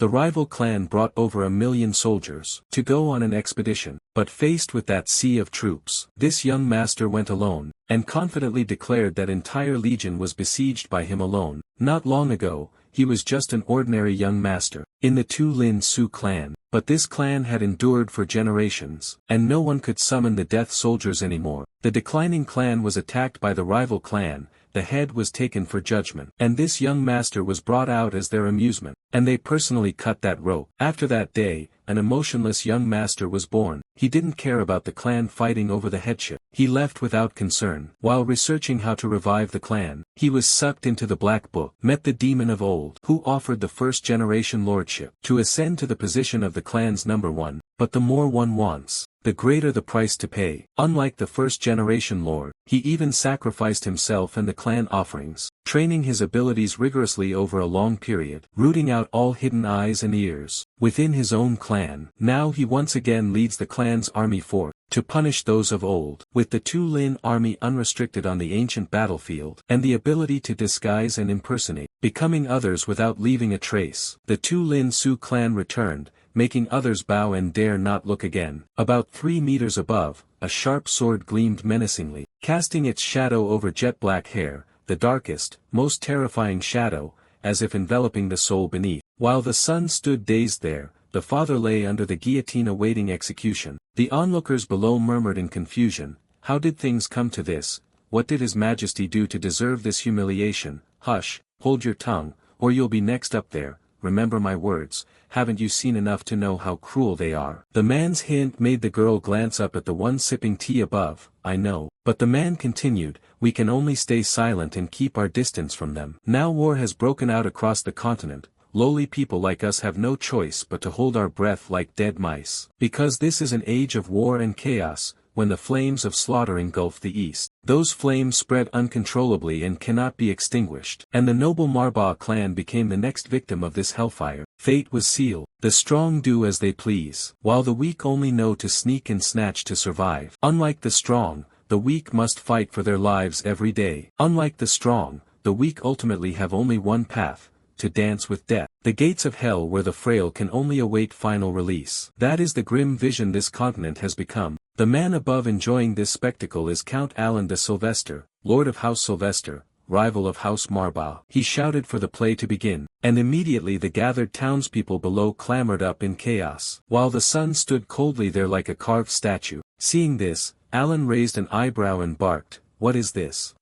The rival clan brought over 1,000,000 soldiers to go on an expedition, but faced with that sea of troops, this young master went alone, and confidently declared that entire legion was besieged by him alone. Not long ago, he was just an ordinary young master, in the Tu-Lin Su clan, but this clan had endured for generations, and no one could summon the death soldiers anymore. The declining clan was attacked by the rival clan, the head was taken for judgment, and this young master was brought out as their amusement, and they personally cut that rope. After that day, an emotionless young master was born. He didn't care about the clan fighting over the headship. He left without concern. While researching how to revive the clan, he was sucked into the Black Book, met the demon of old, who offered the first generation lordship to ascend to the position of the clan's number one, but the more one wants, the greater the price to pay. Unlike the first generation lord, he even sacrificed himself and the clan offerings, training his abilities rigorously over a long period, rooting out all hidden eyes and ears within his own clan. Now he once again leads the clan's army forth to punish those of old, with the Tu-Lin army unrestricted on the ancient battlefield, and the ability to disguise and impersonate, becoming others without leaving a trace. The Tu-Lin Su clan returned, making others bow and dare not look again. About 3 meters above, a sharp sword gleamed menacingly, casting its shadow over jet-black hair, the darkest, most terrifying shadow, as if enveloping the soul beneath. While the son stood dazed there, the father lay under the guillotine awaiting execution. The onlookers below murmured in confusion, "How did things come to this? What did His Majesty do to deserve this humiliation?" "Hush, hold your tongue, or you'll be next up there. Remember my words, haven't you seen enough to know how cruel they are?" The man's hint made the girl glance up at the one sipping tea above. "I know." But the man continued, "We can only stay silent and keep our distance from them. Now war has broken out across the continent. Lowly people like us have no choice but to hold our breath like dead mice. Because this is an age of war and chaos, when the flames of slaughter engulf the east. Those flames spread uncontrollably and cannot be extinguished. And the noble Marba clan became the next victim of this hellfire. Fate was sealed. The strong do as they please, while the weak only know to sneak and snatch to survive. Unlike the strong, the weak must fight for their lives every day. Unlike the strong, the weak ultimately have only one path: to dance with death. The gates of hell where the frail can only await final release. That is the grim vision this continent has become. The man above enjoying this spectacle is Count Alan de Sylvester, Lord of House Sylvester, rival of House Marba. He shouted for the play to begin, and immediately the gathered townspeople below clamored up in chaos, while the sun stood coldly there like a carved statue. Seeing this, Alan raised an eyebrow and barked, "What is this?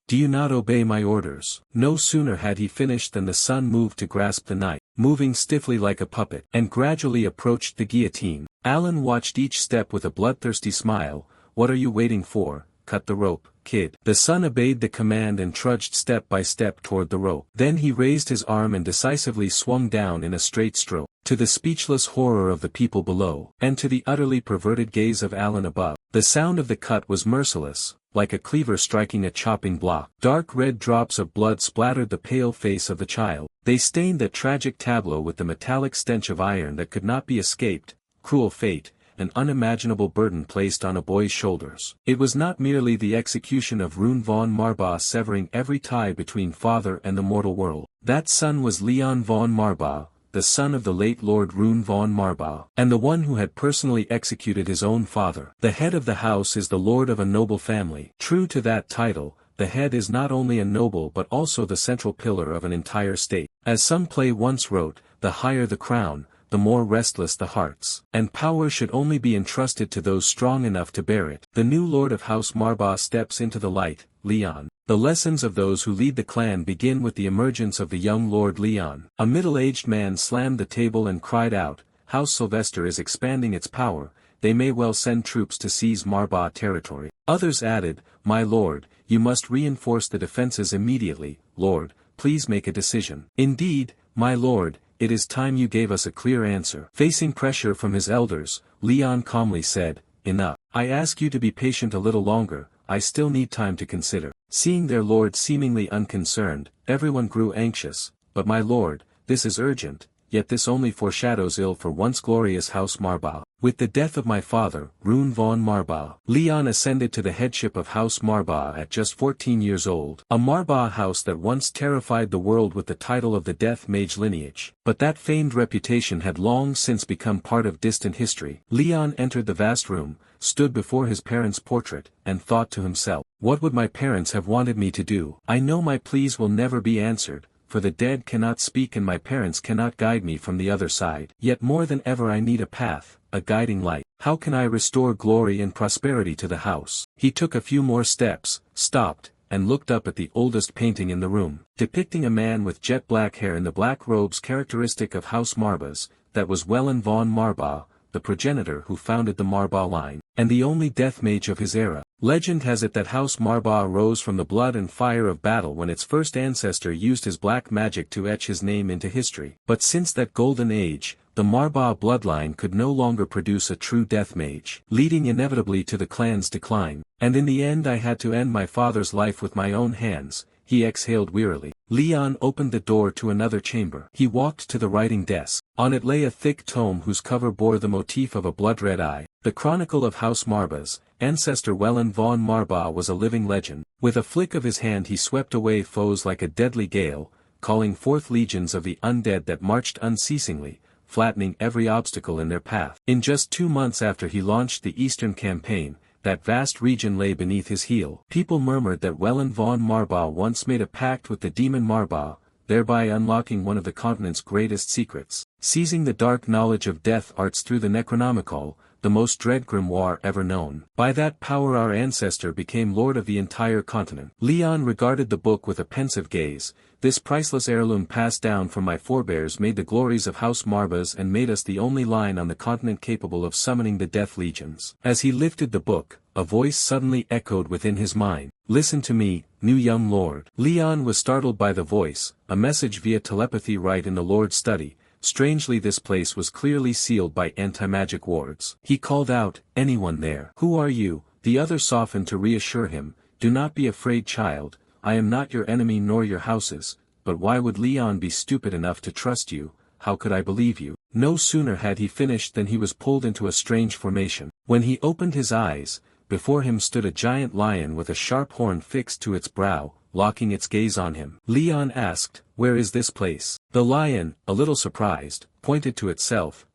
Do you not obey my orders?" No sooner had he finished than the sun moved to grasp the knife, moving stiffly like a puppet, and gradually approached the guillotine. Alan watched each step with a bloodthirsty smile. "What are you waiting for? Cut the rope, kid." The son obeyed the command and trudged step by step toward the rope. Then he raised his arm and decisively swung down in a straight stroke. To the speechless horror of the people below, and to the utterly perverted gaze of Alan above, the sound of the cut was merciless, like a cleaver striking a chopping block. Dark red drops of blood splattered the pale face of the child. They stained that tragic tableau with the metallic stench of iron that could not be escaped. Cruel fate, an unimaginable burden placed on a boy's shoulders. It was not merely the execution of Rune von Marba severing every tie between father and the mortal world. That son was Leon von Marba, the son of the late Lord Rune von Marba, and the one who had personally executed his own father. The head of the house is the lord of a noble family. True to that title, the head is not only a noble but also the central pillar of an entire state. As some play once wrote, the higher the crown, the more restless the hearts, and power should only be entrusted to those strong enough to bear it. The new lord of House Marba steps into the light, Leon. The lessons of those who lead the clan begin with the emergence of the young Lord Leon. A middle-aged man slammed the table and cried out, "House Sylvester is expanding its power, they may well send troops to seize Marba territory." Others added, "My lord, you must reinforce the defenses immediately. Lord, please make a decision." "Indeed, my lord, it is time you gave us a clear answer." Facing pressure from his elders, Leon calmly said, "Enough. I ask you to be patient a little longer, I still need time to consider." Seeing their lord seemingly unconcerned, everyone grew anxious. "But my lord, this is urgent, yet this only foreshadows ill for once glorious House Marba." With the death of my father, Rune von Marba, Leon ascended to the headship of House Marba at just 14 years old. A Marba house that once terrified the world with the title of the Death Mage lineage. But that famed reputation had long since become part of distant history. Leon entered the vast room, stood before his parents' portrait, and thought to himself, what would my parents have wanted me to do? I know my pleas will never be answered, for the dead cannot speak and my parents cannot guide me from the other side. Yet more than ever I need a path, a guiding light. How can I restore glory and prosperity to the house? He took a few more steps, stopped, and looked up at the oldest painting in the room, depicting a man with jet black hair and the black robes characteristic of House Marbas. That was Wellen von Marba, the progenitor who founded the Marba line, and the only death mage of his era. Legend has it that House Marba arose from the blood and fire of battle when its first ancestor used his black magic to etch his name into history. But since that golden age, the Marba bloodline could no longer produce a true death mage, leading inevitably to the clan's decline. And in the end I had to end my father's life with my own hands. He exhaled wearily. Leon opened the door to another chamber. He walked to the writing desk. On it lay a thick tome whose cover bore the motif of a blood-red eye. The Chronicle of House Marbas. Ancestor Wellen von Marba was a living legend. With a flick of his hand he swept away foes like a deadly gale, calling forth legions of the undead that marched unceasingly, flattening every obstacle in their path. In just 2 months after he launched the Eastern Campaign, that vast region lay beneath his heel. People murmured that Wellen von Marba once made a pact with the demon Marba, thereby unlocking one of the continent's greatest secrets, seizing the dark knowledge of death arts through the Necronomicon, the most dread grimoire ever known. By that power our ancestor became lord of the entire continent. Leon regarded the book with a pensive gaze. This priceless heirloom passed down from my forebears made the glories of House Marbas and made us the only line on the continent capable of summoning the death legions. As he lifted the book, a voice suddenly echoed within his mind. Listen to me, new young lord. Leon was startled by the voice, a message via telepathy right in the lord's study. Strangely this place was clearly sealed by anti-magic wards. He called out, anyone there? Who are you? The other softened to reassure him, do not be afraid child, I am not your enemy nor your house's, but why would Leon be stupid enough to trust you? How could I believe you? No sooner had he finished than he was pulled into a strange formation. When he opened his eyes, before him stood a giant lion with a sharp horn fixed to its brow, locking its gaze on him. Leon asked, where is this place? The lion, a little surprised, pointed to itself.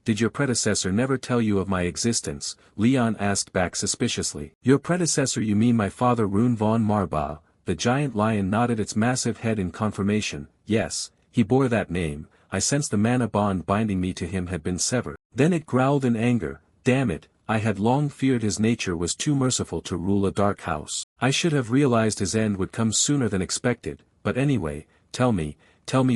Did your predecessor never tell you of my existence? Leon asked back suspiciously. Your predecessor, you mean my father Rune von Marba? The giant lion nodded its massive head in confirmation. Yes, he bore that name. I sensed the mana bond binding me to him had been severed. Then it growled in anger. Damn it, I had long feared his nature was too merciful to rule a dark house. I should have realized his end would come sooner than expected, but anyway, tell me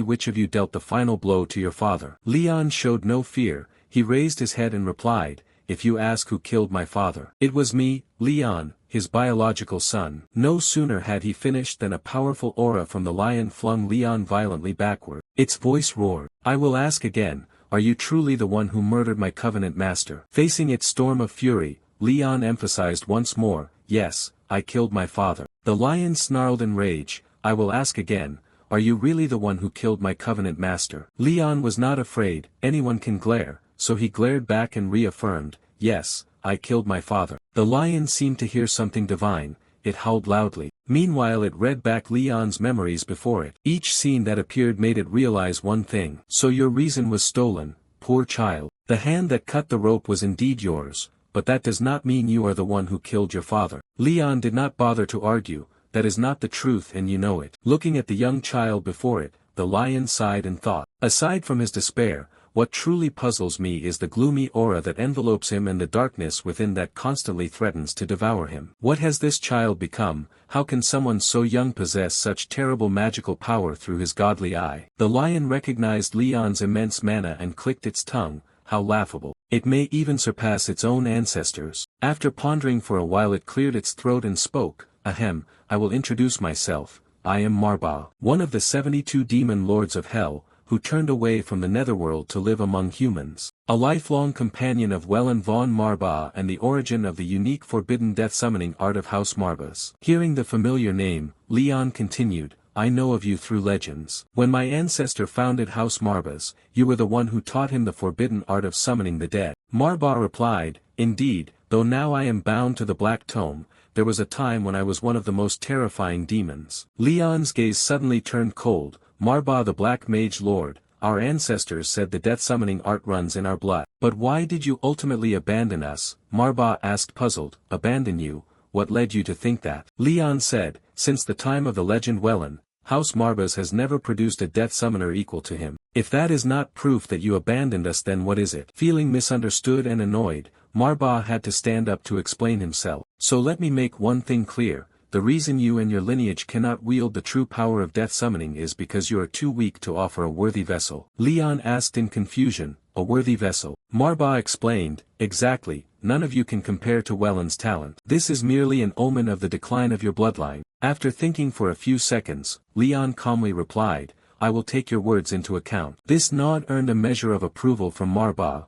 which of you dealt the final blow to your father. Leon showed no fear, he raised his head and replied, if you ask who killed my father. It was me, Leon, his biological son. No sooner had he finished than a powerful aura from the lion flung Leon violently backward. Its voice roared. I will ask again, are you truly the one who murdered my covenant master? Facing its storm of fury, Leon emphasized once more, yes, I killed my father. The lion snarled in rage, I will ask again, are you really the one who killed my covenant master? Leon was not afraid, anyone can glare, so he glared back and reaffirmed, yes, I killed my father. The lion seemed to hear something divine, it howled loudly. Meanwhile it read back Leon's memories before it. Each scene that appeared made it realize one thing. So your reason was stolen, poor child. The hand that cut the rope was indeed yours, but that does not mean you are the one who killed your father. Leon did not bother to argue, that is not the truth and you know it. Looking at the young child before it, the lion sighed and thought. Aside from his despair, what truly puzzles me is the gloomy aura that envelopes him and the darkness within that constantly threatens to devour him. What has this child become? How can someone so young possess such terrible magical power through his godly eye? The lion recognized Leon's immense mana and clicked its tongue. How laughable. It may even surpass its own ancestors. After pondering for a while it cleared its throat and spoke. Ahem, I will introduce myself. I am Marba, one of the 72 demon lords of hell, who turned away from the netherworld to live among humans. A lifelong companion of Wellen von Marba and the origin of the unique forbidden death summoning art of House Marbas. Hearing the familiar name, Leon continued, I know of you through legends. When my ancestor founded House Marbas, you were the one who taught him the forbidden art of summoning the dead. Marba replied, indeed, though now I am bound to the Black Tome, there was a time when I was one of the most terrifying demons. Leon's gaze suddenly turned cold. Marba the Black Mage Lord, our ancestors said the death-summoning art runs in our blood. But why did you ultimately abandon us? Marba asked puzzled. Abandon you? What led you to think that? Leon said, since the time of the legend Wellen, House Marbas has never produced a death summoner equal to him. If that is not proof that you abandoned us, then what is it? Feeling misunderstood and annoyed, Marba had to stand up to explain himself. So let me make one thing clear. The reason you and your lineage cannot wield the true power of death summoning is because you are too weak to offer a worthy vessel. Leon asked in confusion, a worthy vessel. Marba explained, exactly, none of you can compare to Wellen's talent. This is merely an omen of the decline of your bloodline. After thinking for a few seconds, Leon calmly replied, I will take your words into account. This nod earned a measure of approval from Marba.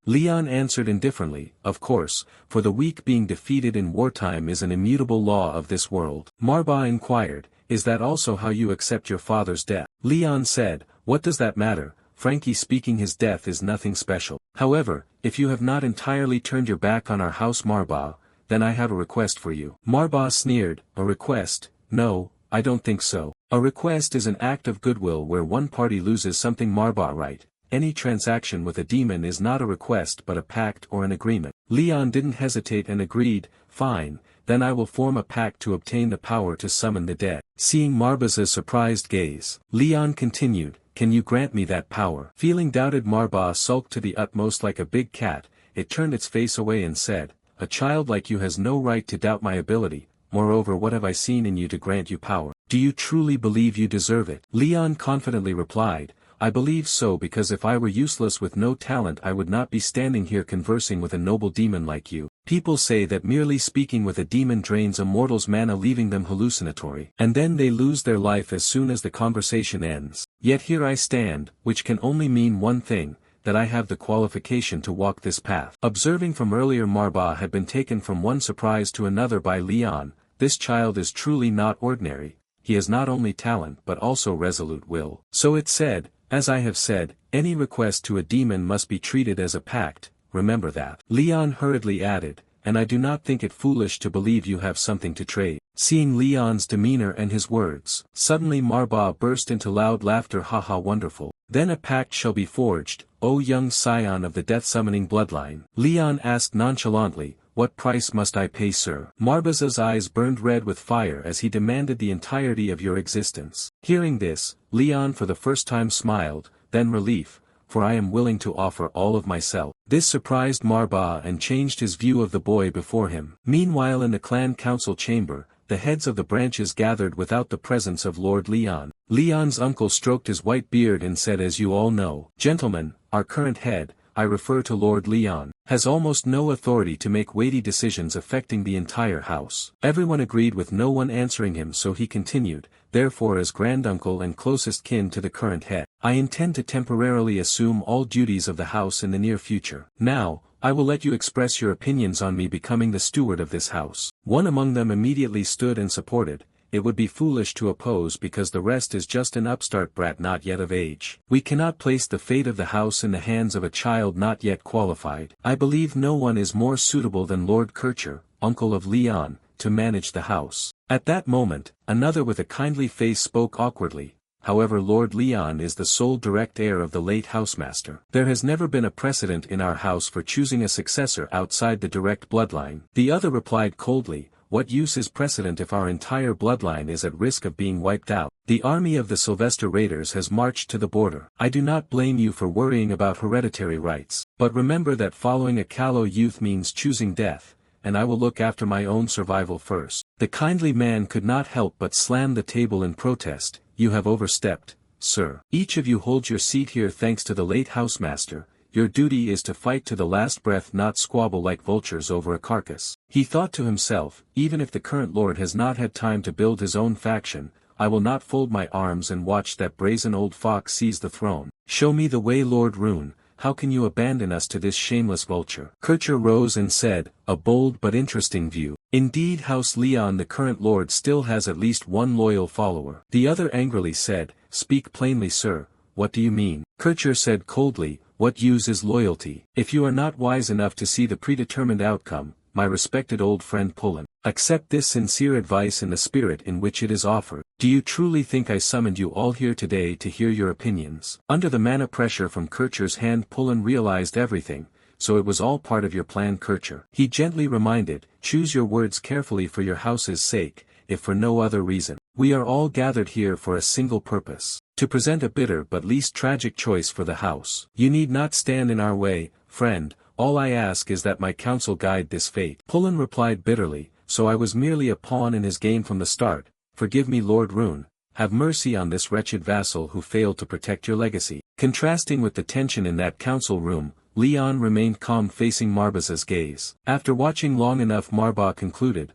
Leon answered indifferently, of course, for the weak being defeated in wartime is an immutable law of this world. Marba inquired, is that also how you accept your father's death? Leon said, what does that matter? Frankly speaking, his death is nothing special. However, if you have not entirely turned your back on our house Marba, then I have a request for you. Marba sneered, a request? No, I don't think so. A request is an act of goodwill where one party loses something. Marba right. Any transaction with a demon is not a request but a pact or an agreement. Leon didn't hesitate and agreed, fine, then I will form a pact to obtain the power to summon the dead. Seeing Marba's surprised gaze, Leon continued, can you grant me that power? Feeling doubted, Marba sulked to the utmost like a big cat. It turned its face away and said, a child like you has no right to doubt my ability. Moreover, what have I seen in you to grant you power? Do you truly believe you deserve it? Leon confidently replied, I believe so, because if I were useless with no talent I would not be standing here conversing with a noble demon like you. People say that merely speaking with a demon drains a mortal's mana, leaving them hallucinatory, and then they lose their life as soon as the conversation ends. Yet here I stand, which can only mean one thing, that I have the qualification to walk this path. Observing from earlier, Marba had been taken from one surprise to another by Leon. This child is truly not ordinary. He has not only talent but also resolute will. So it said, as I have said, any request to a demon must be treated as a pact, remember that. Leon hurriedly added, and I do not think it foolish to believe you have something to trade. Seeing Leon's demeanor and his words, suddenly Marba burst into loud laughter. Haha, wonderful. Then a pact shall be forged, O young scion of the death-summoning bloodline. Leon asked nonchalantly, what price must I pay, sir? Marba's eyes burned red with fire as he demanded the entirety of your existence. Hearing this, Leon for the first time smiled, then relief, for I am willing to offer all of myself. This surprised Marba and changed his view of the boy before him. Meanwhile, in the clan council chamber, the heads of the branches gathered without the presence of Lord Leon. Leon's uncle stroked his white beard and said, as you all know, gentlemen, our current head, I refer to Lord Leon, has almost no authority to make weighty decisions affecting the entire house. Everyone agreed with no one answering him, so he continued, therefore as granduncle and closest kin to the current head, I intend to temporarily assume all duties of the house in the near future. Now, I will let you express your opinions on me becoming the steward of this house. One among them immediately stood and supported. It would be foolish to oppose because the rest is just an upstart brat not yet of age. We cannot place the fate of the house in the hands of a child not yet qualified. I believe no one is more suitable than Lord Kircher, uncle of Leon, to manage the house. At that moment, another with a kindly face spoke awkwardly. However, Lord Leon is the sole direct heir of the late housemaster. There has never been a precedent in our house for choosing a successor outside the direct bloodline. The other replied coldly, what use is precedent if our entire bloodline is at risk of being wiped out? The army of the Sylvester Raiders has marched to the border. I do not blame you for worrying about hereditary rights, but remember that following a callow youth means choosing death, and I will look after my own survival first. The kindly man could not help but slam the table in protest. You have overstepped, sir. Each of you hold your seat here. Thanks to the late housemaster, your duty is to fight to the last breath, not squabble like vultures over a carcass. He thought to himself, even if the current lord has not had time to build his own faction, I will not fold my arms and watch that brazen old fox seize the throne. Show me the way, Lord Rune. How can you abandon us to this shameless vulture? Kircher rose and said, a bold but interesting view. Indeed, House Leon, the current lord, still has at least one loyal follower. The other angrily said, "Speak plainly, sir, what do you mean?" Kircher said coldly, "What use is loyalty, if you are not wise enough to see the predetermined outcome, my respected old friend Pullen? Accept this sincere advice in the spirit in which it is offered. Do you truly think I summoned you all here today to hear your opinions?" Under the mana pressure from Kircher's hand, Pullen realized everything. "So it was all part of your plan, Kircher," he gently reminded. "Choose your words carefully for your house's sake, if for no other reason. We are all gathered here for a single purpose, to present a bitter but least tragic choice for the house. You need not stand in our way, friend, all I ask is that my counsel guide this fate." Pullen replied bitterly, "So I was merely a pawn in his game from the start. Forgive me, Lord Rune. Have mercy on this wretched vassal who failed to protect your legacy." Contrasting with the tension in that council room, Leon remained calm, facing Marbaza's gaze. After watching long enough, Marba concluded,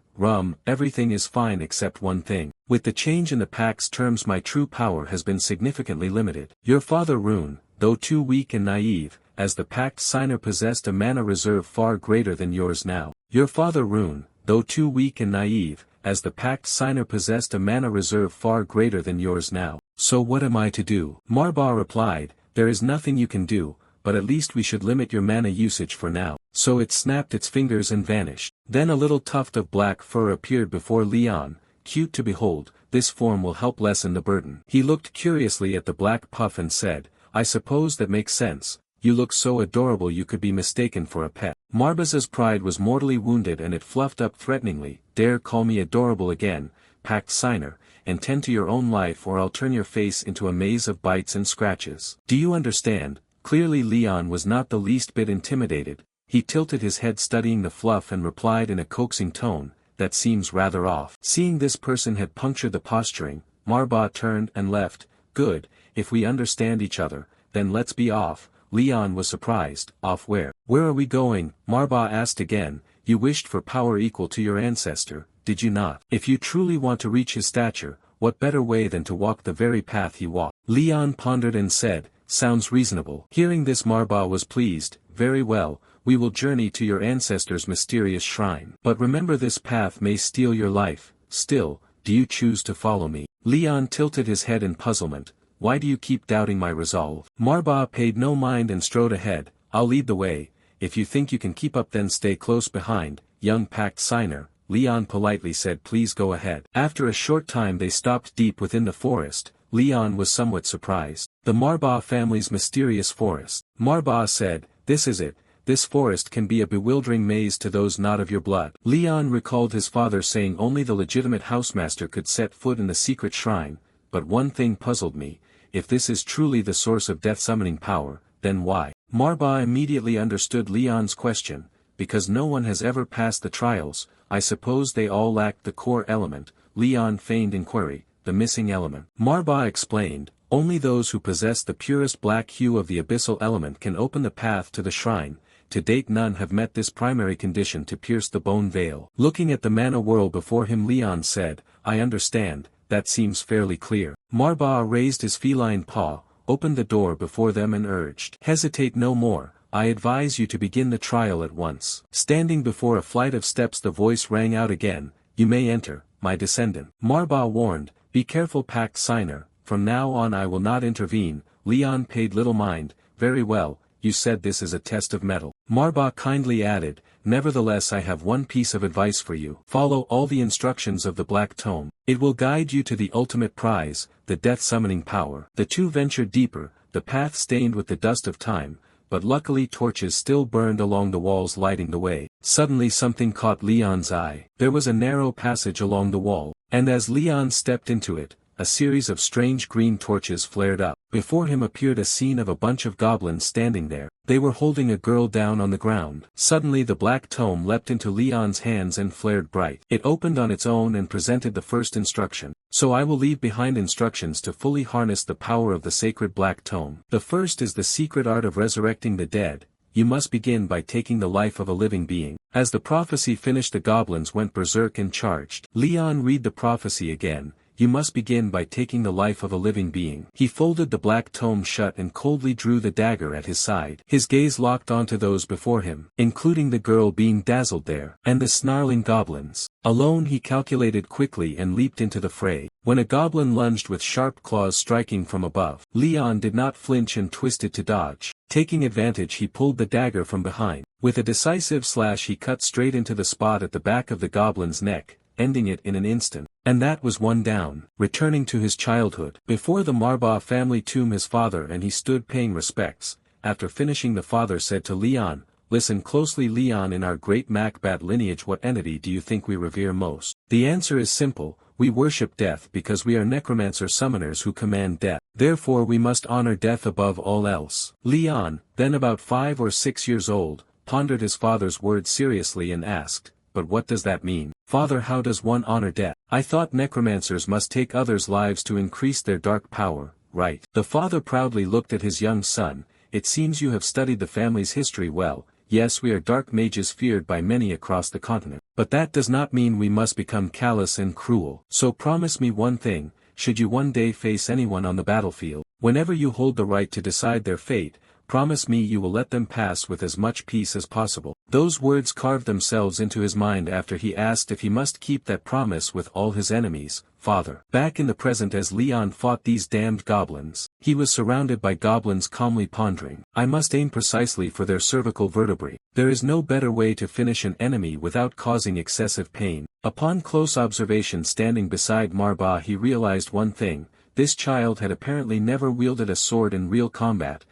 Everything is fine except one thing. With the change in the pact's terms, my true power has been significantly limited. Your father Rune, though too weak and naive, as the pact signer, possessed a mana reserve far greater than yours now. Your father Rune, though too weak and naive, as the pact signer, possessed a mana reserve far greater than yours now. So what am I to do?" Marba replied, "There is nothing you can do, but at least we should limit your mana usage for now." So it snapped its fingers and vanished. Then a little tuft of black fur appeared before Leon, cute to behold. "This form will help lessen the burden." He looked curiously at the black puff and said, "I suppose that makes sense. You look so adorable you could be mistaken for a pet." Marbaza's pride was mortally wounded and it fluffed up threateningly. "Dare call me adorable again, pact signer, and tend to your own life, or I'll turn your face into a maze of bites and scratches. Do you understand?" Clearly Leon was not the least bit intimidated. He tilted his head, studying the fluff, and replied in a coaxing tone, "That seems rather off." Seeing this person had punctured the posturing, Marba turned and left. "Good, if we understand each other, then let's be off." Leon was surprised. "Off where?" "Where are we going?" Marba asked again. "You wished for power equal to your ancestor, did you not? If you truly want to reach his stature, what better way than to walk the very path he walked?" Leon pondered and said, "Sounds reasonable." Hearing this, Marba was pleased. "Very well, we will journey to your ancestor's mysterious shrine. But remember, this path may steal your life. Still, do you choose to follow me?" Leon tilted his head in puzzlement. "Why do you keep doubting my resolve?" Marba paid no mind and strode ahead. "I'll lead the way. If you think you can keep up, then stay close behind, young pact signer." Leon politely said, "Please go ahead." After a short time they stopped deep within the forest. Leon was somewhat surprised. The Marba family's mysterious forest. Marba said, "This is it. This forest can be a bewildering maze to those not of your blood." Leon recalled his father saying only the legitimate housemaster could set foot in the secret shrine. "But one thing puzzled me. If this is truly the source of death summoning power, then why?" Marba immediately understood Leon's question. "Because no one has ever passed the trials. I suppose they all lacked the core element." Leon feigned inquiry. "The missing element?" Marba explained. "Only those who possess the purest black hue of the abyssal element can open the path to the shrine. To date none have met this primary condition to pierce the bone veil." Looking at the mana whirl before him, Leon said, "I understand, that seems fairly clear." Marba raised his feline paw, opened the door before them and urged, "Hesitate no more, I advise you to begin the trial at once." Standing before a flight of steps, the voice rang out again, "You may enter, my descendant." Marba warned, "Be careful, pact signer, from now on I will not intervene." Leon paid little mind. "Very well, you said this is a test of mettle." Marba kindly added, "Nevertheless I have one piece of advice for you. Follow all the instructions of the Black Tome. It will guide you to the ultimate prize, the death-summoning power." The two ventured deeper, the path stained with the dust of time, but luckily torches still burned along the walls, lighting the way. Suddenly something caught Leon's eye. There was a narrow passage along the wall, and as Leon stepped into it, a series of strange green torches flared up. Before him appeared a scene of a bunch of goblins standing there. They were holding a girl down on the ground. Suddenly the black tome leapt into Leon's hands and flared bright. It opened on its own and presented the first instruction. "So I will leave behind instructions to fully harness the power of the sacred black tome. The first is the secret art of resurrecting the dead. You must begin by taking the life of a living being." As the prophecy finished, the goblins went berserk and charged. Leon read the prophecy again. you must begin by taking the life of a living being. He folded the black tome shut and coldly drew the dagger at his side. His gaze locked onto those before him, including the girl being dazzled there, and the snarling goblins. Alone he calculated quickly and leaped into the fray. When a goblin lunged with sharp claws striking from above, Leon did not flinch and twisted to dodge. Taking advantage, he pulled the dagger from behind. With a decisive slash he cut straight into the spot at the back of the goblin's neck, ending it in an instant. And that was one down. Returning to his childhood, before the Manhwa family tomb his father and he stood paying respects. After finishing, the father said to Leon, "Listen closely, Leon, in our great Macbat lineage what entity do you think we revere most?" The answer is simple: we worship death because we are necromancer summoners who command death. Therefore we must honor death above all else. Leon, then about 5 or 6 years old, pondered his father's words seriously and asked, "But what does that mean? Father, how does one honor death? I thought necromancers must take others' lives to increase their dark power, right?" The father proudly looked at his young son. "It seems you have studied the family's history well. Yes, we are dark mages feared by many across the continent. But that does not mean we must become callous and cruel. So promise me one thing, should you one day face anyone on the battlefield, whenever you hold the right to decide their fate, promise me you will let them pass with as much peace as possible." Those words carved themselves into his mind after he asked if he must keep that promise with all his enemies. Father. Back in the present, as Leon fought these damned goblins, he was surrounded by goblins calmly pondering. "I must aim precisely for their cervical vertebrae. There is no better way to finish an enemy without causing excessive pain." Upon close observation, standing beside Manhwa, he realized one thing: this child had apparently never wielded a sword in real combat.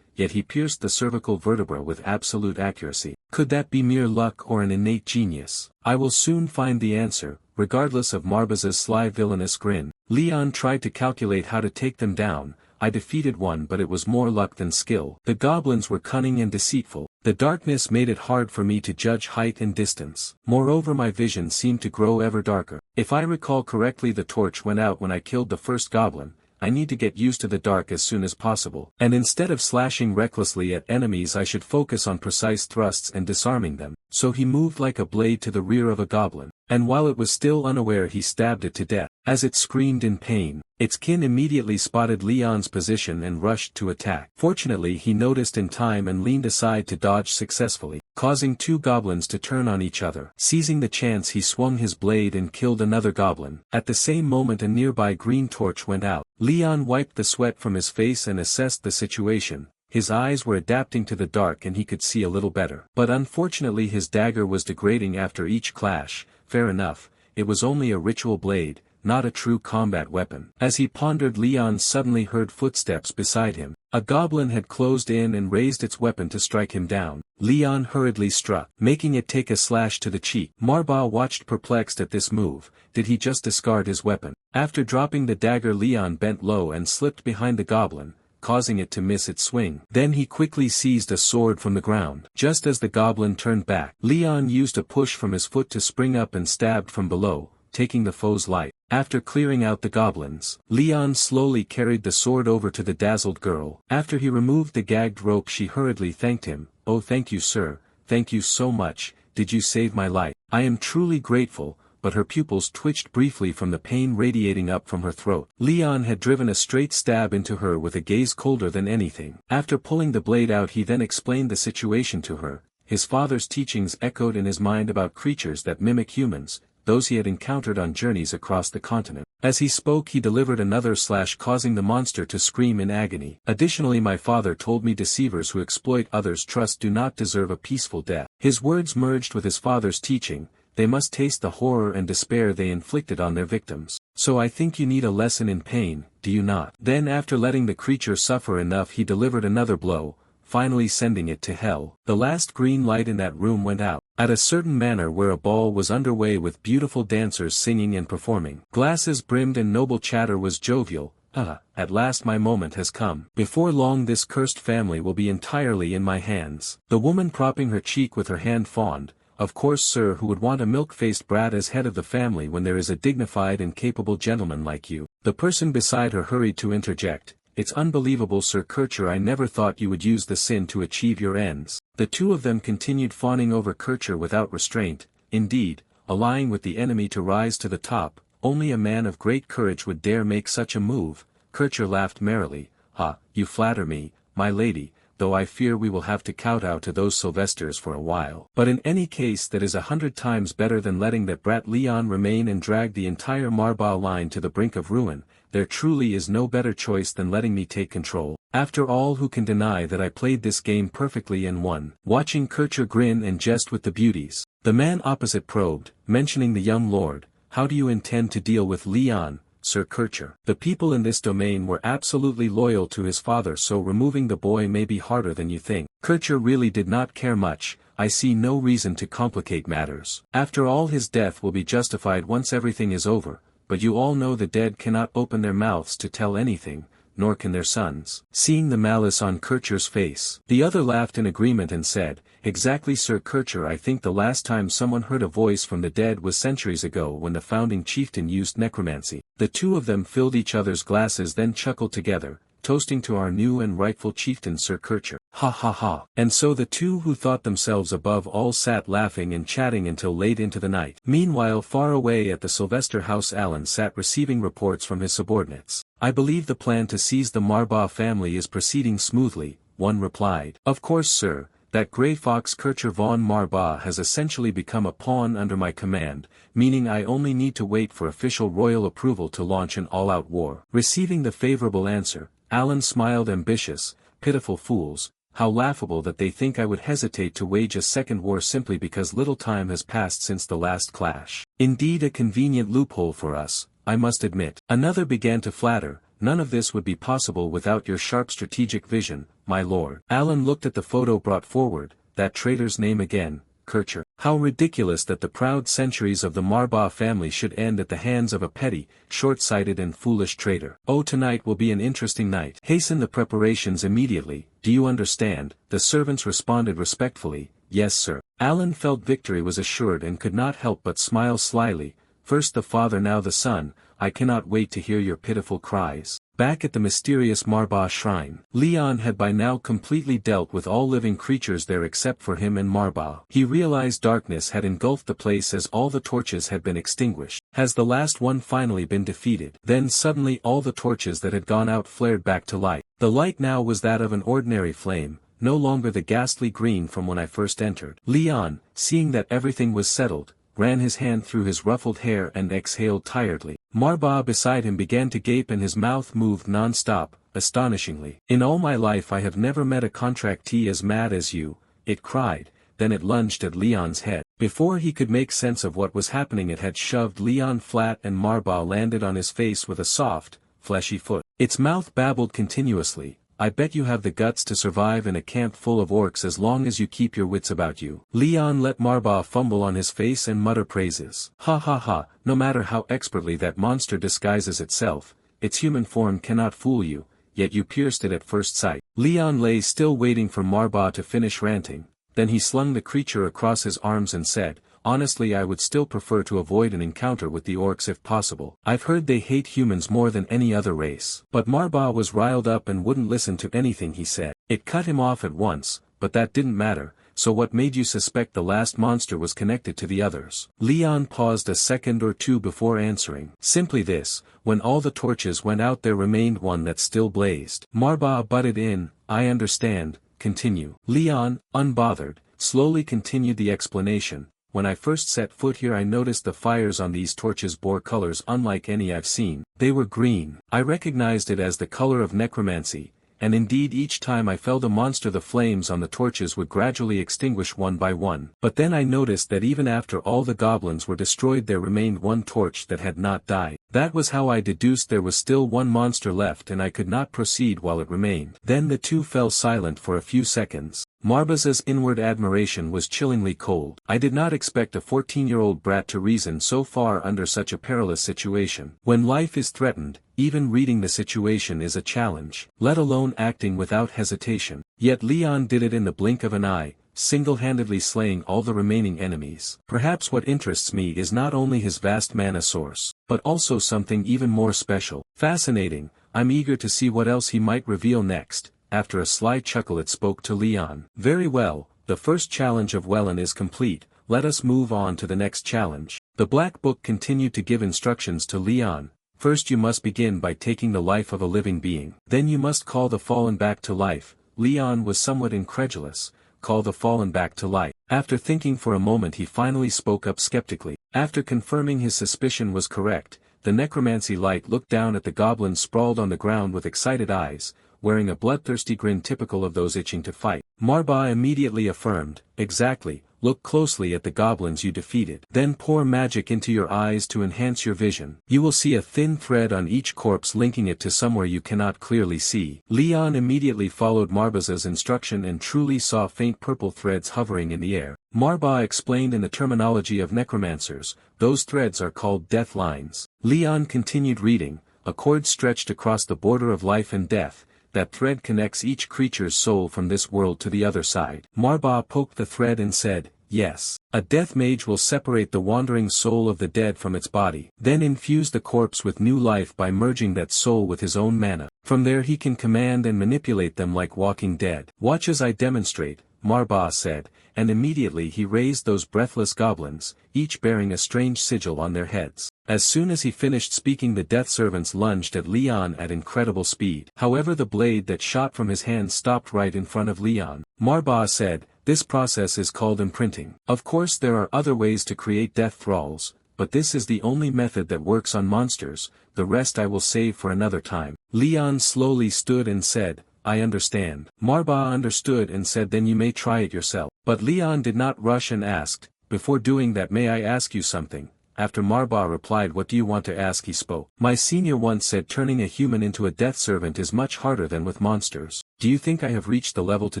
Yet he pierced the cervical vertebra with absolute accuracy. Could that be mere luck or an innate genius? I will soon find the answer. Regardless of Manhwa's sly villainous grin, Leon tried to calculate how to take them down. "I defeated one, but it was more luck than skill. The goblins were cunning and deceitful. The darkness made it hard for me to judge height and distance. Moreover, my vision seemed to grow ever darker. If I recall correctly, the torch went out when I killed the first goblin. I need to get used to the dark as soon as possible. And instead of slashing recklessly at enemies, I should focus on precise thrusts and disarming them." So he moved like a blade to the rear of a goblin, and while it was still unaware he stabbed it to death. As it screamed in pain, its kin immediately spotted Leon's position and rushed to attack. Fortunately, he noticed in time and leaned aside to dodge successfully, causing 2 goblins to turn on each other. Seizing the chance, he swung his blade and killed another goblin. At the same moment, a nearby green torch went out. Leon wiped the sweat from his face and assessed the situation. His eyes were adapting to the dark and he could see a little better. But unfortunately his dagger was degrading after each clash. Fair enough, it was only a ritual blade, not a true combat weapon. As he pondered, Leon suddenly heard footsteps beside him. A goblin had closed in and raised its weapon to strike him down. Leon hurriedly struck, making it take a slash to the cheek. Manhwa watched perplexed at this move. Did he just discard his weapon? After dropping the dagger, Leon bent low and slipped behind the goblin, causing it to miss its swing. Then he quickly seized a sword from the ground. Just as the goblin turned back, Leon used a push from his foot to spring up and stabbed from below, taking the foe's life. After clearing out the goblins, Leon slowly carried the sword over to the dazzled girl. After he removed the gagged rope, she hurriedly thanked him. "Oh, thank you, sir. Thank you so much. Did you save my life? I am truly grateful." But her pupils twitched briefly from the pain radiating up from her throat. Leon had driven a straight stab into her with a gaze colder than anything. After pulling the blade out, he then explained the situation to her. His father's teachings echoed in his mind about creatures that mimic humans, those he had encountered on journeys across the continent. As he spoke, he delivered another slash, causing the monster to scream in agony. "Additionally, my father told me deceivers who exploit others' trust do not deserve a peaceful death." His words merged with his father's teaching. They must taste the horror and despair they inflicted on their victims. "So I think you need a lesson in pain, do you not?" Then, after letting the creature suffer enough, he delivered another blow, finally sending it to hell. The last green light in that room went out. At a certain manor where a ball was underway with beautiful dancers singing and performing. Glasses brimmed and noble chatter was jovial. At last my moment has come. Before long this cursed family will be entirely in my hands." The woman propping her cheek with her hand fawned. "Of course, sir, who would want a milk-faced brat as head of the family when there is a dignified and capable gentleman like you?" The person beside her hurried to interject. "It's unbelievable, Sir Kircher, I never thought you would use the sin to achieve your ends." The two of them continued fawning over Kircher without restraint. Indeed, allying with the enemy to rise to the top, only a man of great courage would dare make such a move. Kircher laughed merrily. Ha, you flatter me, my lady, though I fear we will have to kowtow to those Sylvesters for a while. But in any case that is 100 times better than letting that brat Leon remain and drag the entire Marba line to the brink of ruin. There truly is no better choice than letting me take control. After all, who can deny that I played this game perfectly and won? Watching Kircher grin and jest with the beauties, the man opposite probed, mentioning the young lord. How do you intend to deal with Leon, Sir Kircher? The people in this domain were absolutely loyal to his father, so removing the boy may be harder than you think. Kircher really did not care much. I see no reason to complicate matters. After all, his death will be justified once everything is over, but you all know the dead cannot open their mouths to tell anything, nor can their sons. Seeing the malice on Kircher's face, the other laughed in agreement and said, exactly, Sir Kircher. I think the last time someone heard a voice from the dead was centuries ago when the founding chieftain used necromancy. The two of them filled each other's glasses, then chuckled together, toasting to our new and rightful chieftain Sir Kircher. Ha ha ha. And so the two who thought themselves above all sat laughing and chatting until late into the night. Meanwhile, far away at the Sylvester house, Alan sat receiving reports from his subordinates. I believe the plan to seize the Marba family is proceeding smoothly, one replied. Of course, sir. That grey fox Kircher von Marba has essentially become a pawn under my command, meaning I only need to wait for official royal approval to launch an all-out war. Receiving the favorable answer, Alan smiled, ambitious, pitiful fools, how laughable that they think I would hesitate to wage a second war simply because little time has passed since the last clash. Indeed, a convenient loophole for us, I must admit. Another began to flatter. None of this would be possible without your sharp strategic vision, my lord. Alan looked at the photo brought forward, that traitor's name again, Kircher. How ridiculous that the proud centuries of the Marba family should end at the hands of a petty, short-sighted and foolish traitor. Oh, tonight will be an interesting night. Hasten the preparations immediately, do you understand? The servants responded respectfully, yes sir. Alan felt victory was assured and could not help but smile slyly. First the father, now the son. I cannot wait to hear your pitiful cries. Back at the mysterious Marba shrine, Leon had by now completely dealt with all living creatures there except for him and Marba. He realized darkness had engulfed the place as all the torches had been extinguished. Has the last one finally been defeated? Then suddenly all the torches that had gone out flared back to light. The light now was that of an ordinary flame, no longer the ghastly green from when I first entered. Leon, seeing that everything was settled, ran his hand through his ruffled hair and exhaled tiredly. Marba beside him began to gape and his mouth moved non-stop, astonishingly. In all my life I have never met a contractee as mad as you, it cried, then it lunged at Leon's head. Before he could make sense of what was happening, it had shoved Leon flat and Marba landed on his face with a soft, fleshy foot. Its mouth babbled continuously. I bet you have the guts to survive in a camp full of orcs as long as you keep your wits about you. Leon let Marba fumble on his face and mutter praises. Ha ha ha, no matter how expertly that monster disguises itself, its human form cannot fool you, yet you pierced it at first sight. Leon lay still waiting for Marba to finish ranting, then he slung the creature across his arms and said, honestly, I would still prefer to avoid an encounter with the orcs if possible. I've heard they hate humans more than any other race. But Marba was riled up and wouldn't listen to anything he said. It cut him off at once, but that didn't matter. So what made you suspect the last monster was connected to the others? Leon paused a second or two before answering. Simply this, when all the torches went out there remained one that still blazed. Marba butted in, I understand, continue. Leon, unbothered, slowly continued the explanation. When I first set foot here I noticed the fires on these torches bore colors unlike any I've seen. They were green. I recognized it as the color of necromancy, and indeed each time I felled a monster the flames on the torches would gradually extinguish one by one. But then I noticed that even after all the goblins were destroyed there remained one torch that had not died. That was how I deduced there was still one monster left and I could not proceed while it remained. Then the two fell silent for a few seconds. Marba's inward admiration was chillingly cold. I did not expect a 14-year-old brat to reason so far under such a perilous situation. When life is threatened, even reading the situation is a challenge, let alone acting without hesitation. Yet Leon did it in the blink of an eye, single-handedly slaying all the remaining enemies. Perhaps what interests me is not only his vast mana source, but also something even more special. Fascinating, I'm eager to see what else he might reveal next. After a sly chuckle it spoke to Leon. Very well, the first challenge of Wellen is complete, let us move on to the next challenge. The Black Book continued to give instructions to Leon. First you must begin by taking the life of a living being. Then you must call the fallen back to life. Leon was somewhat incredulous. Call the fallen back to life. After thinking for a moment he finally spoke up skeptically. After confirming his suspicion was correct, the necromancy light looked down at the goblin sprawled on the ground with excited eyes, wearing a bloodthirsty grin typical of those itching to fight. Marba immediately affirmed, exactly, look closely at the goblins you defeated. Then pour magic into your eyes to enhance your vision. You will see a thin thread on each corpse linking it to somewhere you cannot clearly see. Leon immediately followed Marba's instruction and truly saw faint purple threads hovering in the air. Marba explained in the terminology of necromancers, those threads are called death lines. Leon continued reading, a cord stretched across the border of life and death. That thread connects each creature's soul from this world to the other side. Marba poked the thread and said, yes. A death mage will separate the wandering soul of the dead from its body, then infuse the corpse with new life by merging that soul with his own mana. From there he can command and manipulate them like walking dead. Watch as I demonstrate, Marba said, and immediately he raised those breathless goblins, each bearing a strange sigil on their heads. As soon as he finished speaking the death servants lunged at Leon at incredible speed. However the blade that shot from his hand stopped right in front of Leon. Marba said, this process is called imprinting. Of course there are other ways to create death thralls, but this is the only method that works on monsters, the rest I will save for another time. Leon slowly stood and said, I understand. Marba understood and said then you may try it yourself. But Leon did not rush and asked, before doing that may I ask you something? After Marba replied what do you want to ask he spoke. My senior once said turning a human into a death servant is much harder than with monsters. Do you think I have reached the level to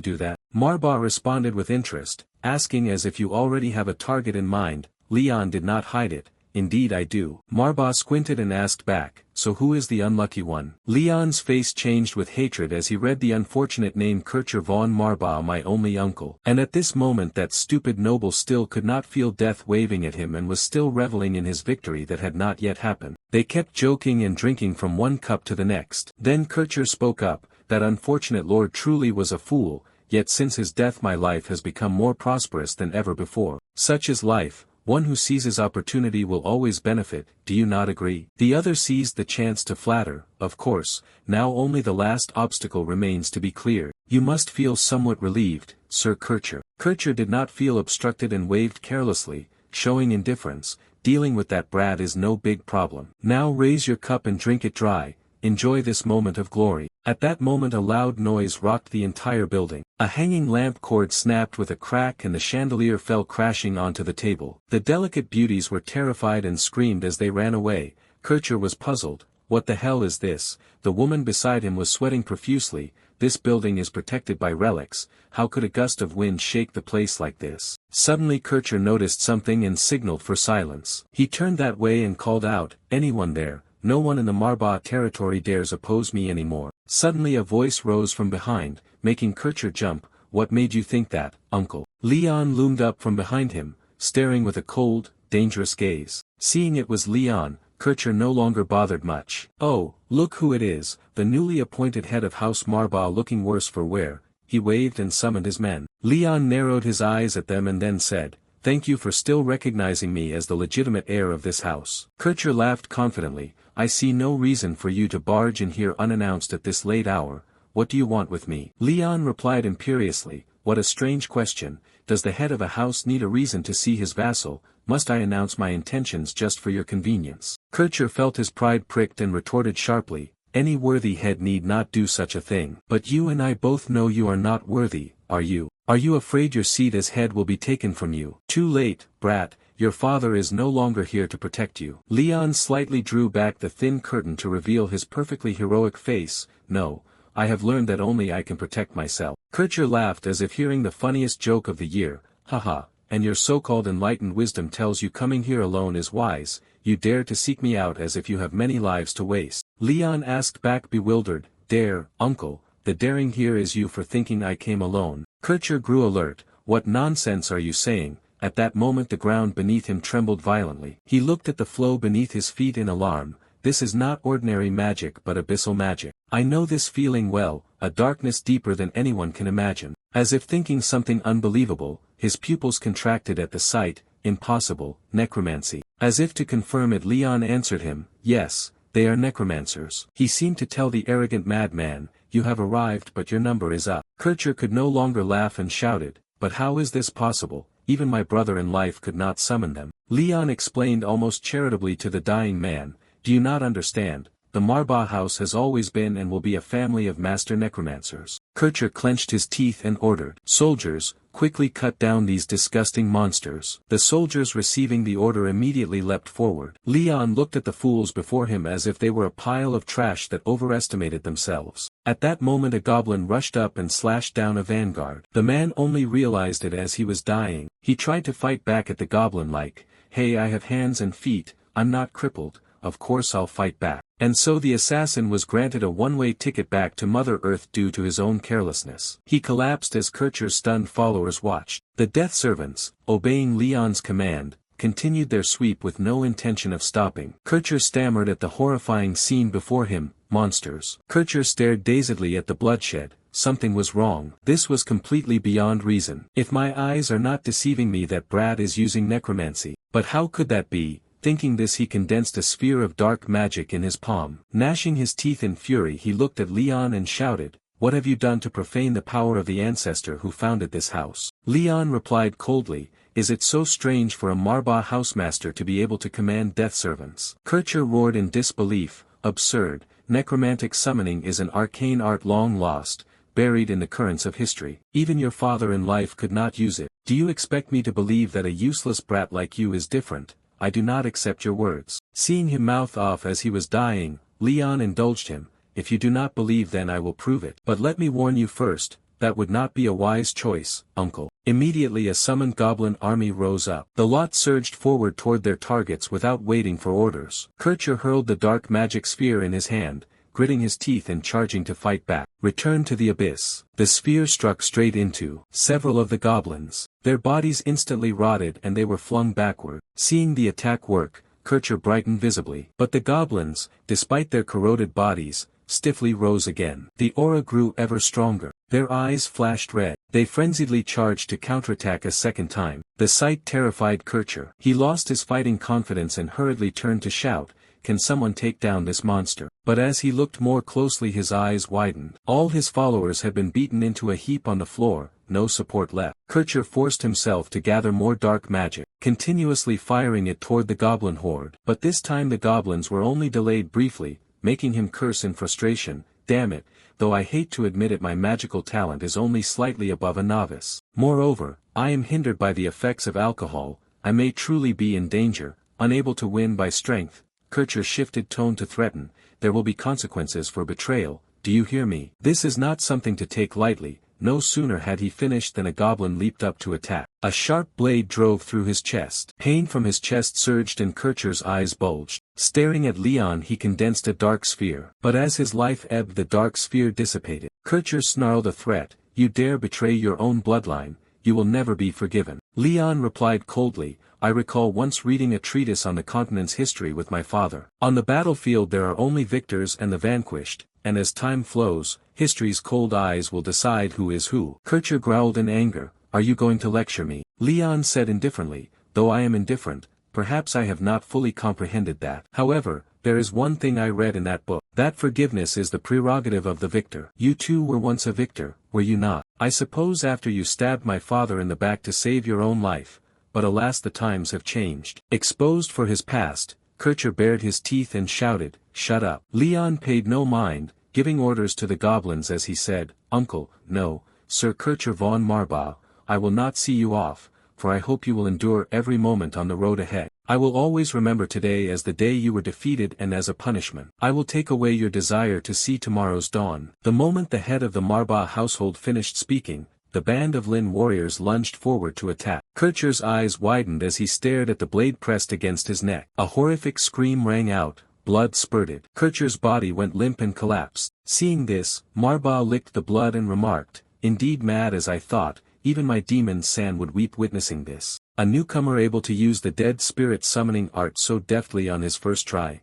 do that? Marba responded with interest, asking as if you already have a target in mind. Leon did not hide it. Indeed I do. Marba squinted and asked back, so who is the unlucky one? Leon's face changed with hatred as he read the unfortunate name Kircher von Marba, my only uncle. And at this moment that stupid noble still could not feel death waving at him and was still reveling in his victory that had not yet happened. They kept joking and drinking from one cup to the next. Then Kircher spoke up, that unfortunate lord truly was a fool, yet since his death my life has become more prosperous than ever before. Such is life. One who seizes opportunity will always benefit, do you not agree? The other seized the chance to flatter, of course, now only the last obstacle remains to be cleared. You must feel somewhat relieved, Sir Kircher. Kircher did not feel obstructed and waved carelessly, showing indifference, dealing with that brat is no big problem. Now raise your cup and drink it dry, enjoy this moment of glory. At that moment a loud noise rocked the entire building. A hanging lamp cord snapped with a crack and the chandelier fell crashing onto the table. The delicate beauties were terrified and screamed as they ran away. Kircher was puzzled. What the hell is this? The woman beside him was sweating profusely. This building is protected by relics. How could a gust of wind shake the place like this? Suddenly Kircher noticed something and signaled for silence. He turned that way and called out, anyone there? No one in the Marba territory dares oppose me anymore. Suddenly a voice rose from behind, making Kircher jump. What made you think that, uncle? Leon loomed up from behind him, staring with a cold, dangerous gaze. Seeing it was Leon, Kircher no longer bothered much. Oh, look who it is, the newly appointed head of House Marba looking worse for wear. He waved and summoned his men. Leon narrowed his eyes at them and then said, thank you for still recognizing me as the legitimate heir of this house. Kircher laughed confidently. I see no reason for you to barge in here unannounced at this late hour. What do you want with me? Leon replied imperiously, what a strange question. Does the head of a house need a reason to see his vassal? Must I announce my intentions just for your convenience? Kircher felt his pride pricked and retorted sharply, any worthy head need not do such a thing. But you and I both know you are not worthy, are you? Are you afraid your seat as head will be taken from you? Too late, brat. Your father is no longer here to protect you. Leon slightly drew back the thin curtain to reveal his perfectly heroic face. No, I have learned that only I can protect myself. Kircher laughed as if hearing the funniest joke of the year. Haha, and your so-called enlightened wisdom tells you coming here alone is wise. You dare to seek me out as if you have many lives to waste. Leon asked back bewildered, dare, uncle, the daring here is you for thinking I came alone. Kircher grew alert. What nonsense are you saying? At that moment the ground beneath him trembled violently. He looked at the flow beneath his feet in alarm. This is not ordinary magic but abyssal magic. I know this feeling well, a darkness deeper than anyone can imagine. As if thinking something unbelievable, his pupils contracted at the sight. Impossible, necromancy. As if to confirm it, Leon answered him, yes, they are necromancers. He seemed to tell the arrogant madman, you have arrived but your number is up. Kircher could no longer laugh and shouted, but how is this possible? Even my brother in life could not summon them. Leon explained almost charitably to the dying man, do you not understand? The Manhwa house has always been and will be a family of master necromancers. Kircher clenched his teeth and ordered, soldiers, quickly cut down these disgusting monsters. The soldiers receiving the order immediately leapt forward. Leon looked at the fools before him as if they were a pile of trash that overestimated themselves. At that moment a goblin rushed up and slashed down a vanguard. The man only realized it as he was dying. He tried to fight back at the goblin like, hey, I have hands and feet, I'm not crippled, of course I'll fight back. And so the assassin was granted a one-way ticket back to Mother Earth due to his own carelessness. He collapsed as Kircher's stunned followers watched. The death servants, obeying Leon's command, continued their sweep with no intention of stopping. Kircher stammered at the horrifying scene before him, monsters. Kircher stared dazedly at the bloodshed. Something was wrong. This was completely beyond reason. If my eyes are not deceiving me, that brat is using necromancy. But how could that be? Thinking this, he condensed a sphere of dark magic in his palm. Gnashing his teeth in fury, he looked at Leon and shouted, what have you done to profane the power of the ancestor who founded this house? Leon replied coldly, is it so strange for a Manhwa housemaster to be able to command death servants? Kircher roared in disbelief, absurd, necromantic summoning is an arcane art long lost, buried in the currents of history. Even your father in life could not use it. Do you expect me to believe that a useless brat like you is different? I do not accept your words. Seeing him mouth off as he was dying, Leon indulged him, if you do not believe then I will prove it. But let me warn you first, that would not be a wise choice, uncle. Immediately a summoned goblin army rose up. The lot surged forward toward their targets without waiting for orders. Kircher hurled the dark magic sphere in his hand, gritting his teeth and charging to fight back. Return to the abyss. The sphere struck straight into several of the goblins. Their bodies instantly rotted and they were flung backward. Seeing the attack work, Kircher brightened visibly. But the goblins, despite their corroded bodies, stiffly rose again. The aura grew ever stronger. Their eyes flashed red. They frenziedly charged to counterattack a second time. The sight terrified Kircher. He lost his fighting confidence and hurriedly turned to shout, can someone take down this monster? But as he looked more closely his eyes widened. All his followers had been beaten into a heap on the floor, no support left. Kircher forced himself to gather more dark magic, continuously firing it toward the goblin horde. But this time the goblins were only delayed briefly, making him curse in frustration, damn it, though I hate to admit it, my magical talent is only slightly above a novice. Moreover, I am hindered by the effects of alcohol, I may truly be in danger, unable to win by strength. Kircher shifted tone to threaten, there will be consequences for betrayal, do you hear me? This is not something to take lightly. No sooner had he finished than a goblin leaped up to attack. A sharp blade drove through his chest. Pain from his chest surged and Kircher's eyes bulged. Staring at Leon he condensed a dark sphere. But as his life ebbed the dark sphere dissipated. Kircher snarled a threat, you dare betray your own bloodline, you will never be forgiven. Leon replied coldly, I recall once reading a treatise on the continent's history with my father. On the battlefield there are only victors and the vanquished, and as time flows, history's cold eyes will decide who is who. Kircher growled in anger, are you going to lecture me? Leon said indifferently, though I am indifferent, perhaps I have not fully comprehended that. However, there is one thing I read in that book, that forgiveness is the prerogative of the victor. You too were once a victor, were you not? I suppose after you stabbed my father in the back to save your own life. But alas, the times have changed. Exposed for his past, Kircher bared his teeth and shouted, shut up. Leon paid no mind, giving orders to the goblins as he said, Uncle, no, Sir Kircher von Manhwa, I will not see you off, for I hope you will endure every moment on the road ahead. I will always remember today as the day you were defeated and as a punishment. I will take away your desire to see tomorrow's dawn. The moment the head of the Manhwa household finished speaking, the band of Lin warriors lunged forward to attack. Kircher's eyes widened as he stared at the blade pressed against his neck. A horrific scream rang out, blood spurted. Kircher's body went limp and collapsed. Seeing this, Manhwa licked the blood and remarked, indeed mad as I thought, even my demon San would weep witnessing this. A newcomer able to use the dead spirit summoning art so deftly on his first try.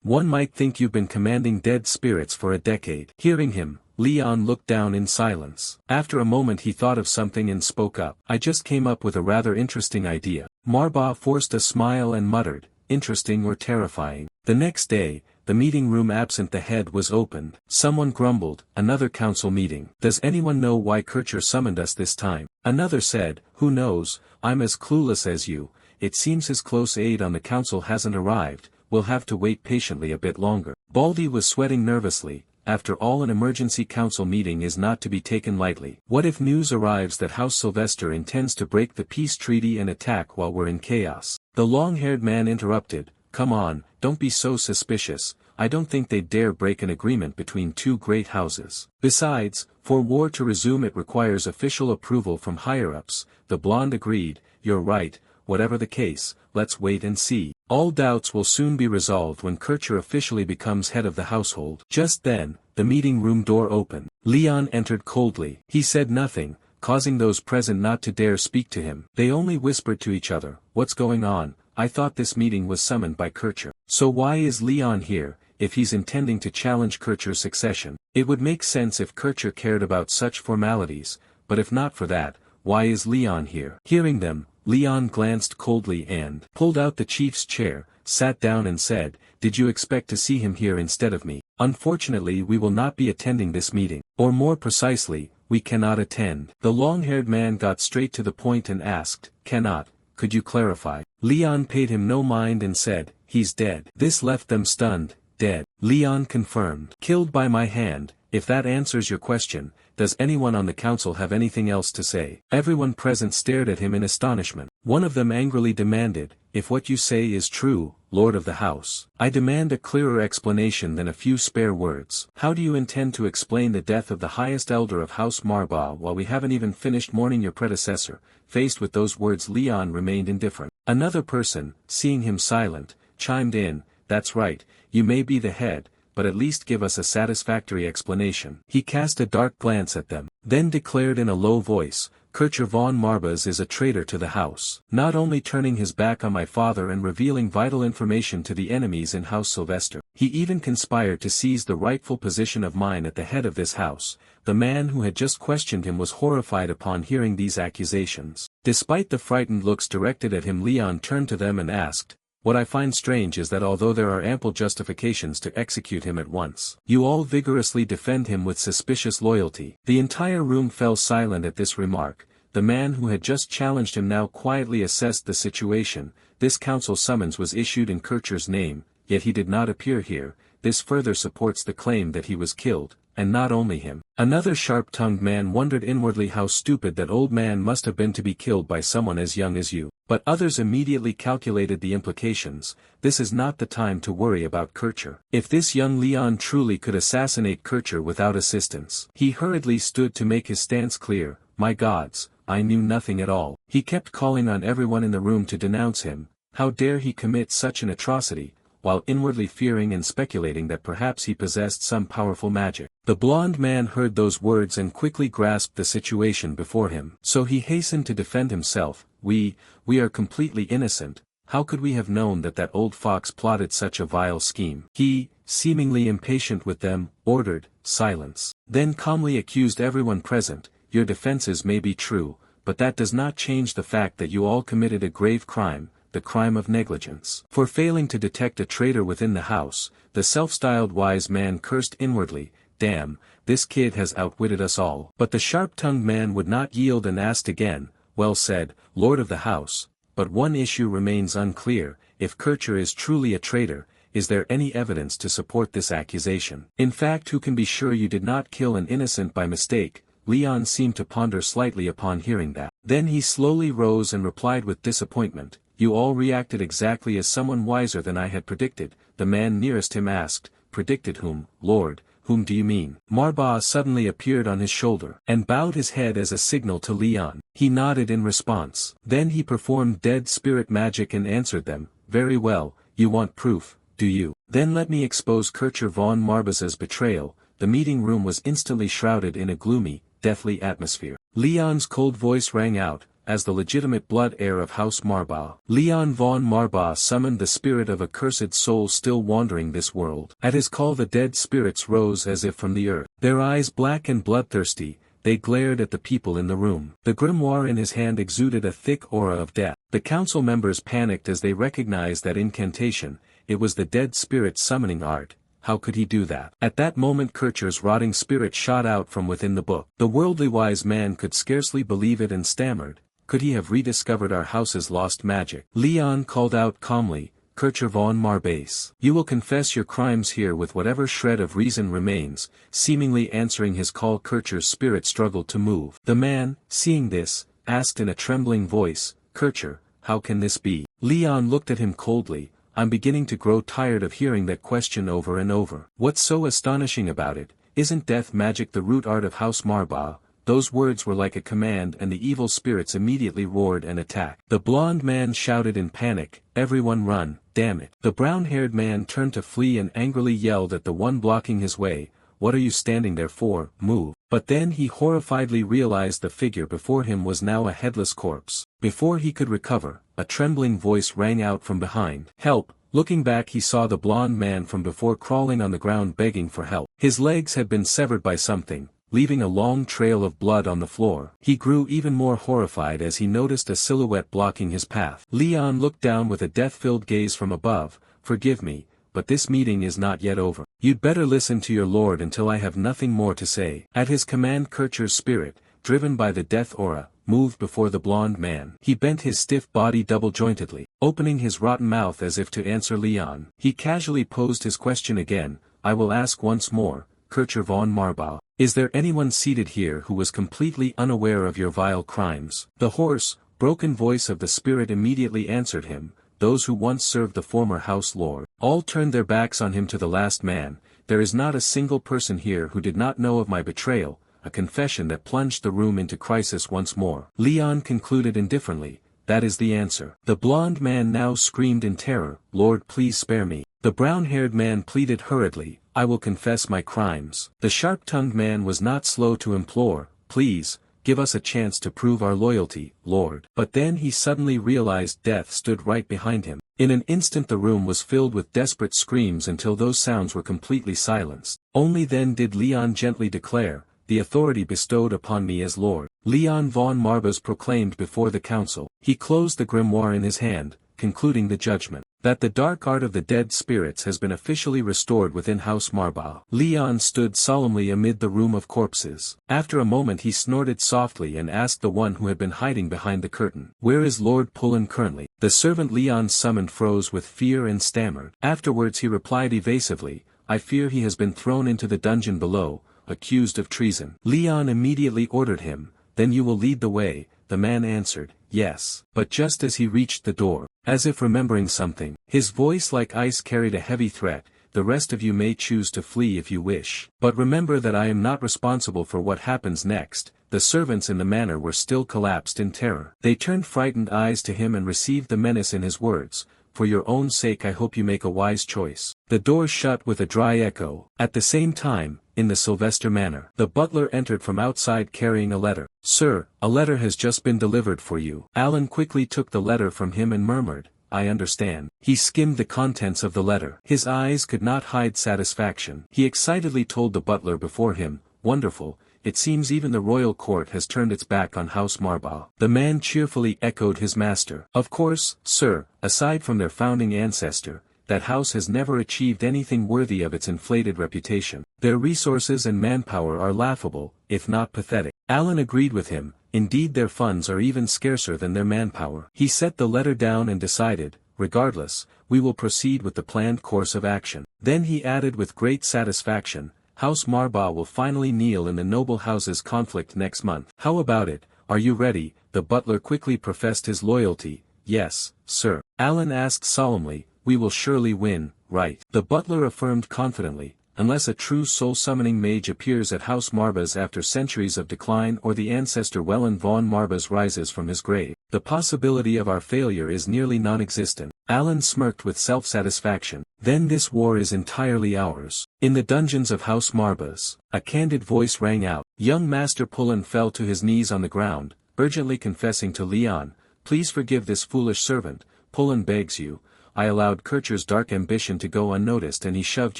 One might think you've been commanding dead spirits for a decade. Hearing him, Leon looked down in silence. After a moment he thought of something and spoke up. I just came up with a rather interesting idea. Manhwa forced a smile and muttered, interesting or terrifying. The next day, the meeting room absent the head was opened. Someone grumbled, another council meeting. Does anyone know why Kircher summoned us this time? Another said, who knows, I'm as clueless as you. It seems his close aide on the council hasn't arrived, we'll have to wait patiently a bit longer. Baldy was sweating nervously. After all, an emergency council meeting is not to be taken lightly. What if news arrives that House Sylvester intends to break the peace treaty and attack while we're in chaos? The long-haired man interrupted, come on, don't be so suspicious, I don't think they'd dare break an agreement between two great houses. Besides, for war to resume it requires official approval from higher-ups. The blonde agreed, you're right, whatever the case, let's wait and see. All doubts will soon be resolved when Kircher officially becomes head of the household. Just then, the meeting room door opened. Leon entered coldly. He said nothing, causing those present not to dare speak to him. They only whispered to each other, what's going on? I thought this meeting was summoned by Kircher. So why is Leon here, if he's intending to challenge Kircher's succession? It would make sense if Kircher cared about such formalities, but if not for that, why is Leon here? Hearing them, Leon glanced coldly and pulled out the chief's chair, sat down and said, did you expect to see him here instead of me? Unfortunately we will not be attending this meeting. Or more precisely, we cannot attend. The long-haired man got straight to the point and asked, cannot, could you clarify? Leon paid him no mind and said, he's dead. This left them stunned. Dead. Leon confirmed. Killed by my hand. If that answers your question, does anyone on the council have anything else to say? Everyone present stared at him in astonishment. One of them angrily demanded, if what you say is true, Lord of the House, I demand a clearer explanation than a few spare words. How do you intend to explain the death of the highest elder of House Manhwa while we haven't even finished mourning your predecessor? Faced with those words, Leon remained indifferent. Another person, seeing him silent, chimed in, that's right, you may be the head, but at least give us a satisfactory explanation. He cast a dark glance at them, then declared in a low voice, Kircher von Marbas is a traitor to the house, not only turning his back on my father and revealing vital information to the enemies in House Sylvester, he even conspired to seize the rightful position of mine at the head of this house. The man who had just questioned him was horrified upon hearing these accusations. Despite the frightened looks directed at him, Leon turned to them and asked, what I find strange is that although there are ample justifications to execute him at once, you all vigorously defend him with suspicious loyalty. The entire room fell silent at this remark. The man who had just challenged him now quietly assessed the situation. This council summons was issued in Kircher's name, yet he did not appear here. This further supports the claim that he was killed, and not only him. Another sharp-tongued man wondered inwardly how stupid that old man must have been to be killed by someone as young as you. But others immediately calculated the implications. This is not the time to worry about Kircher. If this young Leon truly could assassinate Kircher without assistance. He hurriedly stood to make his stance clear. My gods, I knew nothing at all. He kept calling on everyone in the room to denounce him. How dare he commit such an atrocity, while inwardly fearing and speculating that perhaps he possessed some powerful magic. The blond man heard those words and quickly grasped the situation before him. So he hastened to defend himself. We are completely innocent. How could we have known that that old fox plotted such a vile scheme? He, seemingly impatient with them, ordered silence. Then calmly accused everyone present, your defenses may be true, but that does not change the fact that you all committed a grave crime, the crime of negligence. For failing to detect a traitor within the house, the self-styled wise man cursed inwardly, damn, this kid has outwitted us all. But the sharp-tongued man would not yield and asked again, well said, Lord of the House, but one issue remains unclear. If Kircher is truly a traitor, is there any evidence to support this accusation? In fact, who can be sure you did not kill an innocent by mistake? Leon seemed to ponder slightly upon hearing that. Then he slowly rose and replied with disappointment, you all reacted exactly as someone wiser than I had predicted. The man nearest him asked, predicted whom, Lord? Whom do you mean? Manhwa suddenly appeared on his shoulder, and bowed his head as a signal to Leon. He nodded in response. Then he performed dead spirit magic and answered them, very well, you want proof, do you? Then let me expose Kircher von Marbas's betrayal. The meeting room was instantly shrouded in a gloomy, deathly atmosphere. Leon's cold voice rang out, as the legitimate blood heir of House Marba. Leon von Marba summoned the spirit of a cursed soul still wandering this world. At his call the dead spirits rose as if from the earth. Their eyes black and bloodthirsty, they glared at the people in the room. The grimoire in his hand exuded a thick aura of death. The council members panicked as they recognized that incantation. It was the dead spirit's summoning art. How could he do that? At that moment Kircher's rotting spirit shot out from within the book. The worldly wise man could scarcely believe it and stammered, could he have rediscovered our house's lost magic? Leon called out calmly, Kircher von Marbase. You will confess your crimes here with whatever shred of reason remains. Seemingly answering his call, Kircher's spirit struggled to move. The man, seeing this, asked in a trembling voice, Kircher, how can this be? Leon looked at him coldly. I'm beginning to grow tired of hearing that question over and over. What's so astonishing about it? Isn't death magic the root art of House Marba? Those words were like a command and the evil spirits immediately roared and attacked. The blond man shouted in panic, everyone run, damn it. The brown-haired man turned to flee and angrily yelled at the one blocking his way, what are you standing there for, move. But then he horrifiedly realized the figure before him was now a headless corpse. Before he could recover, a trembling voice rang out from behind. Help! Looking back he saw the blond man from before crawling on the ground begging for help. His legs had been severed by something, leaving a long trail of blood on the floor. He grew even more horrified as he noticed a silhouette blocking his path. Leon looked down with a death-filled gaze from above, forgive me, but this meeting is not yet over. You'd better listen to your lord until I have nothing more to say. At his command Kircher's spirit, driven by the death aura, moved before the blond man. He bent his stiff body double-jointedly, opening his rotten mouth as if to answer Leon. He casually posed his question again, I will ask once more, Kircher von Marba, is there anyone seated here who was completely unaware of your vile crimes? The hoarse, broken voice of the spirit immediately answered him, those who once served the former house lord. All turned their backs on him to the last man. There is not a single person here who did not know of my betrayal, a confession that plunged the room into crisis once more. Leon concluded indifferently, that is the answer. The blond man now screamed in terror, Lord, please spare me. The brown-haired man pleaded hurriedly, I will confess my crimes. The sharp-tongued man was not slow to implore, please, give us a chance to prove our loyalty, Lord. But then he suddenly realized death stood right behind him. In an instant the room was filled with desperate screams until those sounds were completely silenced. Only then did Leon gently declare, the authority bestowed upon me as Lord. Leon von Marbas proclaimed before the council. He closed the grimoire in his hand, concluding the judgment, that the dark art of the dead spirits has been officially restored within House Marba. Leon stood solemnly amid the room of corpses. After a moment he snorted softly and asked the one who had been hiding behind the curtain, where is Lord Pullen currently? The servant Leon summoned froze with fear and stammered. Afterwards he replied evasively, I fear he has been thrown into the dungeon below, accused of treason. Leon immediately ordered him, then you will lead the way. The man answered, yes. But just as he reached the door, as if remembering something, his voice like ice carried a heavy threat, the rest of you may choose to flee if you wish. But remember that I am not responsible for what happens next. The servants in the manor were still collapsed in terror. They turned frightened eyes to him and received the menace in his words, for your own sake I hope you make a wise choice. The door shut with a dry echo. At the same time, in the Sylvester manor, the butler entered from outside carrying a letter. Sir, a letter has just been delivered for you. Alan quickly took the letter from him and murmured, I understand. He skimmed the contents of the letter. His eyes could not hide satisfaction. He excitedly told the butler before him, wonderful, it seems even the royal court has turned its back on House Marba. The man cheerfully echoed his master. Of course, sir, aside from their founding ancestor, that house has never achieved anything worthy of its inflated reputation. Their resources and manpower are laughable, if not pathetic. Alan agreed with him, indeed their funds are even scarcer than their manpower. He set the letter down and decided, regardless, we will proceed with the planned course of action. Then he added with great satisfaction, House Marba will finally kneel in the noble house's conflict next month. How about it, are you ready? The butler quickly professed his loyalty. Yes, sir. Alan asked solemnly, we will surely win, right? The butler affirmed confidently, unless a true soul-summoning mage appears at House Marbas after centuries of decline or the ancestor Wellen von Marbas rises from his grave, the possibility of our failure is nearly non-existent. Alan smirked with self-satisfaction. Then this war is entirely ours. In the dungeons of House Marbas, a candid voice rang out. Young Master Pullen fell to his knees on the ground, urgently confessing to Leon, "Please forgive this foolish servant, Pullen begs you. I allowed Kircher's dark ambition to go unnoticed and he shoved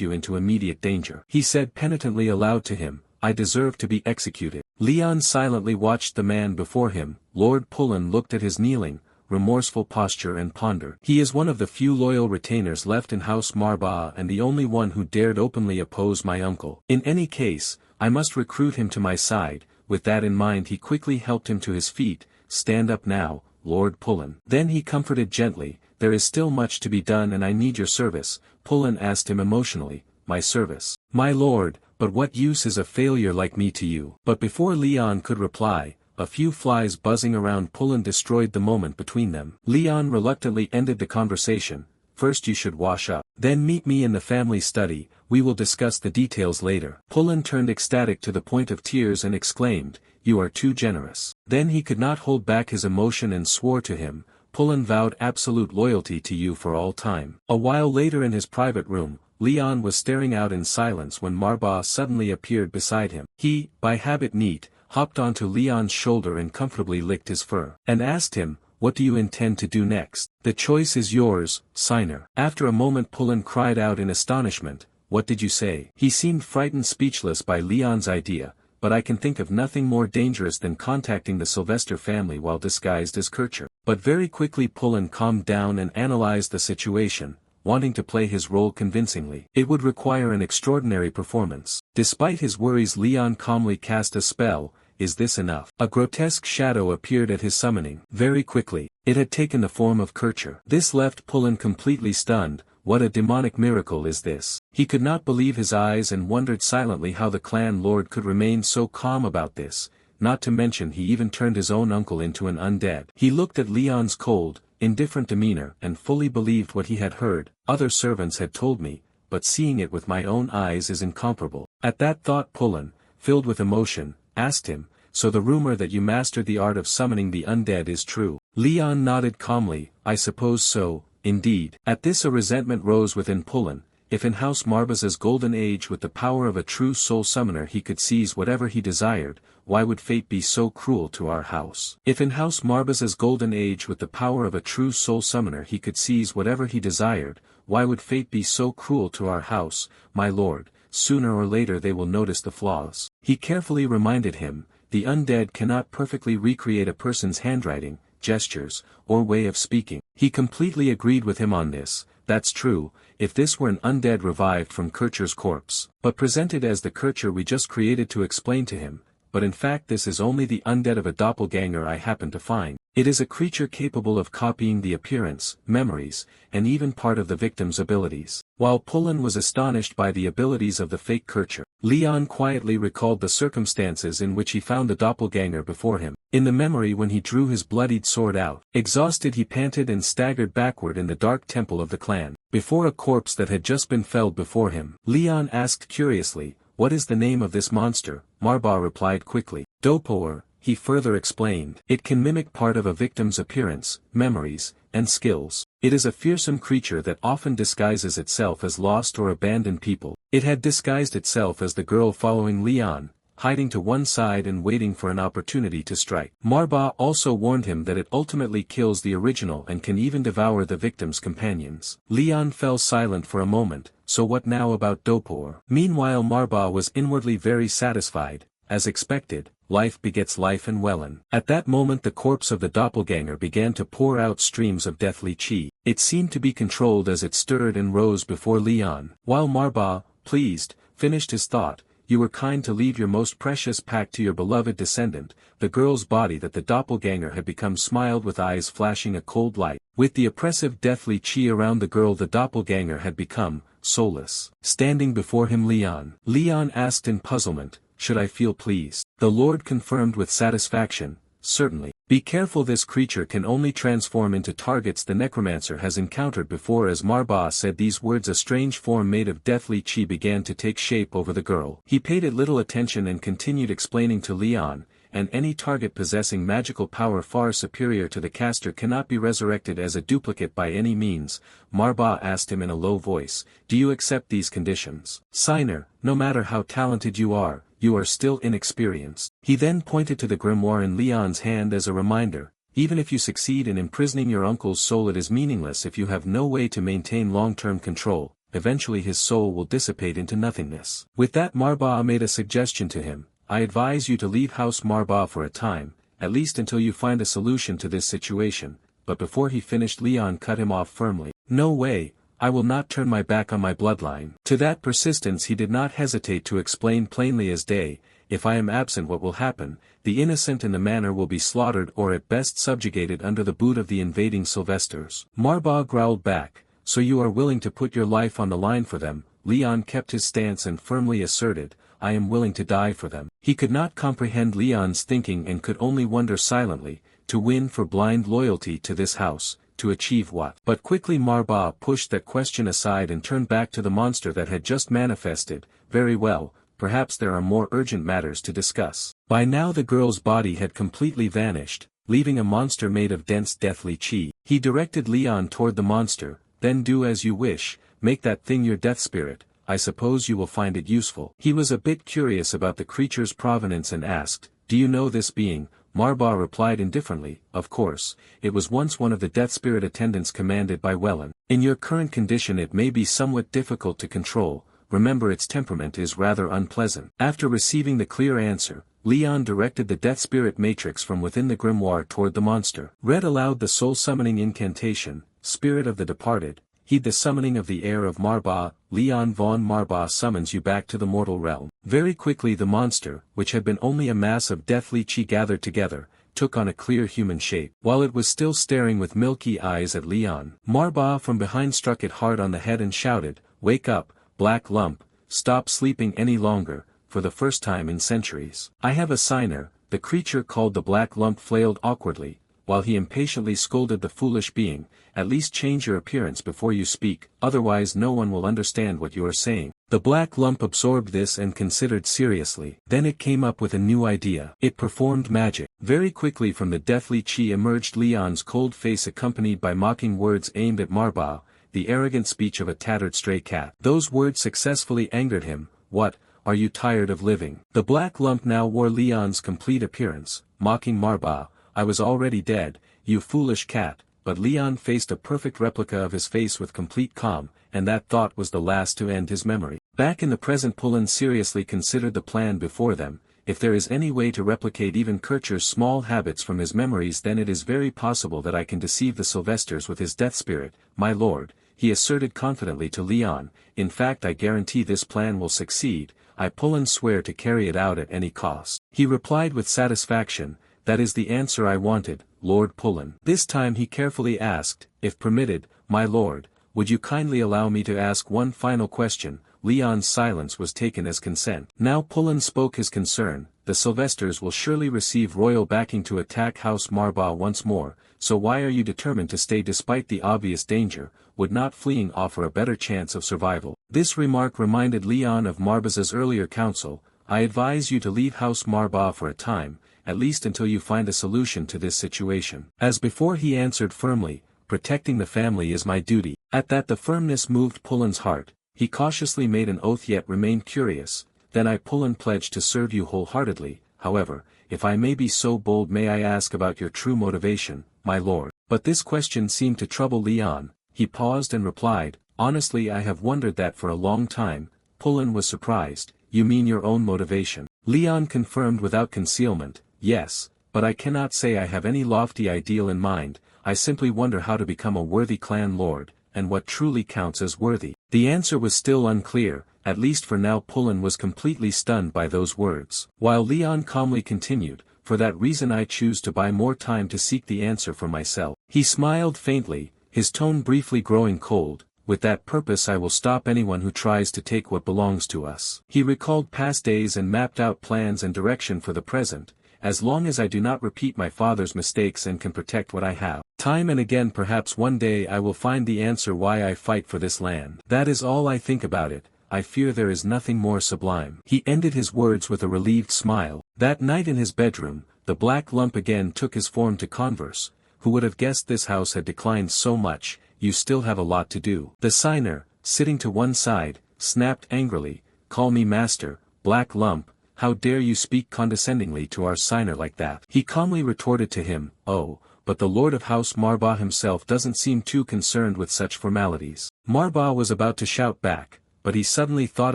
you into immediate danger." He said penitently aloud to him, "I deserve to be executed." Leon silently watched the man before him. Lord Pullen looked at his kneeling, remorseful posture and pondered. He is one of the few loyal retainers left in House Marba and the only one who dared openly oppose my uncle. In any case, I must recruit him to my side. With that in mind he quickly helped him to his feet. "Stand up now, Lord Pullen." Then he comforted gently, "There is still much to be done and I need your service." Pullen asked him emotionally, "My service? My lord, but what use is a failure like me to you?" But before Leon could reply, a few flies buzzing around Pullen destroyed the moment between them. Leon reluctantly ended the conversation. "First you should wash up. Then meet me in the family study, we will discuss the details later." Pullen turned ecstatic to the point of tears and exclaimed, "You are too generous." Then he could not hold back his emotion and swore to him, "Pullen vowed absolute loyalty to you for all time." A while later in his private room, Leon was staring out in silence when Marba suddenly appeared beside him. He, by habit neat, hopped onto Leon's shoulder and comfortably licked his fur, and asked him, "What do you intend to do next?" "The choice is yours, Signer." After a moment Pullen cried out in astonishment, "What did you say?" He seemed frightened, speechless by Leon's idea, "But I can think of nothing more dangerous than contacting the Sylvester family while disguised as Kircher." But very quickly Pullen calmed down and analyzed the situation, wanting to play his role convincingly. It would require an extraordinary performance. Despite his worries Leon calmly cast a spell. "Is this enough?" A grotesque shadow appeared at his summoning. Very quickly, it had taken the form of Kircher. This left Pullen completely stunned. What a demonic miracle is this? He could not believe his eyes and wondered silently how the clan lord could remain so calm about this, not to mention he even turned his own uncle into an undead. He looked at Leon's cold, indifferent demeanor and fully believed what he had heard. "Other servants had told me, but seeing it with my own eyes is incomparable." At that thought Pullen, filled with emotion, asked him, "So the rumor that you mastered the art of summoning the undead is true?" Leon nodded calmly, "I suppose so, indeed." At this a resentment rose within Pullen. If in House Marba's golden age with the power of a true soul summoner he could seize whatever he desired, why would fate be so cruel to our house? If in House Marba's golden age with the power of a true soul summoner he could seize whatever he desired, why would fate be so cruel to our house, my lord? Sooner or later they will notice the flaws. He carefully reminded him, the undead cannot perfectly recreate a person's handwriting, gestures, or way of speaking. He completely agreed with him on this. That's true, if this were an undead revived from Kircher's corpse, but presented as the Kircher we just created to explain to him, but in fact this is only the undead of a doppelganger I happen to find. It is a creature capable of copying the appearance, memories, and even part of the victim's abilities. While Pullen was astonished by the abilities of the fake Kircher, Leon quietly recalled the circumstances in which he found the doppelganger before him. In the memory when he drew his bloodied sword out, exhausted he panted and staggered backward in the dark temple of the clan, before a corpse that had just been felled before him. Leon asked curiously, "What is the name of this monster?" Marba replied quickly. "Doppler," he further explained. "It can mimic part of a victim's appearance, memories, and skills. It is a fearsome creature that often disguises itself as lost or abandoned people." It had disguised itself as the girl following Leon, hiding to one side and waiting for an opportunity to strike. Marba also warned him that it ultimately kills the original and can even devour the victim's companions. Leon fell silent for a moment. So what now about Doppler? Meanwhile Marba was inwardly very satisfied. As expected, life begets life and Wellen. At that moment the corpse of the doppelganger began to pour out streams of deathly chi. It seemed to be controlled as it stirred and rose before Leon. While Marba, pleased, finished his thought, "You were kind to leave your most precious pack to your beloved descendant." The girl's body that the doppelganger had become smiled with eyes flashing a cold light. With the oppressive deathly chi around the girl the doppelganger had become soulless. Standing before him Leon asked in puzzlement, "Should I feel pleased?" The Lord confirmed with satisfaction, "Certainly. Be careful, this creature can only transform into targets the Necromancer has encountered before." As Marba said these words a strange form made of deathly chi began to take shape over the girl. He paid it little attention and continued explaining to Leon, "And any target possessing magical power far superior to the caster cannot be resurrected as a duplicate by any means." Marba asked him in a low voice, "Do you accept these conditions?" "Signer, no matter how talented you are, you are still inexperienced. He then pointed to the grimoire in Leon's hand as a reminder, even if you succeed in imprisoning your uncle's soul, it is meaningless if you have no way to maintain long-term control, eventually his soul will dissipate into nothingness. With that, Manhwa made a suggestion to him. I advise you to leave House Manhwa for a time, at least until you find a solution to this situation, but before he finished Leon cut him off firmly. No way, I will not turn my back on my bloodline. To that persistence he did not hesitate to explain plainly as day, if I am absent what will happen, the innocent in the manor will be slaughtered or at best subjugated under the boot of the invading Sylvesters. Manhwa growled back, so you are willing to put your life on the line for them? Leon kept his stance and firmly asserted, I am willing to die for them. He could not comprehend Leon's thinking and could only wonder silently, to win for blind loyalty to this house, to achieve what? But quickly Manhwa pushed that question aside and turned back to the monster that had just manifested. Very well, perhaps there are more urgent matters to discuss. By now the girl's body had completely vanished, leaving a monster made of dense deathly chi. He directed Leon toward the monster, then do as you wish, make that thing your death spirit, I suppose you will find it useful. He was a bit curious about the creature's provenance and asked, do you know this being? Manhwa replied indifferently, of course, it was once one of the death spirit attendants commanded by Wellen. In your current condition it may be somewhat difficult to control, remember its temperament is rather unpleasant. After receiving the clear answer, Leon directed the death spirit matrix from within the grimoire toward the monster. Read aloud the soul-summoning incantation, Spirit of the Departed, heed the summoning of the heir of Manhwa, Leon von Manhwa summons you back to the mortal realm. Very quickly the monster, which had been only a mass of deathly chi gathered together, took on a clear human shape. While it was still staring with milky eyes at Leon, Manhwa from behind struck it hard on the head and shouted, wake up, black lump, stop sleeping any longer, for the first time in centuries. I have a signer, the creature called the black lump flailed awkwardly, while he impatiently scolded the foolish being, at least change your appearance before you speak, otherwise no one will understand what you are saying. The black lump absorbed this and considered seriously. Then it came up with a new idea. It performed magic. Very quickly from the deathly chi emerged Leon's cold face accompanied by mocking words aimed at Manhwa, the arrogant speech of a tattered stray cat. Those words successfully angered him. What, are you tired of living? The black lump now wore Leon's complete appearance, mocking Manhwa, I was already dead, you foolish cat, but Leon faced a perfect replica of his face with complete calm, and that thought was the last to end his memory. Back in the present Pullen seriously considered the plan before them. If there is any way to replicate even Kircher's small habits from his memories, then it is very possible that I can deceive the Sylvesters with his death spirit, my lord, he asserted confidently to Leon. In fact, I guarantee this plan will succeed, I Pullen swear to carry it out at any cost. He replied with satisfaction, that is the answer I wanted, Lord Pullen. This time he carefully asked, if permitted, my lord, would you kindly allow me to ask one final question? Leon's silence was taken as consent. Now Pullen spoke his concern, the Sylvesters will surely receive royal backing to attack House Manhwa once more, so why are you determined to stay despite the obvious danger? Would not fleeing offer a better chance of survival? This remark reminded Leon of Manhwa's earlier counsel, I advise you to leave House Manhwa for a time, at least until you find a solution to this situation. As before he answered firmly, protecting the family is my duty. At that the firmness moved Pullen's heart, he cautiously made an oath yet remained curious, then I Pullen pledge to serve you wholeheartedly, however, if I may be so bold may I ask about your true motivation, my lord. But this question seemed to trouble Leon, he paused and replied, honestly I have wondered that for a long time. Pullen was surprised, you mean your own motivation? Leon confirmed without concealment, yes, but I cannot say I have any lofty ideal in mind, I simply wonder how to become a worthy clan lord, and what truly counts as worthy. The answer was still unclear, at least for now. Pullen was completely stunned by those words. While Leon calmly continued, for that reason I choose to buy more time to seek the answer for myself. He smiled faintly, his tone briefly growing cold, with that purpose I will stop anyone who tries to take what belongs to us. He recalled past days and mapped out plans and direction for the present, as long as I do not repeat my father's mistakes and can protect what I have. Time and again perhaps one day I will find the answer why I fight for this land. That is all I think about it, I fear there is nothing more sublime. He ended his words with a relieved smile. That night in his bedroom, the black lump again took his form to converse. Who would have guessed this house had declined so much? You still have a lot to do. The signer, sitting to one side, snapped angrily, call me master, black lump, how dare you speak condescendingly to our signer like that? He calmly retorted to him, oh, but the Lord of House Manhwa himself doesn't seem too concerned with such formalities. Manhwa was about to shout back, but he suddenly thought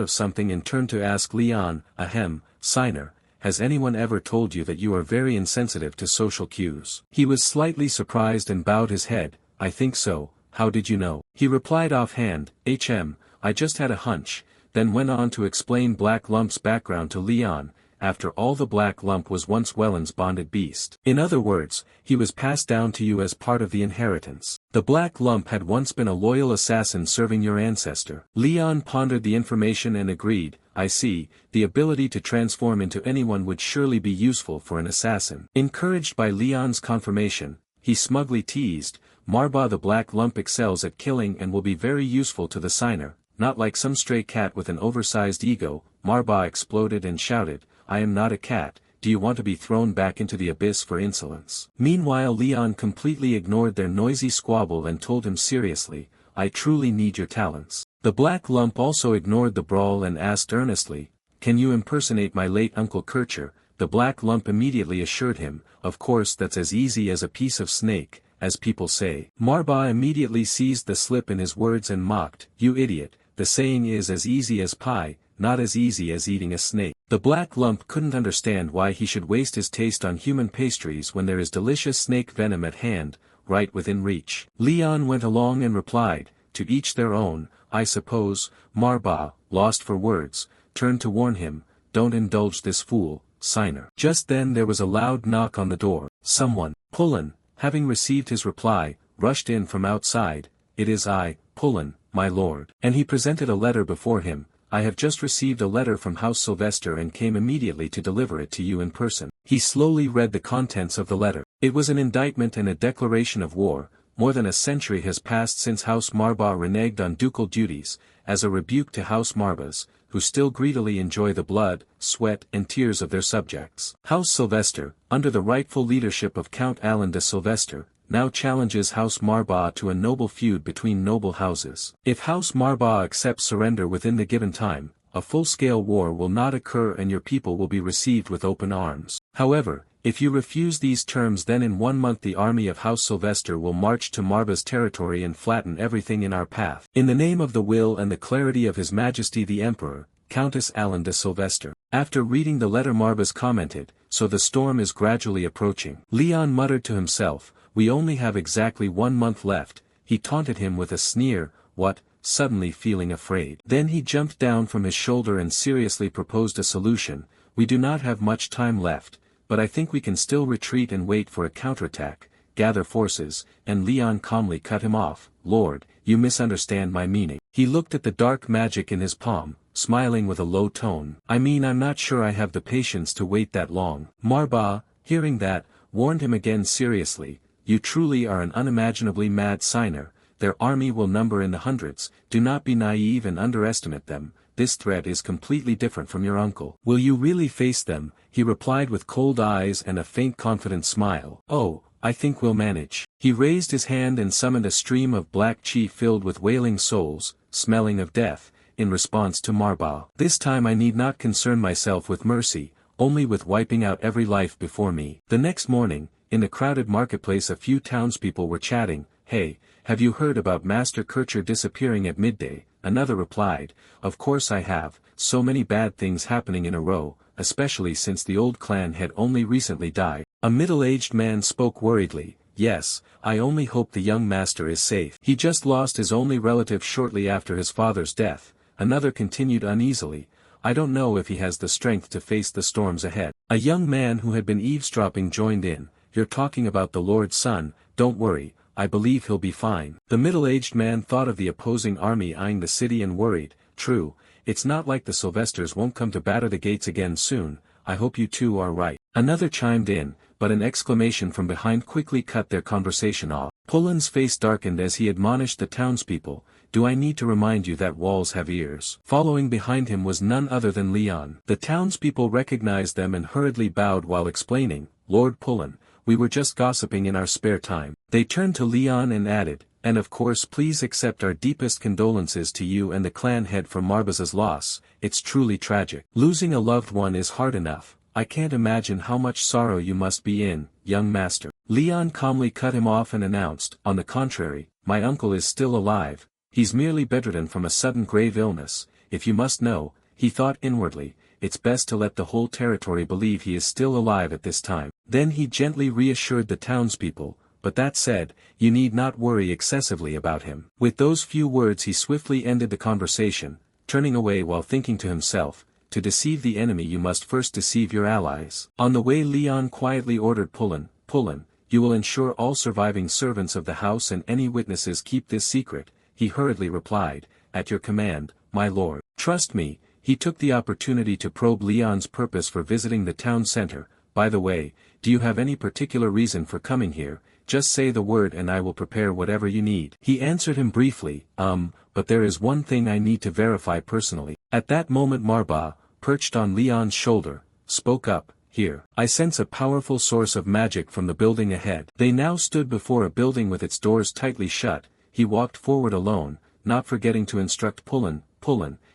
of something and turned to ask Leon, ahem, signer, has anyone ever told you that you are very insensitive to social cues? He was slightly surprised and bowed his head, I think so, how did you know? He replied offhand, I just had a hunch, then went on to explain Black Lump's background to Leon. After all, the Black Lump was once Welland's bonded beast. In other words, he was passed down to you as part of the inheritance. The Black Lump had once been a loyal assassin serving your ancestor. Leon pondered the information and agreed, I see, the ability to transform into anyone would surely be useful for an assassin. Encouraged by Leon's confirmation, he smugly teased, Manhwa, the Black Lump excels at killing and will be very useful to the signer, not like some stray cat with an oversized ego. Manhwa exploded and shouted, I am not a cat, do you want to be thrown back into the abyss for insolence? Meanwhile Leon completely ignored their noisy squabble and told him seriously, I truly need your talents. The Black Lump also ignored the brawl and asked earnestly, can you impersonate my late Uncle Kircher? The Black Lump immediately assured him, of course that's as easy as a piece of snake, as people say. Manhwa immediately seized the slip in his words and mocked, you idiot, the saying is as easy as pie, not as easy as eating a snake. The Black Lump couldn't understand why he should waste his taste on human pastries when there is delicious snake venom at hand, right within reach. Leon went along and replied, to each their own, I suppose. Manhwa, lost for words, turned to warn him, don't indulge this fool, signer. Just then there was a loud knock on the door. Someone, Pullen, having received his reply, rushed in from outside, it is I, Pullen, my lord. And he presented a letter before him, I have just received a letter from House Sylvester and came immediately to deliver it to you in person. He slowly read the contents of the letter. It was an indictment and a declaration of war. More than a century has passed since House Manhwa reneged on ducal duties, as a rebuke to House Manhwas, who still greedily enjoy the blood, sweat and tears of their subjects. House Sylvester, under the rightful leadership of Count Alan de Sylvester, now challenges House Manhwa to a noble feud between noble houses. If House Manhwa accepts surrender within the given time, a full-scale war will not occur and your people will be received with open arms. However, if you refuse these terms, then in 1 month the army of House Sylvester will march to Manhwa's territory and flatten everything in our path. In the name of the will and the clarity of His Majesty the Emperor, Countess Alan de Sylvester. After reading the letter Manhwa commented, so the storm is gradually approaching. Leon muttered to himself, we only have exactly 1 month left. He taunted him with a sneer, what, suddenly feeling afraid. Then he jumped down from his shoulder and seriously proposed a solution, we do not have much time left, but I think we can still retreat and wait for a counterattack, gather forces, and Leon calmly cut him off, Lord, you misunderstand my meaning. He looked at the dark magic in his palm, smiling with a low tone. I mean, I'm not sure I have the patience to wait that long. Manhwa, hearing that, warned him again seriously, you truly are an unimaginably mad signer, their army will number in the hundreds, do not be naive and underestimate them, this threat is completely different from your uncle. Will you really face them? He replied with cold eyes and a faint confident smile. Oh, I think we'll manage. He raised his hand and summoned a stream of black chi filled with wailing souls, smelling of death, in response to Manhwa. This time I need not concern myself with mercy, only with wiping out every life before me. The next morning, in the crowded marketplace, a few townspeople were chatting, hey, have you heard about Master Kircher disappearing at midday? Another replied, of course I have, so many bad things happening in a row, especially since the old clan had only recently died. A middle-aged man spoke worriedly, yes, I only hope the young master is safe. He just lost his only relative shortly after his father's death. Another continued uneasily, I don't know if he has the strength to face the storms ahead. A young man who had been eavesdropping joined in, you're talking about the Lord's son, don't worry, I believe he'll be fine. The middle-aged man thought of the opposing army eyeing the city and worried, true, it's not like the Sylvesters won't come to batter the gates again soon, I hope you two are right. Another chimed in, but an exclamation from behind quickly cut their conversation off. Pullen's face darkened as he admonished the townspeople, do I need to remind you that walls have ears? Following behind him was none other than Leon. The townspeople recognized them and hurriedly bowed while explaining, Lord Pullen, we were just gossiping in our spare time. They turned to Leon and added, and of course please accept our deepest condolences to you and the clan head for Marbaza's loss. It's truly tragic. Losing a loved one is hard enough. I can't imagine how much sorrow you must be in, young master. Leon calmly cut him off and announced, on the contrary, my uncle is still alive. He's merely bedridden from a sudden grave illness. If you must know, he thought inwardly, it's best to let the whole territory believe he is still alive at this time. Then he gently reassured the townspeople, but that said, you need not worry excessively about him. With those few words he swiftly ended the conversation, turning away while thinking to himself, to deceive the enemy you must first deceive your allies. On the way Leon quietly ordered Pullen, you will ensure all surviving servants of the house and any witnesses keep this secret. He hurriedly replied, at your command, my lord. Trust me. He took the opportunity to probe Leon's purpose for visiting the town center. By the way, do you have any particular reason for coming here? Just say the word and I will prepare whatever you need. He answered him briefly, but there is one thing I need to verify personally. At that moment Marba, perched on Leon's shoulder, spoke up, here. I sense a powerful source of magic from the building ahead. They now stood before a building with its doors tightly shut. He walked forward alone, not forgetting to instruct Pullen,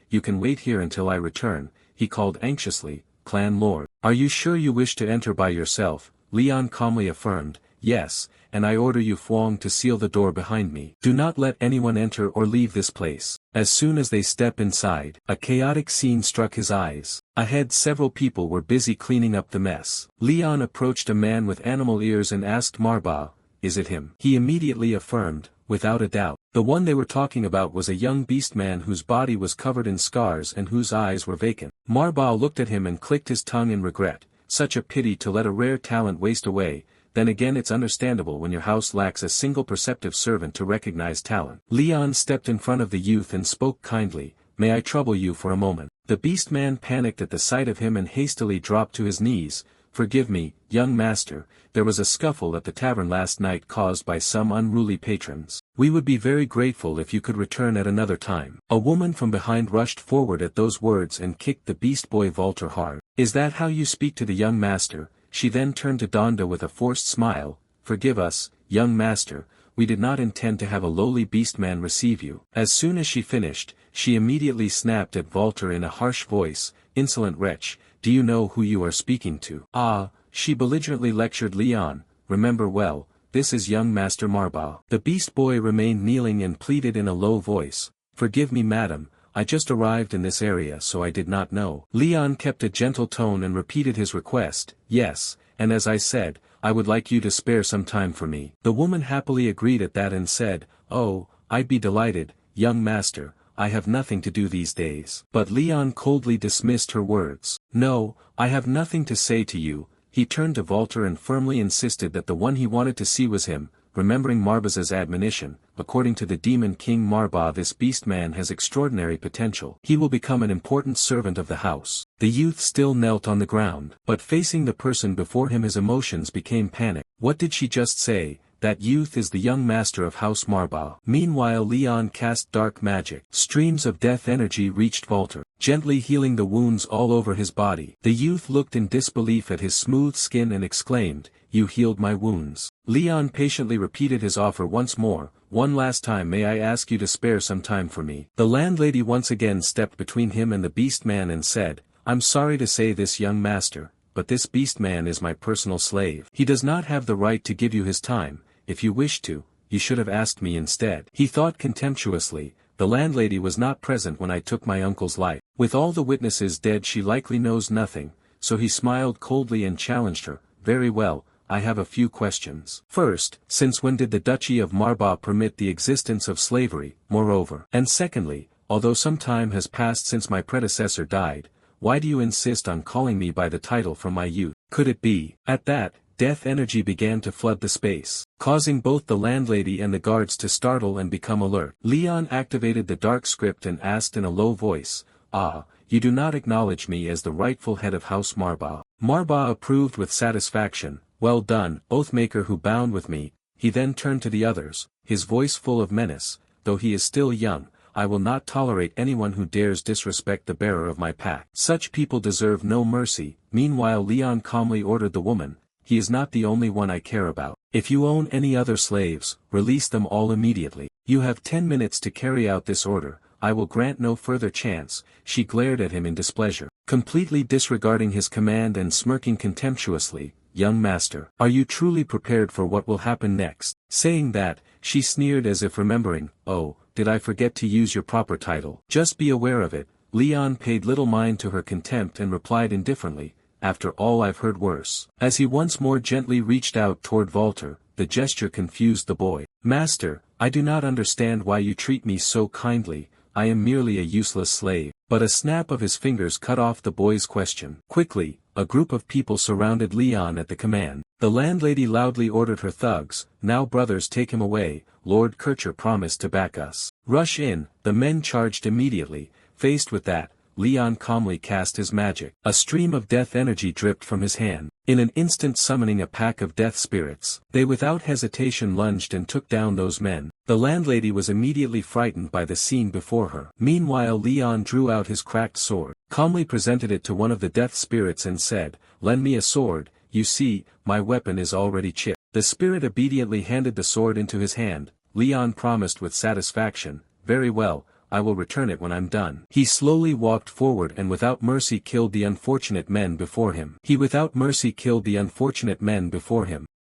you can wait here until I return, he called anxiously, clan lord. Are you sure you wish to enter by yourself? Leon calmly affirmed, yes, and I order you Fuang to seal the door behind me. Do not let anyone enter or leave this place. As soon as they step inside, a chaotic scene struck his eyes. Ahead several people were busy cleaning up the mess. Leon approached a man with animal ears and asked Marba, is it him? He immediately affirmed, without a doubt. The one they were talking about was a young beast man whose body was covered in scars and whose eyes were vacant. Marba looked at him and clicked his tongue in regret. Such a pity to let a rare talent waste away. Then again it's understandable when your house lacks a single perceptive servant to recognize talent. Leon stepped in front of the youth and spoke kindly, may I trouble you for a moment? The beast man panicked at the sight of him and hastily dropped to his knees. Forgive me, young master, there was a scuffle at the tavern last night caused by some unruly patrons. We would be very grateful if you could return at another time. A woman from behind rushed forward at those words and kicked the beast boy Walter hard. Is that how you speak to the young master? She then turned to Donda with a forced smile, forgive us, young master, we did not intend to have a lowly beastman receive you. As soon as she finished, she immediately snapped at Walter in a harsh voice, insolent wretch, do you know who you are speaking to? Ah, she belligerently lectured Leon, remember well, this is young Master Marba. The beast boy remained kneeling and pleaded in a low voice, forgive me madam, I just arrived in this area so I did not know. Leon kept a gentle tone and repeated his request, yes, and as I said, I would like you to spare some time for me. The woman happily agreed at that and said, oh, I'd be delighted, young master, I have nothing to do these days. But Leon coldly dismissed her words. No, I have nothing to say to you. He turned to Walter and firmly insisted that the one he wanted to see was him, remembering Marbaza's admonition, according to the demon king Marba this beast man has extraordinary potential. He will become an important servant of the house. The youth still knelt on the ground, but facing the person before him his emotions became panic. What did she just say? That youth is the young master of House Marba. Meanwhile Leon cast dark magic. Streams of death energy reached Walter, gently healing the wounds all over his body. The youth looked in disbelief at his smooth skin and exclaimed, you healed my wounds. Leon patiently repeated his offer once more, one last time may I ask you to spare some time for me. The landlady once again stepped between him and the beast man and said, I'm sorry to say this young master, but this beast man is my personal slave. He does not have the right to give you his time. If you wish to, you should have asked me instead. He thought contemptuously, the landlady was not present when I took my uncle's life. With all the witnesses dead she likely knows nothing, so he smiled coldly and challenged her, very well, I have a few questions. First, since when did the Duchy of Marba permit the existence of slavery, moreover? And secondly, although some time has passed since my predecessor died, why do you insist on calling me by the title from my youth? Could it be? At that, death energy began to flood the space, causing both the landlady and the guards to startle and become alert. Leon activated the dark script and asked in a low voice, ah, you do not acknowledge me as the rightful head of House Marba. Marba approved with satisfaction, well done, Oathmaker who bound with me. He then turned to the others, his voice full of menace, though he is still young, I will not tolerate anyone who dares disrespect the bearer of my pact. Such people deserve no mercy. Meanwhile Leon calmly ordered the woman, he is not the only one I care about. If you own any other slaves, release them all immediately. You have 10 minutes to carry out this order, I will grant no further chance. She glared at him in displeasure, completely disregarding his command and smirking contemptuously. Young master, are you truly prepared for what will happen next? Saying that, she sneered as if remembering, oh, did I forget to use your proper title? Just be aware of it. Leon paid little mind to her contempt and replied indifferently, after all I've heard worse. As he once more gently reached out toward Walter, the gesture confused the boy. Master, I do not understand why you treat me so kindly, I am merely a useless slave. But a snap of his fingers cut off the boy's question. Quickly, a group of people surrounded Leon at the command. The landlady loudly ordered her thugs, now brothers, take him away, Lord Kircher promised to back us. Rush in. The men charged immediately. Faced with that, Leon calmly cast his magic. A stream of death energy dripped from his hand, in an instant summoning a pack of death spirits. They without hesitation lunged and took down those men. The landlady was immediately frightened by the scene before her. Meanwhile Leon drew out his cracked sword, calmly presented it to one of the death spirits and said, lend me a sword, you see, my weapon is already chipped. The spirit obediently handed the sword into his hand. Leon promised with satisfaction, very well, I will return it when I'm done. He slowly walked forward and without mercy killed the unfortunate men before him.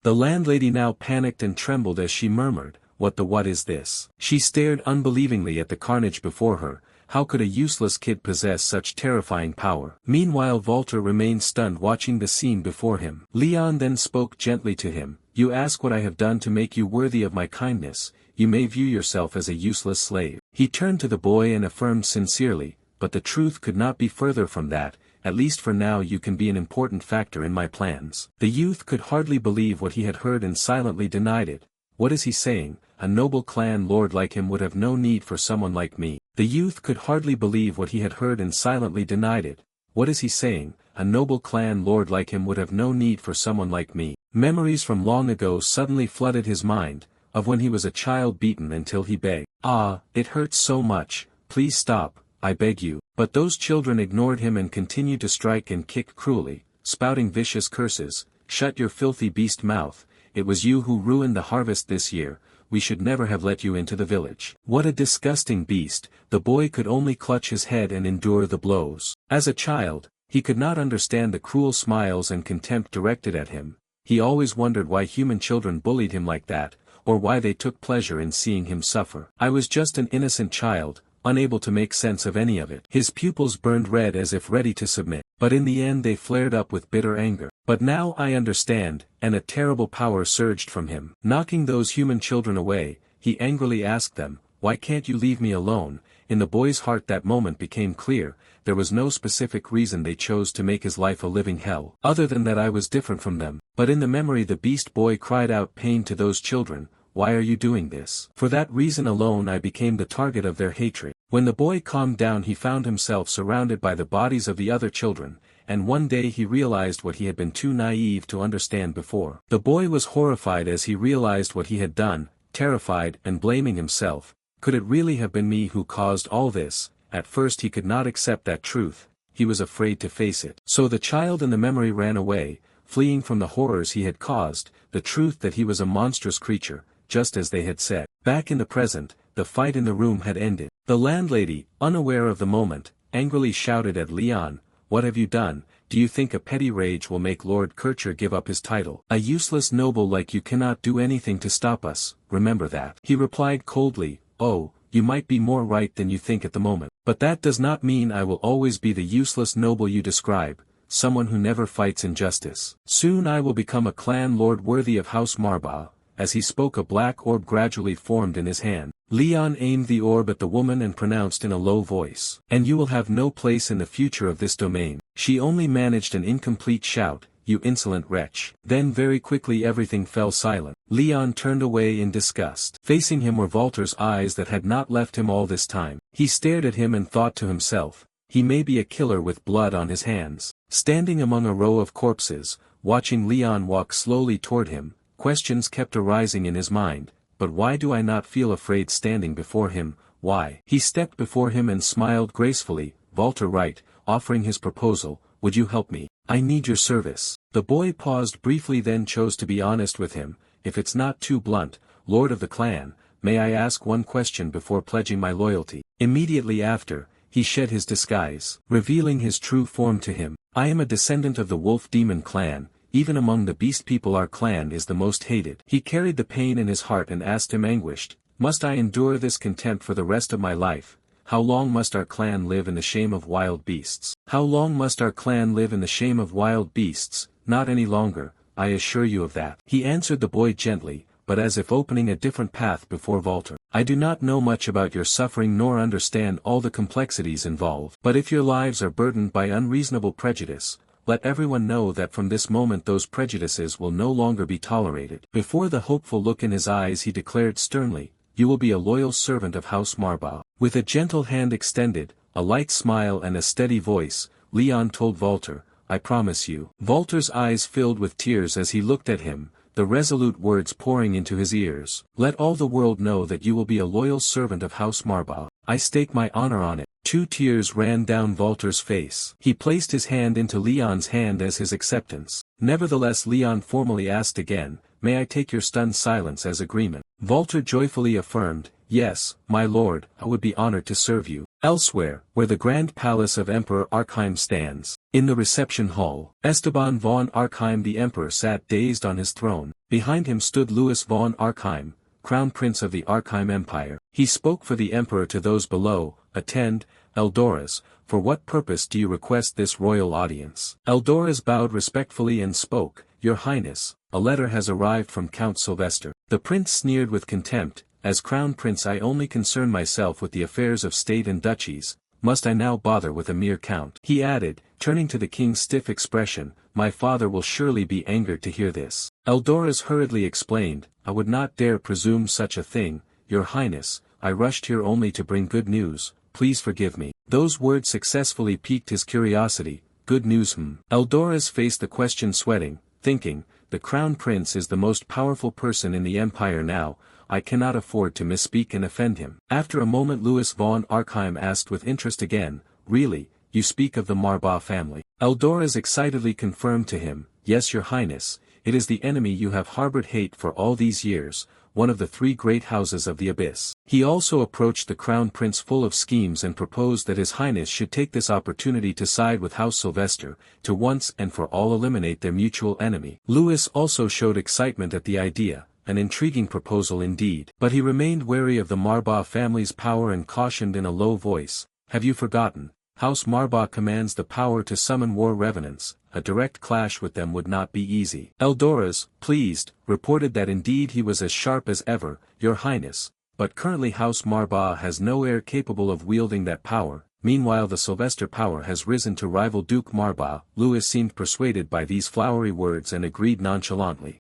The landlady now panicked and trembled as she murmured, what is this? She stared unbelievingly at the carnage before her. How could a useless kid possess such terrifying power? Meanwhile Walter remained stunned watching the scene before him. Leon then spoke gently to him, you ask what I have done to make you worthy of my kindness. You may view yourself as a useless slave. He turned to the boy and affirmed sincerely, but the truth could not be further from that, at least for now you can be an important factor in my plans. The youth could hardly believe what he had heard and silently denied it. What is he saying? A noble clan lord like him would have no need for someone like me. The youth could hardly believe what he had heard and silently denied it. What is he saying? A noble clan lord like him would have no need for someone like me. Memories from long ago suddenly flooded his mind, of when he was a child beaten until he begged. Ah, it hurts so much, please stop, I beg you. But those children ignored him and continued to strike and kick cruelly, spouting vicious curses. Shut your filthy beast mouth, it was you who ruined the harvest this year, we should never have let you into the village. What a disgusting beast. The boy could only clutch his head and endure the blows. As a child, he could not understand the cruel smiles and contempt directed at him. He always wondered why human children bullied him like that, or why they took pleasure in seeing him suffer. I was just an innocent child, unable to make sense of any of it. His pupils burned red as if ready to submit, but in the end they flared up with bitter anger. But now I understand, and a terrible power surged from him. Knocking those human children away, he angrily asked them, why can't you leave me alone? In the boy's heart that moment became clear, there was no specific reason they chose to make his life a living hell, other than that I was different from them. But in the memory the beast boy cried out pain to those children, why are you doing this? For that reason alone I became the target of their hatred. When the boy calmed down he found himself surrounded by the bodies of the other children, and one day he realized what he had been too naive to understand before. The boy was horrified as he realized what he had done, terrified and blaming himself. Could it really have been me who caused all this? At first he could not accept that truth, he was afraid to face it. So the child in the memory ran away, fleeing from the horrors he had caused, the truth that he was a monstrous creature, just as they had said. Back in the present, the fight in the room had ended. The landlady, unaware of the moment, angrily shouted at Leon, what have you done? Do you think a petty rage will make Lord Kircher give up his title? A useless noble like you cannot do anything to stop us, remember that. He replied coldly, oh, you might be more right than you think at the moment. But that does not mean I will always be the useless noble you describe, someone who never fights injustice. Soon I will become a clan lord worthy of House Marba. As he spoke a black orb gradually formed in his hand. Leon aimed the orb at the woman and pronounced in a low voice, and you will have no place in the future of this domain. She only managed an incomplete shout, you insolent wretch. Then very quickly everything fell silent. Leon turned away in disgust. Facing him were Walter's eyes that had not left him all this time. He stared at him and thought to himself, he may be a killer with blood on his hands. Standing among a row of corpses, watching Leon walk slowly toward him, questions kept arising in his mind, but why do I not feel afraid standing before him, why? He stepped before him and smiled gracefully, Walter Wright, offering his proposal, would you help me? I need your service. The boy paused briefly then chose to be honest with him, if it's not too blunt, lord of the clan, may I ask one question before pledging my loyalty? Immediately after, he shed his disguise, revealing his true form to him. I am a descendant of the wolf demon clan, even among the beast people our clan is the most hated. He carried the pain in his heart and asked him anguished, must I endure this contempt for the rest of my life? How long must our clan live in the shame of wild beasts? How long must our clan live in the shame of wild beasts? Not any longer, I assure you of that. He answered the boy gently, but as if opening a different path before Walter. I do not know much about your suffering nor understand all the complexities involved. But if your lives are burdened by unreasonable prejudice, let everyone know that from this moment those prejudices will no longer be tolerated. Before the hopeful look in his eyes he declared sternly, you will be a loyal servant of House Marba. With a gentle hand extended, a light smile and a steady voice, Leon told Walter, I promise you. Walter's eyes filled with tears as he looked at him, the resolute words pouring into his ears. Let all the world know that you will be a loyal servant of House Marba. I stake my honor on it. 2 tears ran down Walter's face. He placed his hand into Leon's hand as his acceptance. Nevertheless Leon formally asked again, may I take your stunned silence as agreement? Walter joyfully affirmed, yes, my lord, I would be honored to serve you. Elsewhere, where the grand palace of Emperor Arkheim stands, in the reception hall, Esteban von Arkheim the emperor sat dazed on his throne. Behind him stood Louis von Arkheim, crown prince of the Arkheim Empire. He spoke for the emperor to those below, attend, Eldoras, for what purpose do you request this royal audience? Eldoras bowed respectfully and spoke, Your Highness, a letter has arrived from Count Sylvester. The prince sneered with contempt, as crown prince I only concern myself with the affairs of state and duchies, must I now bother with a mere count? He added, turning to the king's stiff expression, my father will surely be angered to hear this. Eldoras hurriedly explained, I would not dare presume such a thing, Your Highness, I rushed here only to bring good news, please forgive me. Those words successfully piqued his curiosity, good news Eldoras faced the question sweating, thinking, the crown prince is the most powerful person in the empire now, I cannot afford to misspeak and offend him. After a moment Louis von Arkheim asked with interest again, really, you speak of the Marba family? Eldoras excitedly confirmed to him, yes your highness, it is the enemy you have harbored hate for all these years, one of the 3 great houses of the abyss. He also approached the crown prince full of schemes and proposed that his highness should take this opportunity to side with House Sylvester, to once and for all eliminate their mutual enemy. Louis also showed excitement at the idea, an intriguing proposal indeed. But he remained wary of the Marba family's power and cautioned in a low voice, have you forgotten, House Marba commands the power to summon war revenants, a direct clash with them would not be easy. Eldoras, pleased, reported that indeed he was as sharp as ever, your highness, but currently House Marba has no heir capable of wielding that power. Meanwhile the Sylvester power has risen to rival Duke Marba. Louis seemed persuaded by these flowery words and agreed nonchalantly.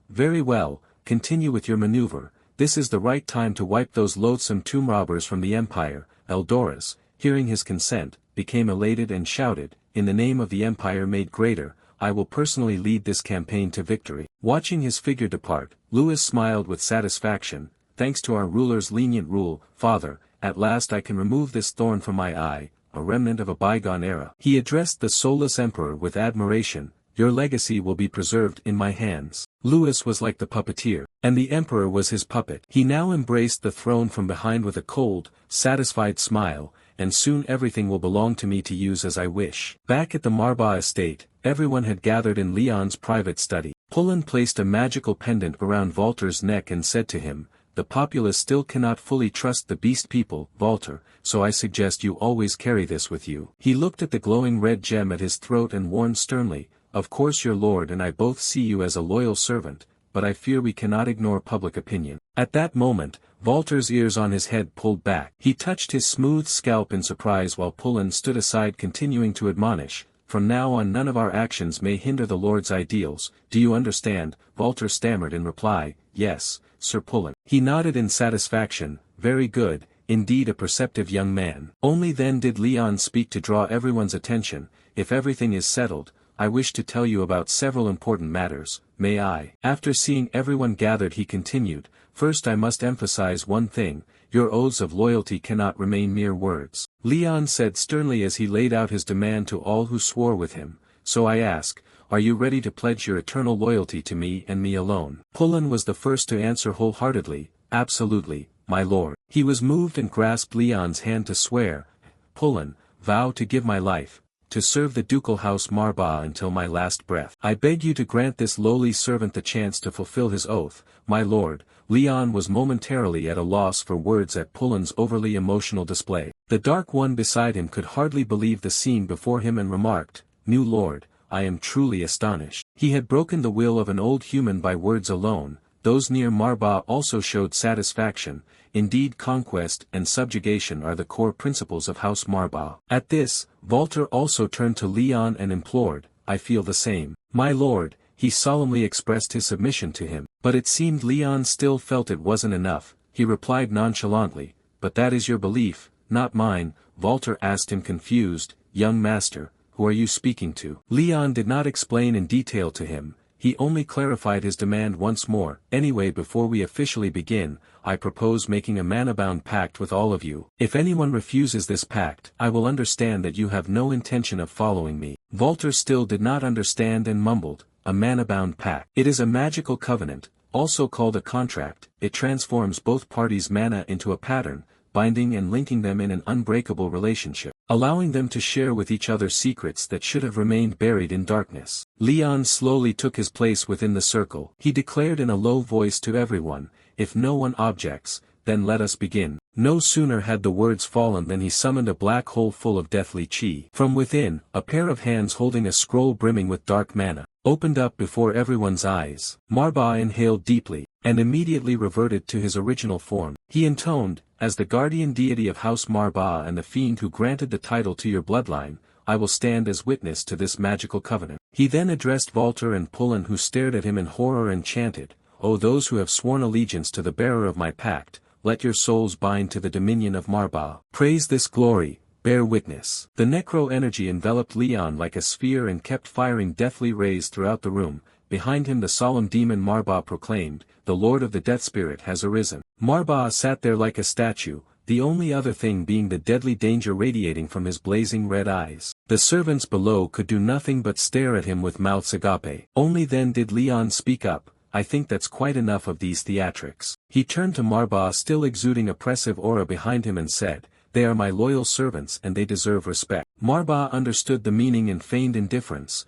Very well, continue with your maneuver, this is the right time to wipe those loathsome tomb robbers from the empire. Eldoras, hearing his consent, became elated and shouted, in the name of the empire made greater, I will personally lead this campaign to victory. Watching his figure depart, Louis smiled with satisfaction, thanks to our ruler's lenient rule, father, at last I can remove this thorn from my eye, a remnant of a bygone era. He addressed the soulless emperor with admiration, your legacy will be preserved in my hands. Louis was like the puppeteer, and the emperor was his puppet. He now embraced the throne from behind with a cold, satisfied smile, and soon everything will belong to me to use as I wish. Back at the Marba estate, everyone had gathered in Leon's private study. Pullen placed a magical pendant around Walter's neck and said to him, the populace still cannot fully trust the beast people, Walter, so I suggest you always carry this with you. He looked at the glowing red gem at his throat and warned sternly, of course your lord and I both see you as a loyal servant, but I fear we cannot ignore public opinion. At that moment, Walter's ears on his head pulled back. He touched his smooth scalp in surprise while Pullen stood aside continuing to admonish, from now on none of our actions may hinder the Lord's ideals, do you understand? Walter stammered in reply, yes, Sir Pullen. He nodded in satisfaction, very good, indeed a perceptive young man. Only then did Leon speak to draw everyone's attention, if everything is settled, I wish to tell you about several important matters, may I? After seeing everyone gathered he continued, first I must emphasize one thing, your oaths of loyalty cannot remain mere words. Leon said sternly as he laid out his demand to all who swore with him, so I ask, are you ready to pledge your eternal loyalty to me and me alone? Pullen was the first to answer wholeheartedly, absolutely, my lord. He was moved and grasped Leon's hand to swear, Pullen, vow to give my life, to serve the ducal house Marba until my last breath. I beg you to grant this lowly servant the chance to fulfill his oath, my lord. Leon was momentarily at a loss for words at Pullen's overly emotional display. The Dark One beside him could hardly believe the scene before him and remarked, New Lord, I am truly astonished. He had broken the will of an old human by words alone. Those near Marba also showed satisfaction. Indeed, conquest and subjugation are the core principles of House Marba. At this, Walter also turned to Leon and implored, I feel the same. My lord, he solemnly expressed his submission to him. But it seemed Leon still felt it wasn't enough. He replied nonchalantly, but that is your belief, not mine. Walter asked him confused, young master, who are you speaking to? Leon did not explain in detail to him. He only clarified his demand once more. Anyway, before we officially begin, I propose making a mana-bound pact with all of you. If anyone refuses this pact, I will understand that you have no intention of following me. Walter still did not understand and mumbled, a mana-bound pact. It is a magical covenant, also called a contract. It transforms both parties' mana into a pattern, binding and linking them in an unbreakable relationship, allowing them to share with each other secrets that should have remained buried in darkness. Leon slowly took his place within the circle. He declared in a low voice to everyone, if no one objects, then let us begin. No sooner had the words fallen than he summoned a black hole full of deathly chi. From within, a pair of hands holding a scroll brimming with dark mana opened up before everyone's eyes. Marba inhaled deeply, and immediately reverted to his original form. He intoned, as the guardian deity of House Marba and the fiend who granted the title to your bloodline, I will stand as witness to this magical covenant. He then addressed Walter and Pullen, who stared at him in horror and chanted, O those who have sworn allegiance to the bearer of my pact, let your souls bind to the dominion of Marba. Praise this glory, bear witness. The necro energy enveloped Leon like a sphere and kept firing deathly rays throughout the room. Behind him the solemn demon Marba proclaimed, the Lord of the Death Spirit has arisen. Marba sat there like a statue, the only other thing being the deadly danger radiating from his blazing red eyes. The servants below could do nothing but stare at him with mouths agape. Only then did Leon speak up, I think that's quite enough of these theatrics. He turned to Marba, still exuding oppressive aura behind him, and said, they are my loyal servants and they deserve respect. Marba understood the meaning and feigned indifference.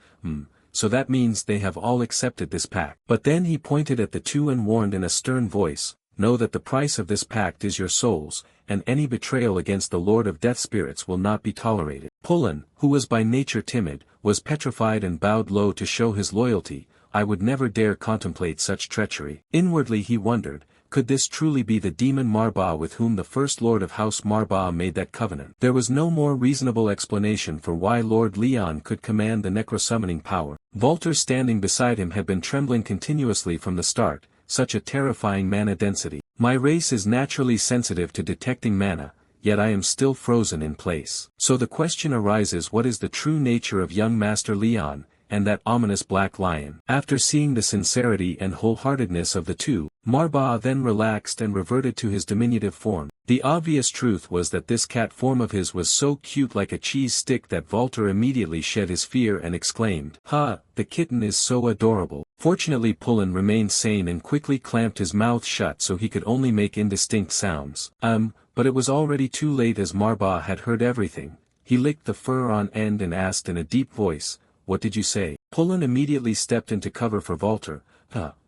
So that means they have all accepted this pact. But then he pointed at the two and warned in a stern voice, know that the price of this pact is your souls, and any betrayal against the Lord of Death Spirits will not be tolerated. Pullen, who was by nature timid, was petrified and bowed low to show his loyalty. I would never dare contemplate such treachery. Inwardly he wondered, could this truly be the demon Marba with whom the first Lord of House Marba made that covenant? There was no more reasonable explanation for why Lord Leon could command the necrosummoning power. Walter standing beside him had been trembling continuously from the start, such a terrifying mana density. My race is naturally sensitive to detecting mana, yet I am still frozen in place. So the question arises, what is the true nature of young Master Leon, and that ominous black lion? After seeing the sincerity and wholeheartedness of the two, Marba then relaxed and reverted to his diminutive form. The obvious truth was that this cat form of his was so cute, like a cheese stick, that Walter immediately shed his fear and exclaimed, ha, the kitten is so adorable. Fortunately Pullen remained sane and quickly clamped his mouth shut so he could only make indistinct sounds. But it was already too late, as Marba had heard everything. He licked the fur on end and asked in a deep voice, what did you say? Pullen immediately stepped into cover for Walter.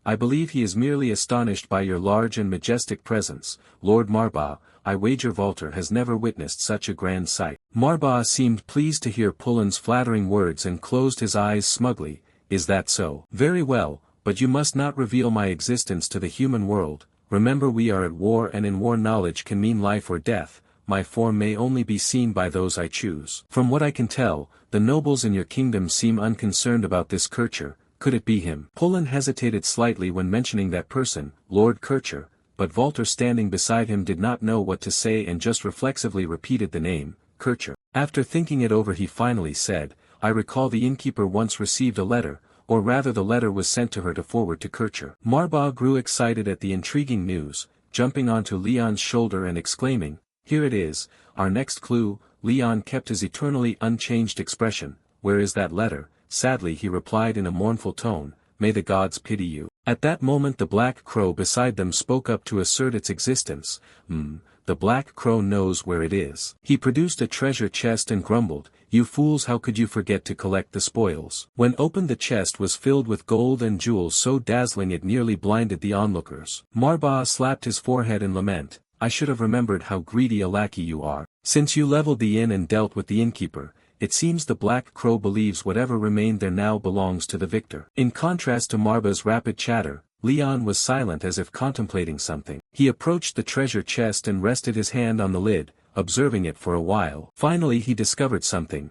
I believe he is merely astonished by your large and majestic presence, Lord Marba. I wager Walter has never witnessed such a grand sight. Marba seemed pleased to hear Pullen's flattering words and closed his eyes smugly. Is that so? Very well, but you must not reveal my existence to the human world. Remember, we are at war, and in war knowledge can mean life or death. My form may only be seen by those I choose. From what I can tell, the nobles in your kingdom seem unconcerned about this Kircher. Could it be him? Pullen hesitated slightly when mentioning that person, Lord Kircher, but Walter standing beside him did not know what to say and just reflexively repeated the name, Kircher. After thinking it over he finally said, I recall the innkeeper once received a letter, or rather the letter was sent to her to forward to Kircher. Marba grew excited at the intriguing news, jumping onto Leon's shoulder and exclaiming, here it is, our next clue. Leon kept his eternally unchanged expression. Where is that letter? sadly he replied in a mournful tone, "May the gods pity you." At that moment the black crow beside them spoke up to assert its existence. The black crow knows where it is. He produced a treasure chest and grumbled, "You fools, how could you forget to collect the spoils?" When opened, the chest was filled with gold and jewels so dazzling it nearly blinded the onlookers. Marba slapped his forehead in lament, "I should have remembered how greedy a lackey you are. Since you leveled the inn and dealt with the innkeeper, it seems the black crow believes whatever remained there now belongs to the victor." In contrast to Marba's rapid chatter, Leon was silent as if contemplating something. He approached the treasure chest and rested his hand on the lid, observing it for a while. Finally he discovered something.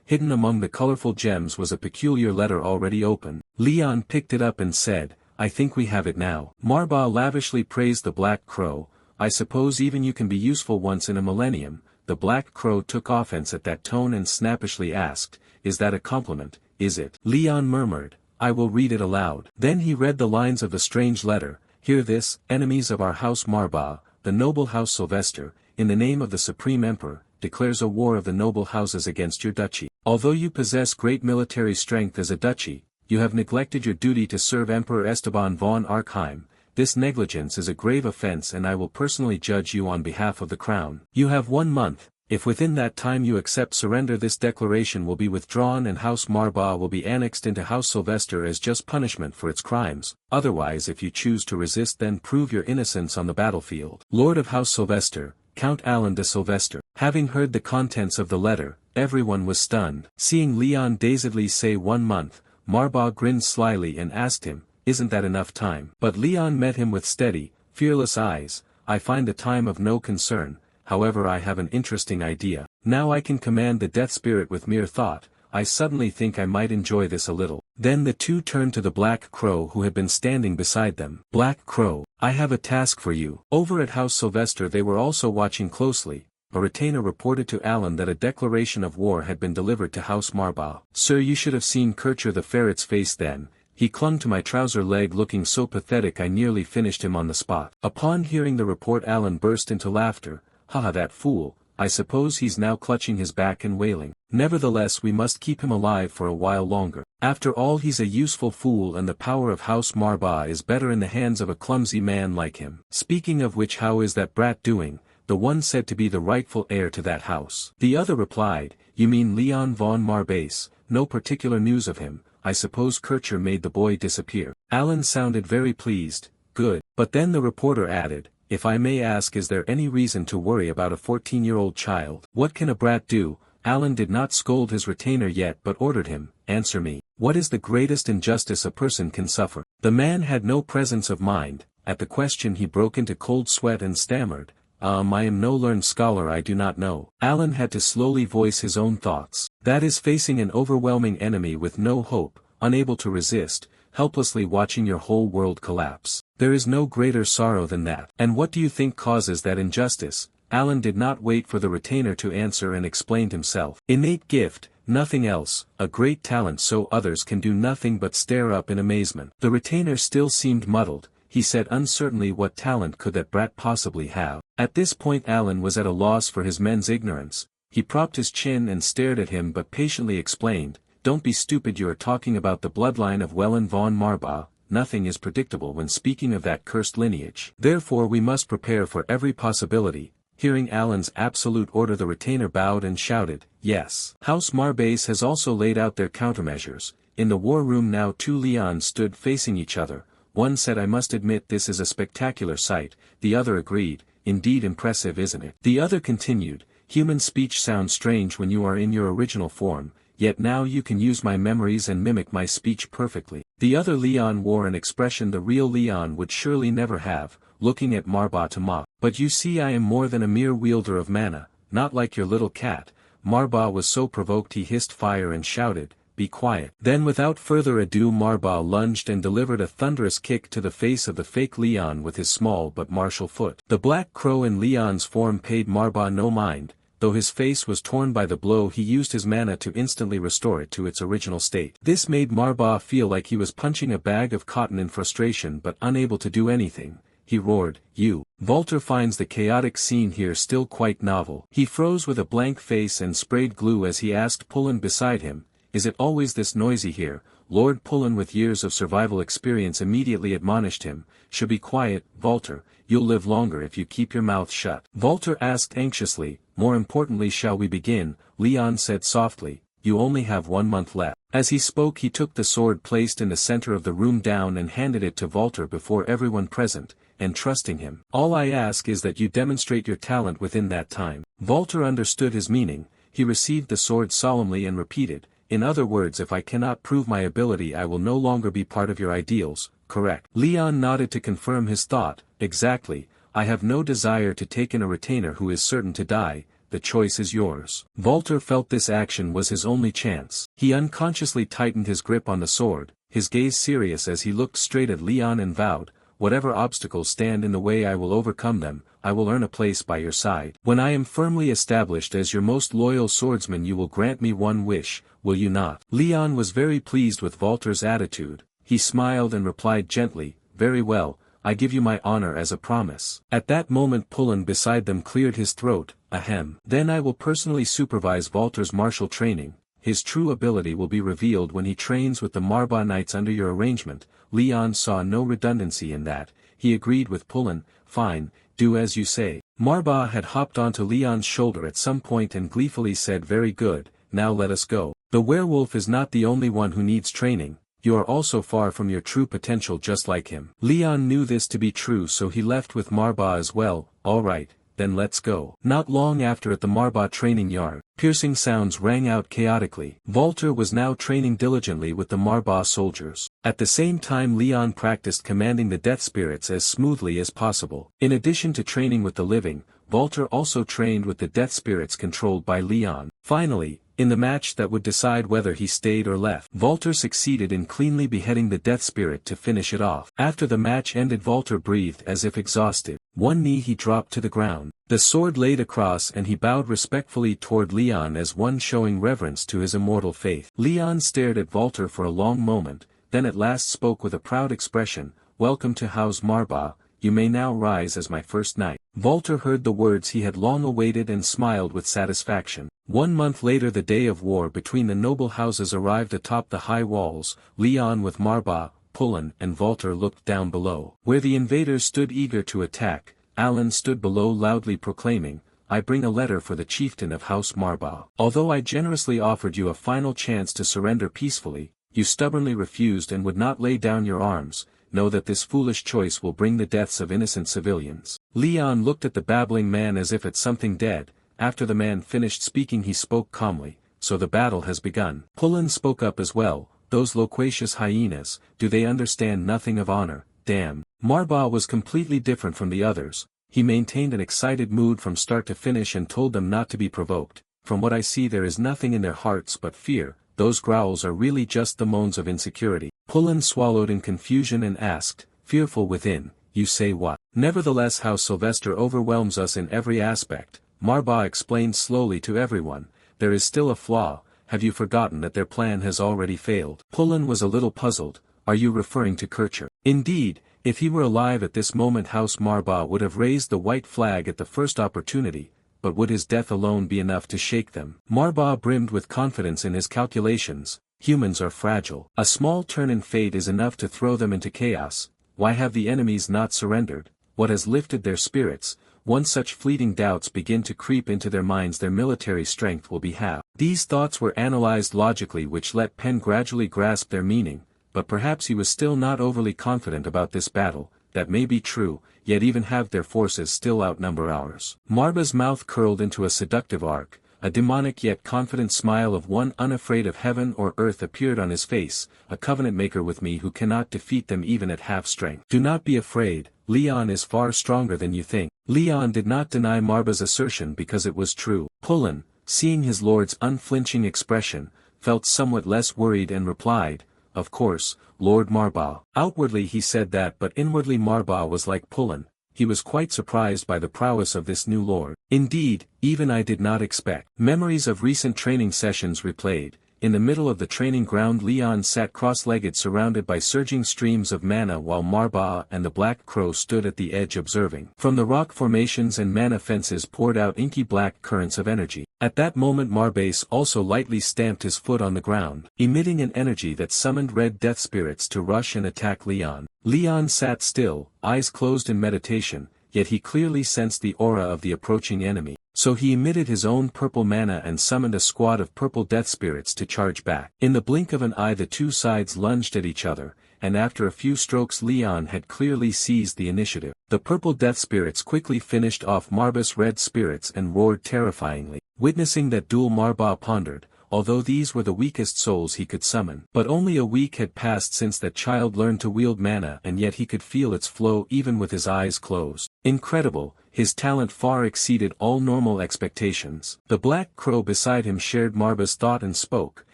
Hidden among the colorful gems was a peculiar letter already open. Leon picked it up and said, "I think we have it now." Marba lavishly praised the black crow. "I suppose even you can be useful once in a millennium." The black crow took offense at that tone and snappishly asked, "Is that a compliment, is it?" Leon murmured, "I will read it aloud." Then he read the lines of the strange letter. "Hear this, enemies of our house Marba, the noble house Sylvester, in the name of the Supreme Emperor, declares a war of the noble houses against your duchy. Although you possess great military strength as a duchy, you have neglected your duty to serve Emperor Esteban von Archheim. This negligence is a grave offense and I will personally judge you on behalf of the crown. You have 1 month. If within that time you accept surrender, this declaration will be withdrawn and House Marba will be annexed into House Sylvester as just punishment for its crimes. Otherwise, if you choose to resist, then prove your innocence on the battlefield. Lord of House Sylvester, Count Alan de Sylvester." Having heard the contents of the letter, everyone was stunned. Seeing Leon dazedly say 1 month, Marba grinned slyly and asked him, "Isn't that enough time?" But Leon met him with steady, fearless eyes. "I find the time of no concern. However, I have an interesting idea. Now I can command the death spirit with mere thought. I suddenly think I might enjoy this a little." Then the two turned to the black crow who had been standing beside them. "Black Crow, I have a task for you." Over at House Sylvester they were also watching closely. A retainer reported to Alan that a declaration of war had been delivered to House Marba. "Sir, you should have seen Kircher the ferret's face then. He clung to my trouser leg looking so pathetic I nearly finished him on the spot." Upon hearing the report Alan burst into laughter. "Haha, that fool, I suppose he's now clutching his back and wailing. Nevertheless, we must keep him alive for a while longer. After all, he's a useful fool and the power of House Marba is better in the hands of a clumsy man like him. Speaking of which, how is that brat doing?" The one said to be the rightful heir to that house. The other replied, "You mean Leon von Marbase? No particular news of him. I suppose Kircher made the boy disappear." Alan sounded very pleased. "Good." But then the reporter added, "If I may ask, is there any reason to worry about a 14-year-old child? What can a brat do?" Alan did not scold his retainer yet but ordered him, "Answer me. What is the greatest injustice a person can suffer?" The man had no presence of mind. At the question he broke into cold sweat and stammered, I am no learned scholar, I do not know." Alan had to slowly voice his own thoughts. "That is facing an overwhelming enemy with no hope, unable to resist, helplessly watching your whole world collapse. There is no greater sorrow than that. And what do you think causes that injustice?" Alan did not wait for the retainer to answer and explained himself. "Innate gift, nothing else, a great talent so others can do nothing but stare up in amazement." The retainer still seemed muddled. He said uncertainly, "What talent could that brat possibly have?" At this point Alan was at a loss for his men's ignorance. He propped his chin and stared at him but patiently explained, "Don't be stupid, you are talking about the bloodline of Wellen von Marba. Nothing is predictable when speaking of that cursed lineage. Therefore we must prepare for every possibility." Hearing Alan's absolute order, the retainer bowed and shouted, "Yes." House Marbase has also laid out their countermeasures. In the war room now 2 Leons stood facing each other. One said, "I must admit this is a spectacular sight." The other agreed, "Indeed impressive, isn't it?" The other continued, "Human speech sounds strange when you are in your original form, yet now you can use my memories and mimic my speech perfectly." The other Leon wore an expression the real Leon would surely never have, looking at Marba to mock. "But you see, I am more than a mere wielder of mana, not like your little cat." Marba was so provoked he hissed fire and shouted, "Be quiet." Then without further ado Marba lunged and delivered a thunderous kick to the face of the fake Leon with his small but martial foot. The black crow in Leon's form paid Marba no mind. Though his face was torn by the blow, he used his mana to instantly restore it to its original state. This made Marba feel like he was punching a bag of cotton in frustration but unable to do anything. He roared, "You!" Walter finds the chaotic scene here still quite novel. He froze with a blank face and sprayed glue as he asked Pullen beside him, is it always this noisy here? Lord Pullen with years of survival experience immediately admonished him, should be quiet, Walter, you'll live longer if you keep your mouth shut. Walter asked anxiously, more importantly shall we begin? Leon said softly, you only have 1 month left. As he spoke he took the sword placed in the center of the room down and handed it to Walter before everyone present, entrusting him. All I ask is that you demonstrate your talent within that time. Walter understood his meaning, he received the sword solemnly and repeated, in other words, if I cannot prove my ability I will no longer be part of your ideals, correct? Leon nodded to confirm his thought, exactly, I have no desire to take in a retainer who is certain to die, the choice is yours. Walter felt this action was his only chance. He unconsciously tightened his grip on the sword, his gaze serious as he looked straight at Leon and vowed, whatever obstacles stand in the way I will overcome them, I will earn a place by your side. When I am firmly established as your most loyal swordsman you will grant me one wish, will you not? Leon was very pleased with Walter's attitude, he smiled and replied gently, very well, I give you my honor as a promise. At that moment Pullen beside them cleared his throat, ahem. Then I will personally supervise Walter's martial training, his true ability will be revealed when he trains with the Manhwa Knights under your arrangement. Leon saw no redundancy in that, he agreed with Pullen, fine, do as you say. Manhwa had hopped onto Leon's shoulder at some point and gleefully said very good, now let us go. The werewolf is not the only one who needs training, you are also far from your true potential just like him. Leon knew this to be true so he left with Manhwa as well, alright, then let's go. Not long after at the Manhwa training yard, piercing sounds rang out chaotically. Walter was now training diligently with the Manhwa soldiers. At the same time Leon practiced commanding the death spirits as smoothly as possible. In addition to training with the living, Walter also trained with the death spirits controlled by Leon. Finally, in the match that would decide whether he stayed or left, Walter succeeded in cleanly beheading the death spirit to finish it off. After the match ended Walter breathed as if exhausted. One knee he dropped to the ground. The sword laid across and he bowed respectfully toward Leon as one showing reverence to his immortal faith. Leon stared at Walter for a long moment, then at last spoke with a proud expression, welcome to House Manhwa, you may now rise as my first knight. Walter heard the words he had long awaited and smiled with satisfaction. 1 month later the day of war between the noble houses arrived atop the high walls. Leon with Manhwa, Pullen and Walter looked down below. Where the invaders stood eager to attack, Alan stood below loudly proclaiming, I bring a letter for the chieftain of House Manhwa. Although I generously offered you a final chance to surrender peacefully, you stubbornly refused and would not lay down your arms. Know that this foolish choice will bring the deaths of innocent civilians. Leon looked at the babbling man as if at something dead. After the man finished speaking he spoke calmly, so the battle has begun. Pullen spoke up as well, those loquacious hyenas, do they understand nothing of honor, damn. Manhwa was completely different from the others, he maintained an excited mood from start to finish and told them not to be provoked. From what I see there is nothing in their hearts but fear, those growls are really just the moans of insecurity. Pullen swallowed in confusion and asked, fearful within, you say what? Nevertheless how Sylvester overwhelms us in every aspect. Manhwa explained slowly to everyone, there is still a flaw, have you forgotten that their plan has already failed? Pullen was a little puzzled, are you referring to Kircher? Indeed, if he were alive at this moment House Manhwa would have raised the white flag at the first opportunity, but would his death alone be enough to shake them? Manhwa brimmed with confidence in his calculations, humans are fragile. A small turn in fate is enough to throw them into chaos. Why have the enemies not surrendered? What has lifted their spirits? Once such fleeting doubts begin to creep into their minds their military strength will be half. These thoughts were analyzed logically which let Penn gradually grasp their meaning, but perhaps he was still not overly confident about this battle. That may be true, yet even have their forces still outnumber ours. Manhwa's mouth curled into a seductive arc, a demonic yet confident smile of one unafraid of heaven or earth appeared on his face, a covenant maker with me who cannot defeat them even at half strength. Do not be afraid, Leon is far stronger than you think. Leon did not deny Manhwa's assertion because it was true. Pullen, seeing his lord's unflinching expression, felt somewhat less worried and replied, of course, Lord Manhwa. Outwardly he said that but inwardly Manhwa was like Pullen, he was quite surprised by the prowess of this new lord. Indeed, even I did not expect. Memories of recent training sessions replayed, In the middle of the training ground Leon sat cross-legged surrounded by surging streams of mana while Marba and the Black Crow stood at the edge observing. From the rock formations and mana fences poured out inky black currents of energy. At that moment Marbase also lightly stamped his foot on the ground, emitting an energy that summoned red death spirits to rush and attack Leon. Leon sat still, eyes closed in meditation, yet he clearly sensed the aura of the approaching enemy. So he emitted his own purple mana and summoned a squad of purple death spirits to charge back. In the blink of an eye the two sides lunged at each other, and after a few strokes Leon had clearly seized the initiative. The purple death spirits quickly finished off Marba's red spirits and roared terrifyingly. Witnessing that duel Marba pondered, although these were the weakest souls he could summon. But only a week had passed since that child learned to wield mana and yet he could feel its flow even with his eyes closed. Incredible, his talent far exceeded all normal expectations. The Black Crow beside him shared Marba's thought and spoke,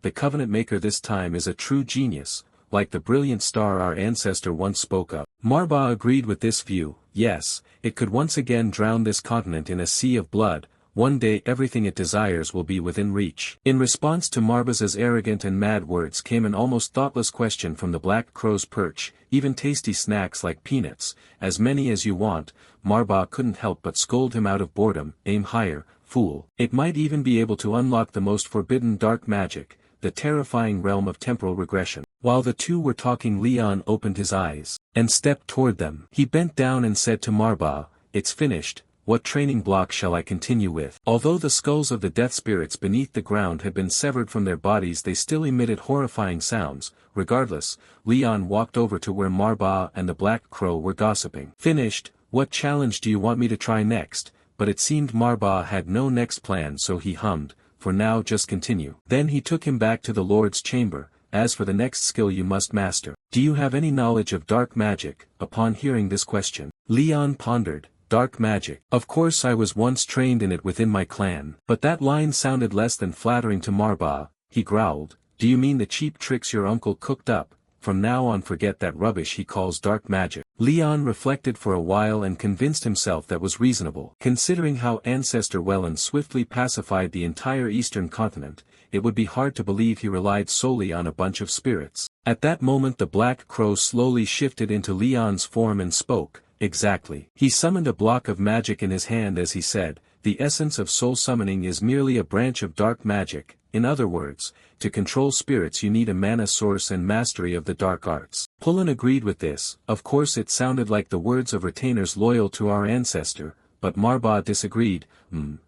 "The Covenant Maker this time is a true genius, like the brilliant star our ancestor once spoke of." Marba agreed with this view. Yes, it could once again drown this continent in a sea of blood. One day everything it desires will be within reach. In response to Marba's arrogant and mad words came an almost thoughtless question from the Black Crow's perch, "Even tasty snacks like peanuts, as many as you want." Marba couldn't help but scold him out of boredom. "Aim higher, fool. It might even be able to unlock the most forbidden dark magic, the terrifying realm of temporal regression." While the two were talking Leon opened his eyes, and stepped toward them. He bent down and said to Marba, "It's finished. What training block shall I continue with?" Although the skulls of the death spirits beneath the ground had been severed from their bodies they still emitted horrifying sounds. Regardless, Leon walked over to where Marba and the Black Crow were gossiping. "Finished, what challenge do you want me to try next?" But it seemed Marba had no next plan so he hummed, "For now just continue." Then he took him back to the Lord's chamber. "As for the next skill you must master. Do you have any knowledge of dark magic?" Upon hearing this question, Leon pondered. "Dark magic. Of course I was once trained in it within my clan." But that line sounded less than flattering to Marba. He growled, "Do you mean the cheap tricks your uncle cooked up? From now on forget that rubbish he calls dark magic." Leon reflected for a while and convinced himself that was reasonable. Considering how Ancestor Wellen swiftly pacified the entire eastern continent, it would be hard to believe he relied solely on a bunch of spirits. At that moment the Black Crow slowly shifted into Leon's form and spoke. "Exactly." He summoned a block of magic in his hand as he said, "The essence of soul summoning is merely a branch of dark magic. In other words, to control spirits you need a mana source and mastery of the dark arts." Pullen agreed with this. Of course it sounded like the words of retainers loyal to our ancestor, but Marba disagreed.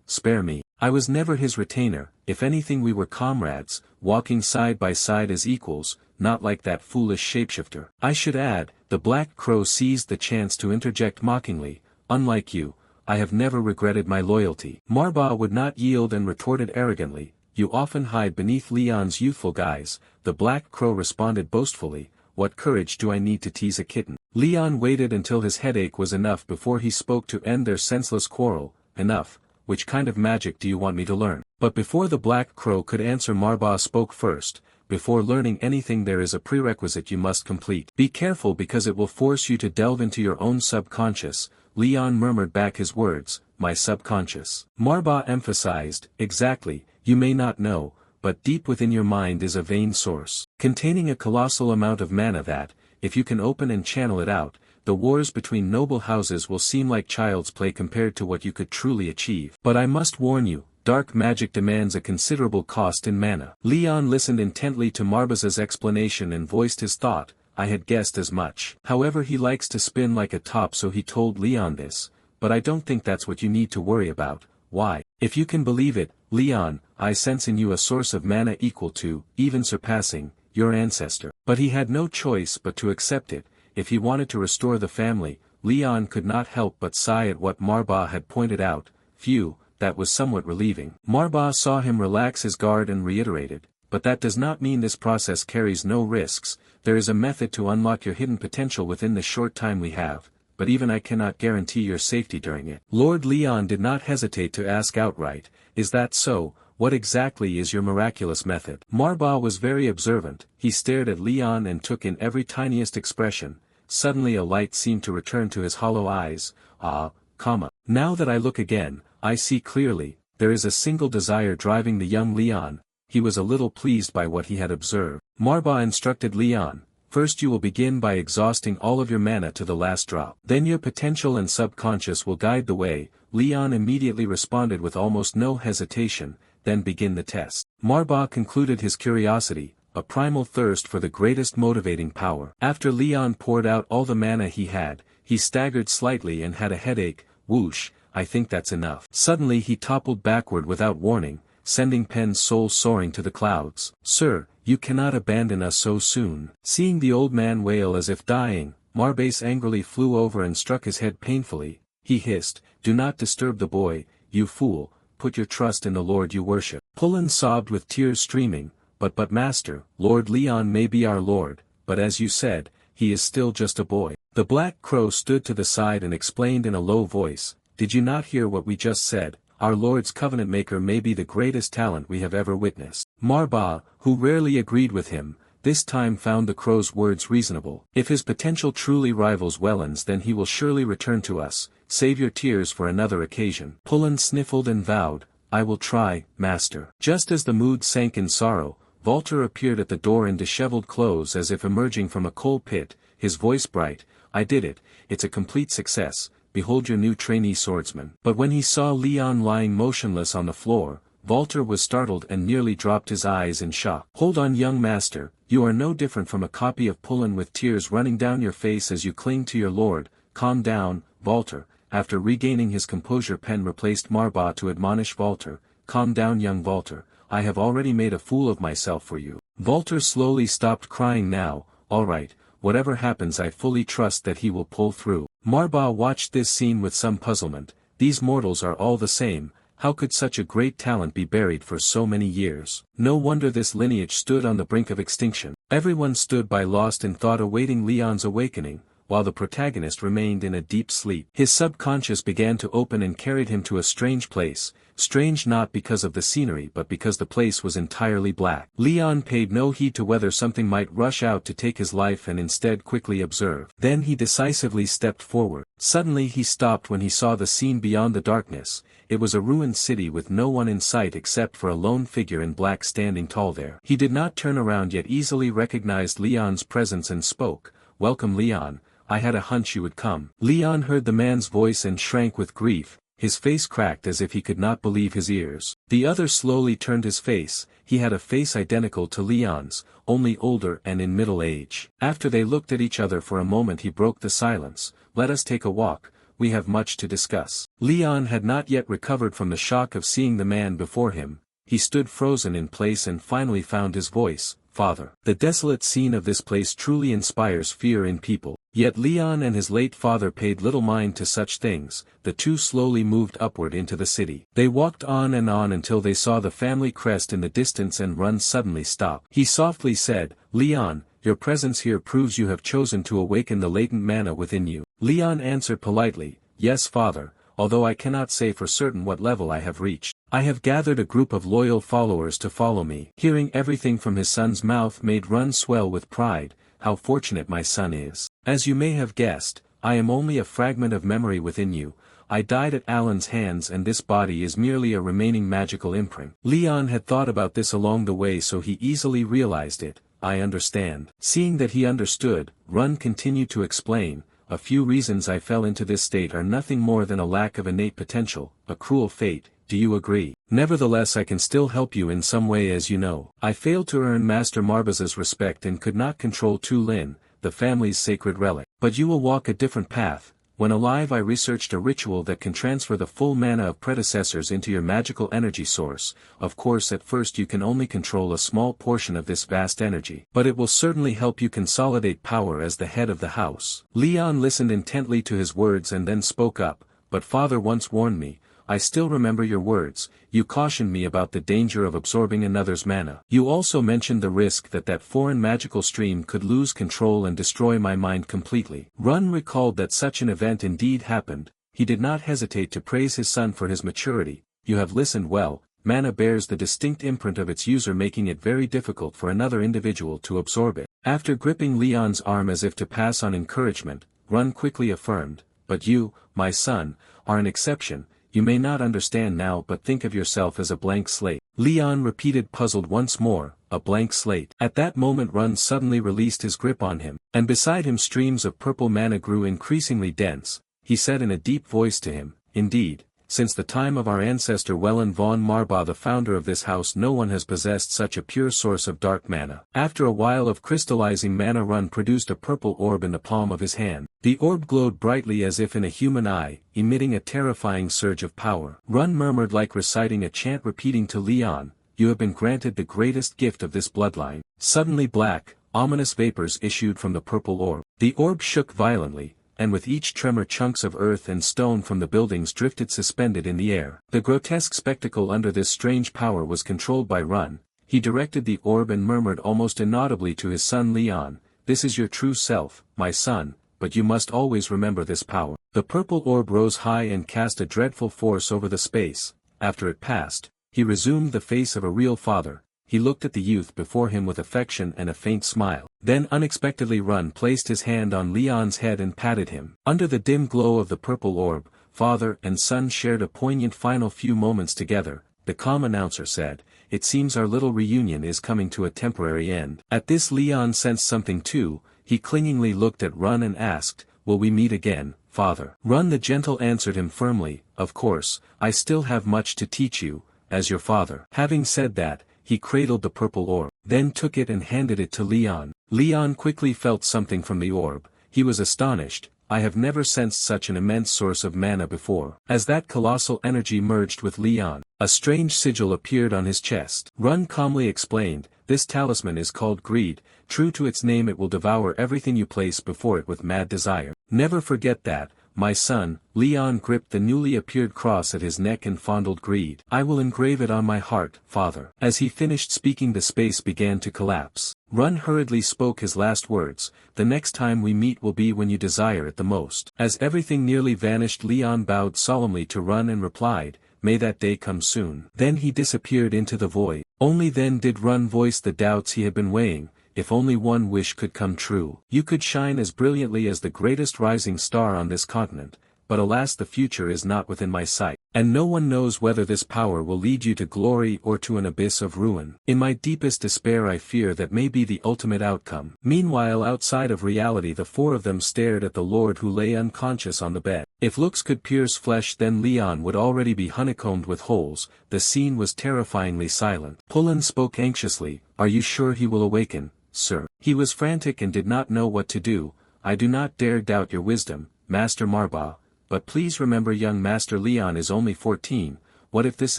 Spare me. I was never his retainer. If anything we were comrades, walking side by side as equals, not like that foolish shapeshifter. I should add, the Black Crow seized the chance to interject mockingly, "Unlike you, I have never regretted my loyalty." Marba would not yield and retorted arrogantly, "You often hide beneath Leon's youthful guise." The Black Crow responded boastfully, "What courage do I need to tease a kitten?" Leon waited until his headache was enough before he spoke to end their senseless quarrel. "Enough. Which kind of magic do you want me to learn?" But before the Black Crow could answer Marba spoke first. "Before learning anything there is a prerequisite you must complete. Be careful because it will force you to delve into your own subconscious." Leon murmured back his words, "My subconscious." Marba emphasized, "Exactly, you may not know, but deep within your mind is a vein source, containing a colossal amount of mana that, if you can open and channel it out, the wars between noble houses will seem like child's play compared to what you could truly achieve. But I must warn you, dark magic demands a considerable cost in mana." Leon listened intently to Marba's explanation and voiced his thought, "I had guessed as much." However he likes to spin like a top so he told Leon this, "But I don't think that's what you need to worry about." "Why?" "If you can believe it, Leon, I sense in you a source of mana equal to, even surpassing, your ancestor." But he had no choice but to accept it. If he wanted to restore the family, Leon could not help but sigh at what Marba had pointed out. Phew, that was somewhat relieving. Marba saw him relax his guard and reiterated, "But that does not mean this process carries no risks. There is a method to unlock your hidden potential within the short time we have, but even I cannot guarantee your safety during it." Lord Leon did not hesitate to ask outright, "Is that so? What exactly is your miraculous method?" Marba was very observant. He stared at Leon and took in every tiniest expression. Suddenly a light seemed to return to his hollow eyes. Now that I look again, I see clearly, there is a single desire driving the young Leon. he was a little pleased by what he had observed. Manhwa instructed Leon, first you will begin by exhausting all of your mana to the last drop. Then your potential and subconscious will guide the way. Leon immediately responded with almost no hesitation, then begin the test. Manhwa concluded his curiosity, a primal thirst for the greatest motivating power. After Leon poured out all the mana he had, he staggered slightly and had a headache. Whoosh, I think that's enough. Suddenly he toppled backward without warning, sending Pen's soul soaring to the clouds. Sir, you cannot abandon us so soon. Seeing the old man wail as if dying, Marbase angrily flew over and struck his head painfully. He hissed, do not disturb the boy, you fool, put your trust in the Lord you worship. Pullen sobbed with tears streaming, but master, Lord Leon may be our lord, but as you said, he is still just a boy. The Black Crow stood to the side and explained in a low voice, did you not hear what we just said? Our Lord's covenant maker may be the greatest talent we have ever witnessed. Manhwa, who rarely agreed with him, this time found the crow's words reasonable. If his potential truly rivals Welland's, then he will surely return to us. Save your tears for another occasion. Pullen sniffled and vowed, I will try, master. Just as the mood sank in sorrow, Walter appeared at the door in disheveled clothes as if emerging from a coal pit, his voice bright, I did it, it's a complete success. Behold your new trainee swordsman. But when he saw Leon lying motionless on the floor, Walter was startled and nearly dropped his eyes in shock. Hold on young master, you are no different from a copy of Pullen with tears running down your face as you cling to your lord. Calm down, Walter. After regaining his composure, Pen replaced Manhwa to admonish Walter, calm down young Walter, I have already made a fool of myself for you. Walter slowly stopped crying now, all right, whatever happens I fully trust that he will pull through. Manhwa watched this scene with some puzzlement. These mortals are all the same, how could such a great talent be buried for so many years? No wonder this lineage stood on the brink of extinction. Everyone stood by lost in thought awaiting Leon's awakening, while the protagonist remained in a deep sleep. His subconscious began to open and carried him to a strange place, strange not because of the scenery but because the place was entirely black. Leon paid no heed to whether something might rush out to take his life and instead quickly observed. Then he decisively stepped forward. Suddenly he stopped when he saw the scene beyond the darkness. It was a ruined city with no one in sight except for a lone figure in black standing tall there. He did not turn around yet easily recognized Leon's presence and spoke, welcome Leon, I had a hunch you would come. Leon heard the man's voice and shrank with grief. His face cracked as if he could not believe his ears. The other slowly turned his face. He had a face identical to Leon's, only older and in middle age. After they looked at each other for a moment he broke the silence, let us take a walk, we have much to discuss. Leon had not yet recovered from the shock of seeing the man before him. He stood frozen in place and finally found his voice, Father. The desolate scene of this place truly inspires fear in people. Yet Leon and his late father paid little mind to such things. The two slowly moved upward into the city. They walked on and on until they saw the family crest in the distance and Run suddenly stopped. He softly said, Leon, your presence here proves you have chosen to awaken the latent mana within you. Leon answered politely, yes father, although I cannot say for certain what level I have reached. I have gathered a group of loyal followers to follow me. Hearing everything from his son's mouth made Run swell with pride. How fortunate my son is. As you may have guessed, I am only a fragment of memory within you. I died at Alan's hands and this body is merely a remaining magical imprint. Leon had thought about this along the way so he easily realized it. I understand. Seeing that he understood, Run continued to explain, a few reasons I fell into this state are nothing more than a lack of innate potential, a cruel fate, do you agree? Nevertheless I can still help you in some way as you know. I failed to earn Master Marbaza's respect and could not control Tu Lin, the family's sacred relic. But you will walk a different path. When alive I researched a ritual that can transfer the full mana of predecessors into your magical energy source. Of course at first you can only control a small portion of this vast energy. But it will certainly help you consolidate power as the head of the house. Leon listened intently to his words and then spoke up, but father once warned me. I still remember your words, you cautioned me about the danger of absorbing another's mana. You also mentioned the risk that foreign magical stream could lose control and destroy my mind completely. Run recalled that such an event indeed happened. He did not hesitate to praise his son for his maturity. You have listened well. Mana bears the distinct imprint of its user, making it very difficult for another individual to absorb it. After gripping Leon's arm as if to pass on encouragement, Run quickly affirmed, but you, my son, are an exception. you may not understand now, but think of yourself as a blank slate. Leon repeated, puzzled once more, a blank slate. At that moment Run suddenly released his grip on him, and beside him streams of purple mana grew increasingly dense. He said in a deep voice to him, indeed, since the time of our ancestor Welland von Marba, the founder of this house, no one has possessed such a pure source of dark mana. After a while of crystallizing mana, Run produced a purple orb in the palm of his hand. The orb glowed brightly as if in a human eye, emitting a terrifying surge of power. Run murmured like reciting a chant, repeating to Leon, you have been granted the greatest gift of this bloodline. Suddenly black, ominous vapors issued from the purple orb. The orb shook violently, and with each tremor chunks of earth and stone from the buildings drifted suspended in the air. The grotesque spectacle under this strange power was controlled by Run. He directed the orb and murmured almost inaudibly to his son Leon, this is your true self, my son, but you must always remember this power. The purple orb rose high and cast a dreadful force over the space. After it passed, he resumed the face of a real father. He looked at the youth before him with affection and a faint smile. Then unexpectedly Run placed his hand on Leon's head and patted him. Under the dim glow of the purple orb, father and son shared a poignant final few moments together. The calm announcer said, it seems our little reunion is coming to a temporary end. At this Leon sensed something too. He clingingly looked at Run and asked, will we meet again, father? Run the gentle answered him firmly, of course, I still have much to teach you, as your father. Having said that, he cradled the purple orb, then took it and handed it to Leon. Leon quickly felt something from the orb. He was astonished. I have never sensed such an immense source of mana before. As that colossal energy merged with Leon, a strange sigil appeared on his chest. Run calmly explained, this talisman is called greed. True to its name, it will devour everything you place before it with mad desire. Never forget that, my son. Leon gripped the newly appeared cross at his neck and fondled greed. I will engrave it on my heart, father. As he finished speaking, the space began to collapse. Run hurriedly spoke his last words, the next time we meet will be when you desire it the most. As everything nearly vanished, Leon bowed solemnly to Run and replied, may that day come soon. Then he disappeared into the void. Only then did Run voice the doubts he had been weighing. If only one wish could come true. You could shine as brilliantly as the greatest rising star on this continent, but alas, the future is not within my sight, and no one knows whether this power will lead you to glory or to an abyss of ruin. In my deepest despair I fear that may be the ultimate outcome. Meanwhile, outside of reality, the four of them stared at the Lord who lay unconscious on the bed. If looks could pierce flesh, then Leon would already be honeycombed with holes. The scene was terrifyingly silent. Pullen spoke anxiously, are you sure he will awaken, sir? He was frantic and did not know what to do. I do not dare doubt your wisdom, Master Marba, but please remember young Master Leon is only 14, what if this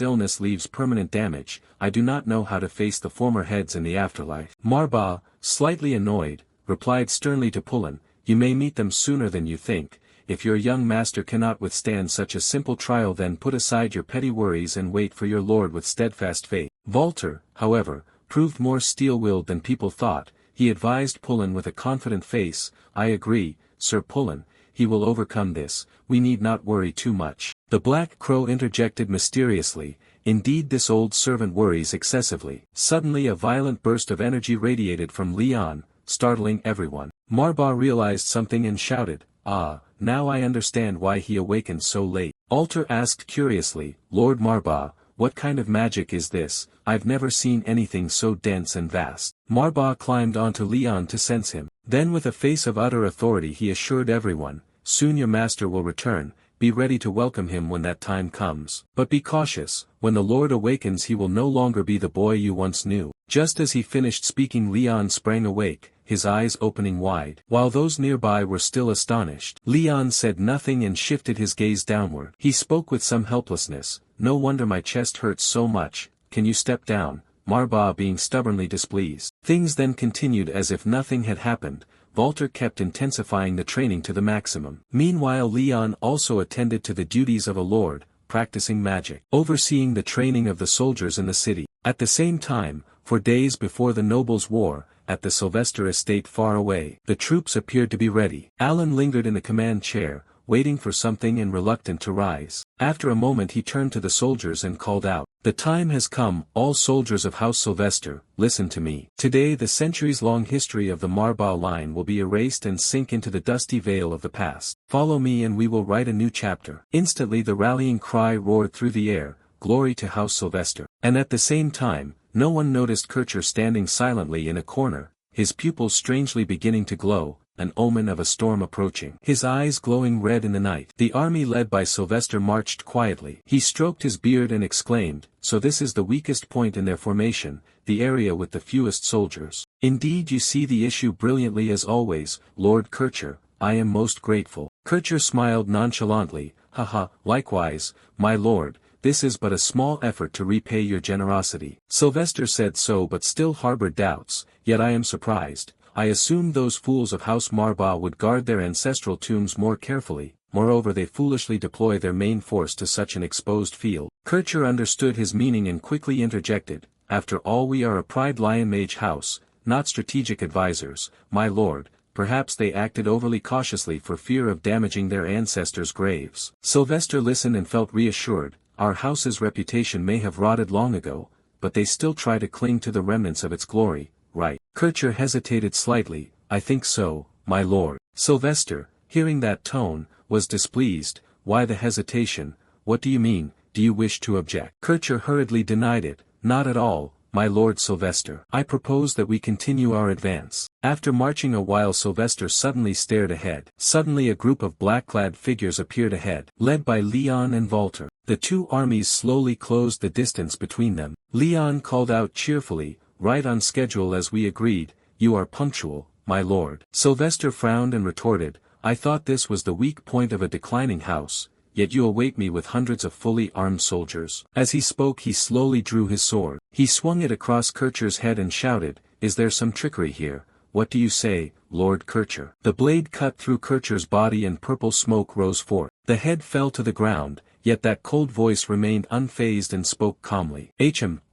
illness leaves permanent damage? I do not know how to face the former heads in the afterlife. Marba, slightly annoyed, replied sternly to Pullen, you may meet them sooner than you think. If your young master cannot withstand such a simple trial, then put aside your petty worries and wait for your lord with steadfast faith. Walter, however, proved more steel-willed than people thought. He advised Pullen with a confident face, I agree, Sir Pullen, he will overcome this, we need not worry too much. The Black Crow interjected mysteriously, indeed this old servant worries excessively. Suddenly a violent burst of energy radiated from Leon, startling everyone. Marba realized something and shouted, ah, now I understand why he awakened so late. Alter asked curiously, Lord Marba, what kind of magic is this? I've never seen anything so dense and vast. Marba climbed onto Leon to sense him. Then with a face of utter authority he assured everyone, soon your master will return, be ready to welcome him when that time comes. But be cautious, when the Lord awakens he will no longer be the boy you once knew. Just as he finished speaking, Leon sprang awake, his eyes opening wide. While those nearby were still astonished, Leon said nothing and shifted his gaze downward. He spoke with some helplessness, no wonder my chest hurts so much, can you step down? Marba being stubbornly displeased. Things then continued as if nothing had happened. Walter kept intensifying the training to the maximum. Meanwhile Leon also attended to the duties of a lord, practicing magic, overseeing the training of the soldiers in the city. At the same time, for days before the nobles' war, at the Sylvester estate far away, the troops appeared to be ready. Alan lingered in the command chair, waiting for something and reluctant to rise. After a moment he turned to the soldiers and called out, "The time has come, all soldiers of House Sylvester, listen to me. Today the centuries-long history of the Marbau line will be erased and sink into the dusty veil of the past. Follow me and we will write a new chapter." Instantly the rallying cry roared through the air, "Glory to House Sylvester." And at the same time, no one noticed Kircher standing silently in a corner, his pupils strangely beginning to glow, an omen of a storm approaching. His eyes glowing red in the night. The army led by Sylvester marched quietly. He stroked his beard and exclaimed, "So this is the weakest point in their formation, the area with the fewest soldiers. Indeed you see the issue brilliantly as always, Lord Kircher, I am most grateful." Kircher smiled nonchalantly, "Haha, likewise, my lord. This is but a small effort to repay your generosity." Sylvester said so but still harbored doubts, "Yet I am surprised. I assumed those fools of House Marbau would guard their ancestral tombs more carefully, moreover they foolishly deploy their main force to such an exposed field." Kircher understood his meaning and quickly interjected, "After all we are a Pride Lion Mage house, not strategic advisors, my lord. Perhaps they acted overly cautiously for fear of damaging their ancestors' graves." Sylvester listened and felt reassured. "Our house's reputation may have rotted long ago, but they still try to cling to the remnants of its glory, right?" Kircher hesitated slightly, "I think so, my lord." Sylvester, hearing that tone, was displeased. "Why the hesitation? What do you mean? Do you wish to object?" Kircher hurriedly denied it. "Not at all, my lord Sylvester. I propose that we continue our advance." After marching a while Sylvester suddenly stared ahead. Suddenly a group of black-clad figures appeared ahead, led by Leon and Walter. The two armies slowly closed the distance between them. Leon called out cheerfully, "Right on schedule as we agreed, you are punctual, my lord." Sylvester frowned and retorted, "I thought this was the weak point of a declining house, yet you await me with hundreds of fully armed soldiers." As he spoke he slowly drew his sword. He swung it across Kircher's head and shouted, "Is there some trickery here? What do you say, Lord Kircher?" The blade cut through Kircher's body and purple smoke rose forth. The head fell to the ground, yet that cold voice remained unfazed and spoke calmly.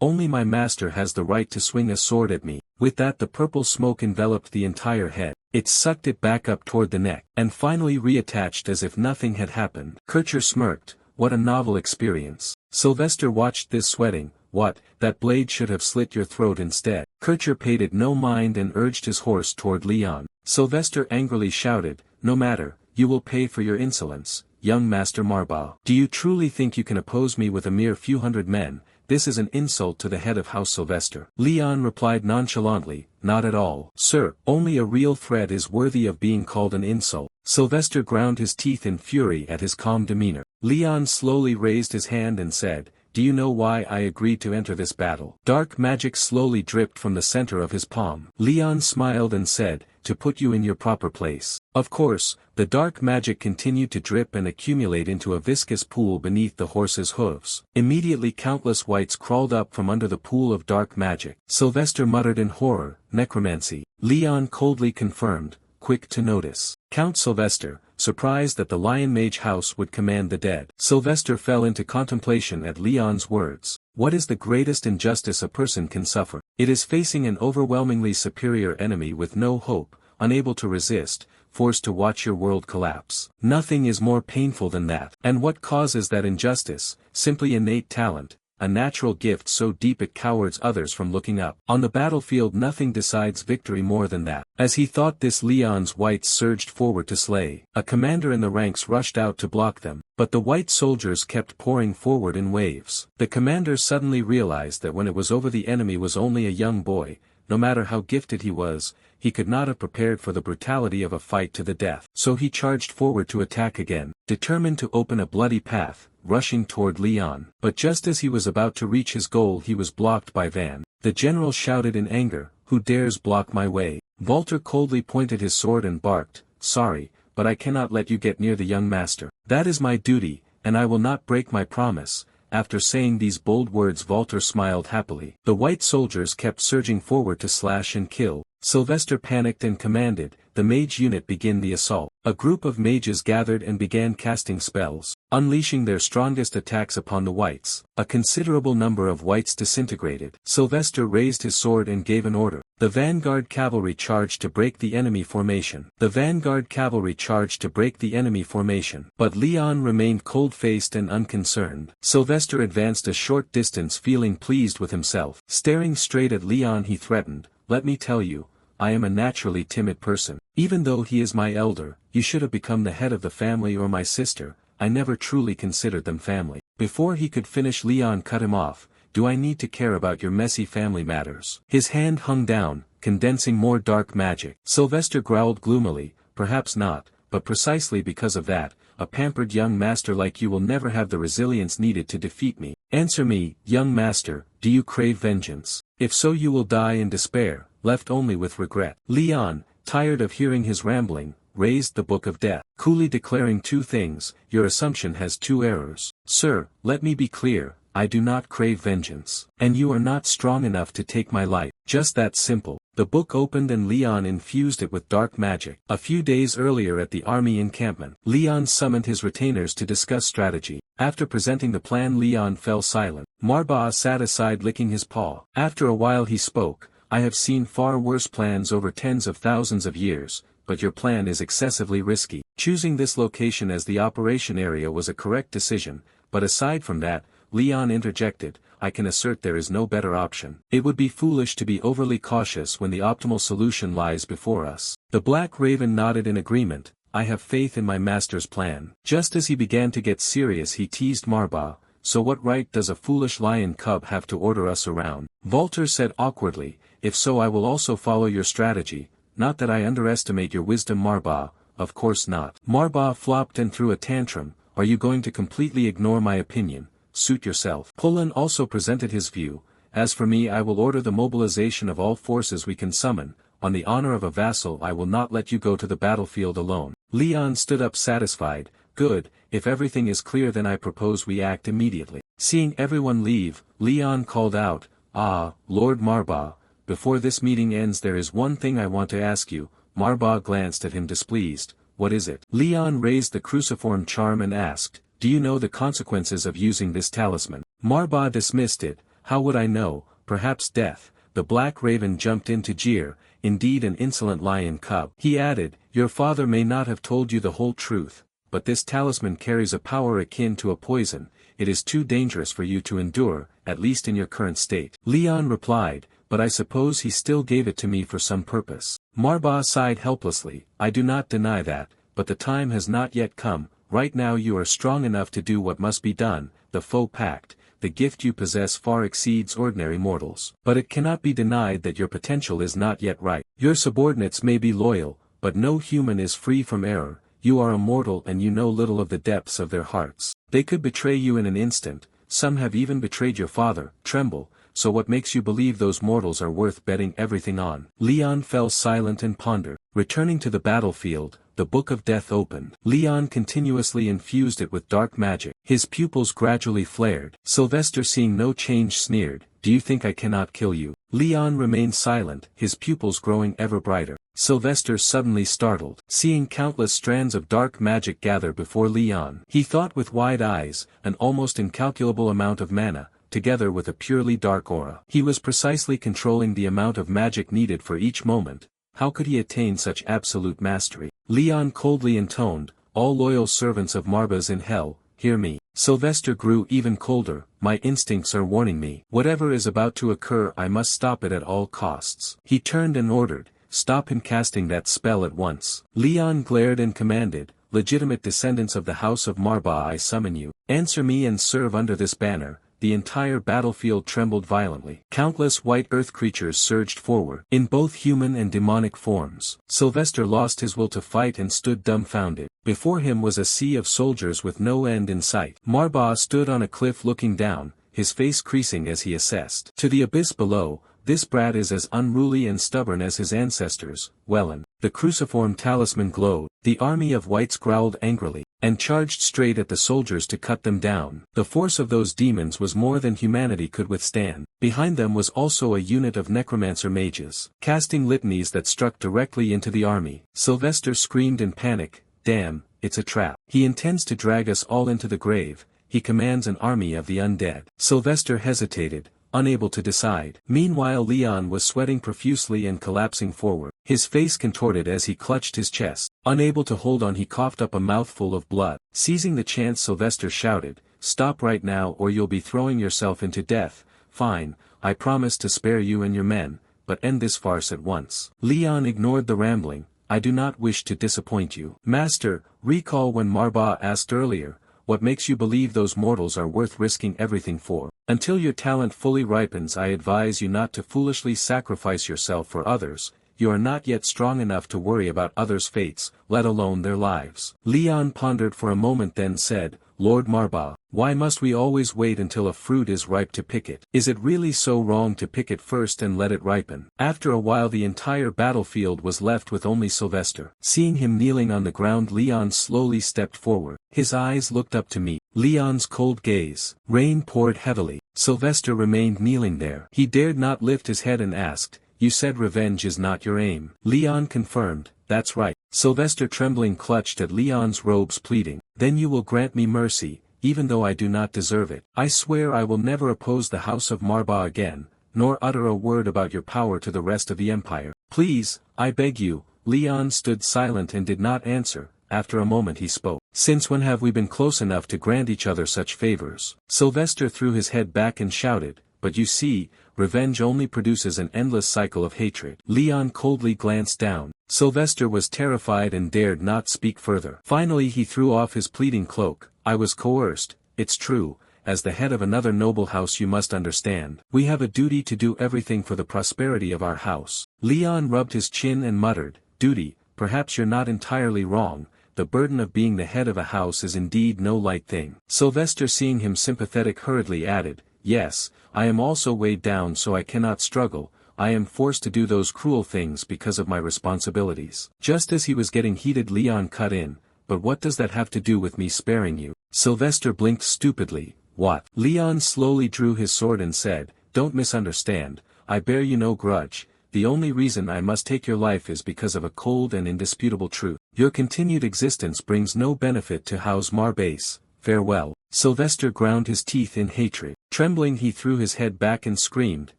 Only my master has the right to swing a sword at me." With that the purple smoke enveloped the entire head. It sucked it back up toward the neck, and finally reattached as if nothing had happened. Kircher smirked, "What a novel experience." Sylvester watched this sweating. "What, that blade should have slit your throat instead." Kircher paid it no mind and urged his horse toward Leon. Sylvester angrily shouted, "No matter, you will pay for your insolence, young Master Marbau. Do you truly think you can oppose me with a mere few hundred men? This is an insult to the head of House Sylvester." Leon replied nonchalantly, "Not at all, sir. Only a real threat is worthy of being called an insult." Sylvester ground his teeth in fury at his calm demeanor. Leon slowly raised his hand and said, "Do you know why I agreed to enter this battle?" Dark magic slowly dripped from the center of his palm. Leon smiled and said, "To put you in your proper place." Of course, the dark magic continued to drip and accumulate into a viscous pool beneath the horse's hooves. Immediately countless wights crawled up from under the pool of dark magic. Sylvester muttered in horror, "Necromancy." Leon coldly confirmed, "Quick to notice." Count Sylvester, surprised that the Lion Mage house would command the dead. Sylvester fell into contemplation at Leon's words. What is the greatest injustice a person can suffer? It is facing an overwhelmingly superior enemy with no hope, unable to resist, forced to watch your world collapse. Nothing is more painful than that. And what causes that injustice? Simply innate talent, a natural gift so deep it cowards others from looking up. On the battlefield nothing decides victory more than that. As he thought this Leon's whites surged forward to slay. A commander in the ranks rushed out to block them, but the white soldiers kept pouring forward in waves. The commander suddenly realized that when it was over the enemy was only a young boy. No matter how gifted he was, he could not have prepared for the brutality of a fight to the death. So he charged forward to attack again, determined to open a bloody path, rushing toward Leon. But just as he was about to reach his goal he was blocked by Van. The general shouted in anger, "Who dares block my way?" Walter coldly pointed his sword and barked, "Sorry, but I cannot let you get near the young master. That is my duty, and I will not break my promise." After saying these bold words Walter smiled happily. The white soldiers kept surging forward to slash and kill. Sylvester panicked and commanded, "The mage unit begin the assault." A group of mages gathered and began casting spells, unleashing their strongest attacks upon the whites. A considerable number of whites disintegrated. Sylvester raised his sword and gave an order. The vanguard cavalry charged to break the enemy formation. The vanguard cavalry charged to break the enemy formation. But Leon remained cold-faced and unconcerned. Sylvester advanced a short distance feeling pleased with himself. Staring straight at Leon he threatened, "Let me tell you, I am a naturally timid person. Even though he is my elder, you should have become the head of the family or my sister. I never truly considered them family." Before he could finish, Leon cut him off. "Do I need to care about your messy family matters?" His hand hung down, condensing more dark magic. Sylvester growled gloomily, "Perhaps not, but precisely because of that, a pampered young master like you will never have the resilience needed to defeat me. Answer me, young master, do you crave vengeance? If so, you will die in despair, left only with regret." Leon, tired of hearing his rambling, raised the Book of Death, coolly declaring two things: "Your assumption has two errors. Sir, let me be clear, I do not crave vengeance. And you are not strong enough to take my life. Just that simple." The book opened and Leon infused it with dark magic. A few days earlier at the army encampment, Leon summoned his retainers to discuss strategy. After presenting the plan, Leon fell silent. Marba sat aside licking his paw. After a while he spoke, "I have seen far worse plans over tens of thousands of years, but your plan is excessively risky. Choosing this location as the operation area was a correct decision, but aside from that," Leon interjected, "I can assert there is no better option. It would be foolish to be overly cautious when the optimal solution lies before us." The Black Raven nodded in agreement, "I have faith in my master's plan." Just as he began to get serious he teased Marba, "So what right does a foolish lion cub have to order us around?" Walter said awkwardly, "If so, I will also follow your strategy. Not that I underestimate your wisdom, Marba, of course not." Marba flopped and threw a tantrum, "Are you going to completely ignore my opinion? Suit yourself." Pullen also presented his view, "As for me, I will order the mobilization of all forces we can summon. On the honor of a vassal, I will not let you go to the battlefield alone." Leon stood up satisfied, "Good, if everything is clear then I propose we act immediately." Seeing everyone leave, Leon called out, "Ah, Lord Marba, before this meeting ends there is one thing I want to ask you." Marba glanced at him displeased, "What is it?" Leon raised the cruciform charm and asked, "Do you know the consequences of using this talisman?" Marba dismissed it, "How would I know? Perhaps death." The Black Raven jumped in to jeer, "Indeed an insolent lion cub." He added, "Your father may not have told you the whole truth, but this talisman carries a power akin to a poison. It is too dangerous for you to endure, at least in your current state." Leon replied, "But I suppose he still gave it to me for some purpose." Marba sighed helplessly, "I do not deny that, but the time has not yet come. Right now you are strong enough to do what must be done, the faux pact. The gift you possess far exceeds ordinary mortals. But it cannot be denied that your potential is not yet ripe. Your subordinates may be loyal, but no human is free from error. You are a mortal and you know little of the depths of their hearts. They could betray you in an instant, some have even betrayed your father, Tremble, so what makes you believe those mortals are worth betting everything on?" Leon fell silent and pondered. Returning to the battlefield, the Book of Death opened. Leon continuously infused it with dark magic. His pupils gradually flared. Sylvester, seeing no change, sneered, "Do you think I cannot kill you?" Leon remained silent, his pupils growing ever brighter. Sylvester suddenly startled, seeing countless strands of dark magic gather before Leon. He thought with wide eyes, an almost incalculable amount of mana, together with a purely dark aura. He was precisely controlling the amount of magic needed for each moment. How could he attain such absolute mastery? Leon coldly intoned, "All loyal servants of Marba's in hell, hear me." Sylvester grew even colder, "My instincts are warning me. Whatever is about to occur, I must stop it at all costs." He turned and ordered, "Stop him casting that spell at once." Leon glared and commanded, "Legitimate descendants of the house of Marba, I summon you. Answer me and serve under this banner." The entire battlefield trembled violently. Countless white earth creatures surged forward, in both human and demonic forms. Sylvester lost his will to fight and stood dumbfounded. Before him was a sea of soldiers with no end in sight. Marba stood on a cliff looking down, his face creasing as he assessed. To the abyss below, "This brat is as unruly and stubborn as his ancestors, Wellen." The cruciform talisman glowed. The army of whites growled angrily. and charged straight at the soldiers to cut them down. The force of those demons was more than humanity could withstand. Behind them was also a unit of necromancer mages, casting litanies that struck directly into the army. Sylvester screamed in panic, "Damn, it's a trap. He intends to drag us all into the grave. He commands an army of the undead." Sylvester hesitated, unable to decide. Meanwhile Leon was sweating profusely and collapsing forward. His face contorted as he clutched his chest. Unable to hold on, he coughed up a mouthful of blood. Seizing the chance, Sylvester shouted, "Stop right now or you'll be throwing yourself into death." "Fine, I promise to spare you and your men, but end this farce at once." Leon ignored the rambling. "I do not wish to disappoint you." "Master, recall when Manhwa asked earlier, what makes you believe those mortals are worth risking everything for? Until your talent fully ripens, I advise you not to foolishly sacrifice yourself for others. You are not yet strong enough to worry about others' fates, let alone their lives." Leon pondered for a moment, then said, "Lord Manhwa, why must we always wait until a fruit is ripe to pick it? Is it really so wrong to pick it first and let it ripen?" After a while the entire battlefield was left with only Sylvester. Seeing him kneeling on the ground, Leon slowly stepped forward. His eyes looked up to meet Leon's cold gaze. Rain poured heavily. Sylvester remained kneeling there. He dared not lift his head and asked, "You said revenge is not your aim." Leon confirmed, "That's right." Sylvester trembling clutched at Leon's robes, pleading, "Then you will grant me mercy, even though I do not deserve it. I swear I will never oppose the house of Manhwa again, nor utter a word about your power to the rest of the empire. Please, I beg you." Leon stood silent and did not answer. After a moment he spoke, "Since when have we been close enough to grant each other such favors?" Sylvester threw his head back and shouted, "But you see, revenge only produces an endless cycle of hatred." Leon coldly glanced down. Sylvester was terrified and dared not speak further. Finally he threw off his pleading cloak. "I was coerced, it's true. As the head of another noble house you must understand. We have a duty to do everything for the prosperity of our house." Leon rubbed his chin and muttered, "Duty, perhaps you're not entirely wrong. The burden of being the head of a house is indeed no light thing." Sylvester, seeing him sympathetic, hurriedly added, "Yes, I am also weighed down, so I cannot struggle. I am forced to do those cruel things because of my responsibilities." Just as he was getting heated, Leon cut in, "But what does that have to do with me sparing you?" Sylvester blinked stupidly. "What?" Leon slowly drew his sword and said, "Don't misunderstand, I bear you no grudge. The only reason I must take your life is because of a cold and indisputable truth. Your continued existence brings no benefit to House Marbase. Farewell." Sylvester ground his teeth in hatred. Trembling he threw his head back and screamed,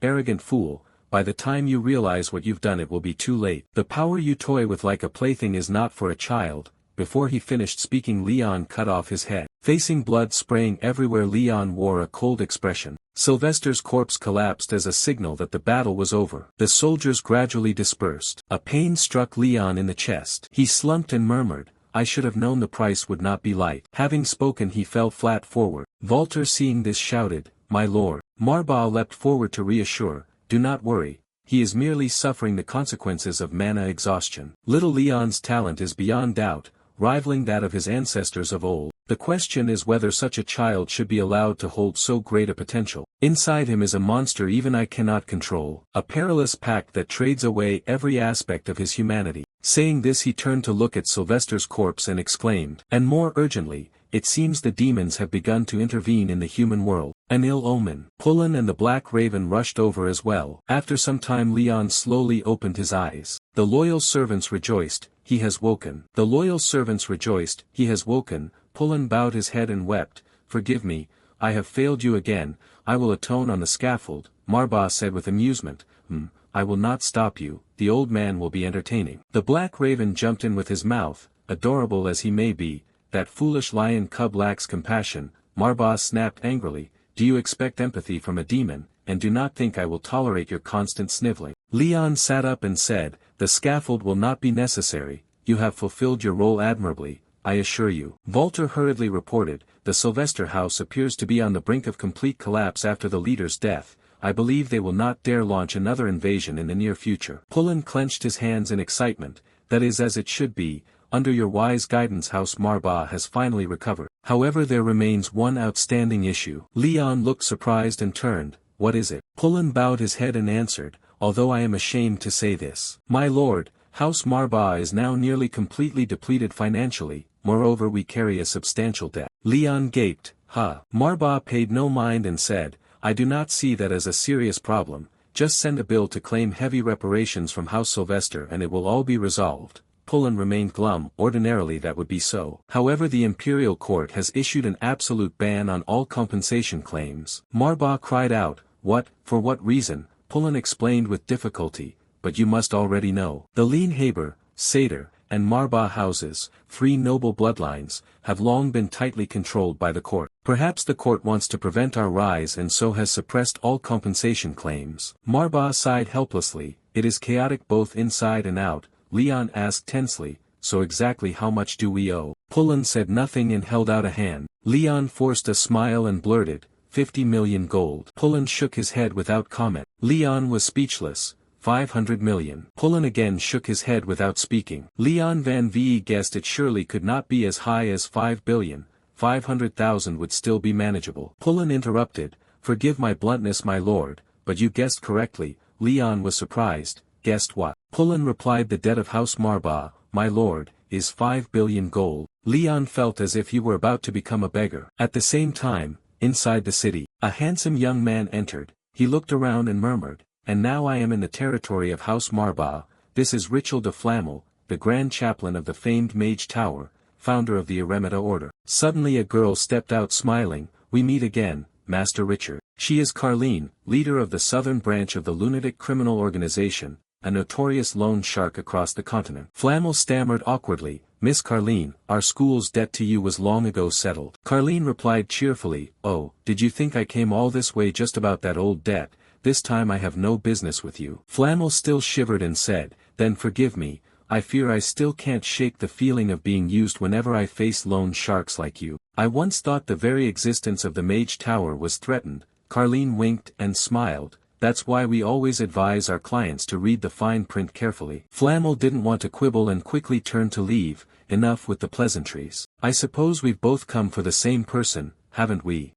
"Arrogant fool, by the time you realize what you've done it will be too late. The power you toy with like a plaything is not for a child." Before he finished speaking, Leon cut off his head. Facing blood spraying everywhere, Leon wore a cold expression. Sylvester's corpse collapsed as a signal that the battle was over. The soldiers gradually dispersed. A pain struck Leon in the chest. He slumped and murmured, "I should have known the price would not be light." Having spoken he fell flat forward. Walter, seeing this, shouted, "My lord." Manhwa leapt forward to reassure, "Do not worry. He is merely suffering the consequences of mana exhaustion. Little Leon's talent is beyond doubt, rivaling that of his ancestors of old. The question is whether such a child should be allowed to hold so great a potential. Inside him is a monster even I cannot control, a perilous pact that trades away every aspect of his humanity." Saying this he turned to look at Sylvester's corpse and exclaimed, and more urgently, "It seems the demons have begun to intervene in the human world. An ill omen." Pullen and the Black Raven rushed over as well. After some time Leon slowly opened his eyes. The loyal servants rejoiced, "He has woken." The loyal servants rejoiced, "He has woken." Pullen bowed his head and wept, "Forgive me, I have failed you again. I will atone on the scaffold." Manhwa said with amusement, I will not stop you, the old man will be entertaining." The Black Raven jumped in with his mouth, "Adorable as he may be, that foolish lion cub lacks compassion." Manhwa snapped angrily, "Do you expect empathy from a demon, and do not think I will tolerate your constant sniveling." Leon sat up and said, "The scaffold will not be necessary, you have fulfilled your role admirably, I assure you." Walter hurriedly reported, "The Sylvester house appears to be on the brink of complete collapse after the leader's death. I believe they will not dare launch another invasion in the near future." Pullen clenched his hands in excitement, "That is as it should be. Under your wise guidance House Manhwa has finally recovered. However, there remains one outstanding issue." Leon looked surprised and turned, "What is it?" Pullen bowed his head and answered, "Although I am ashamed to say this, my lord, House Manhwa is now nearly completely depleted financially, moreover we carry a substantial debt. Leon gaped, huh? Marba paid no mind and said, I do not see that as a serious problem, just send a bill to claim heavy reparations from House Sylvester and it will all be resolved. Pullen remained glum. Ordinarily that would be so. However, the Imperial Court has issued an absolute ban on all compensation claims. Marba cried out, what, for what reason? Pullen explained with difficulty, but you must already know. The Lean Heir, Seder, and Marba houses, 3 noble bloodlines, have long been tightly controlled by the court. Perhaps the court wants to prevent our rise and so has suppressed all compensation claims. Marba sighed helplessly, it is chaotic both inside and out. Leon asked tensely, so exactly how much do we owe? Pullen said nothing and held out a hand. Leon forced a smile and blurted, 50 million gold. Pullen shook his head without comment. Leon was speechless. 500 million. Pullen again shook his head without speaking. Leon Van Vee guessed it surely could not be as high as 5 billion, 500,000 would still be manageable. Pullen interrupted, forgive my bluntness my lord, but you guessed correctly. Leon was surprised, guessed what? Pullen replied the debt of House Marba, my lord, is 5 billion gold. Leon felt as if he were about to become a beggar. At the same time, inside the city, a handsome young man entered. He looked around and murmured, and now I am in the territory of House Marba. This is Richel de Flamel, the Grand Chaplain of the famed Mage Tower, founder of the Eremita Order. Suddenly a girl stepped out smiling, we meet again, Master Richard. She is Carleen, leader of the southern branch of the lunatic criminal organization, a notorious loan shark across the continent. Flamel stammered awkwardly, Miss Carleen, our school's debt to you was long ago settled. Carleen replied cheerfully, oh, did you think I came all this way just about that old debt? This time I have no business with you. Flamel still shivered and said, then forgive me, I fear I still can't shake the feeling of being used whenever I face loan sharks like you. I once thought the very existence of the Mage Tower was threatened. Carleen winked and smiled, that's why we always advise our clients to read the fine print carefully. Flamel didn't want to quibble and quickly turned to leave, enough with the pleasantries. I suppose we've both come for the same person, haven't we?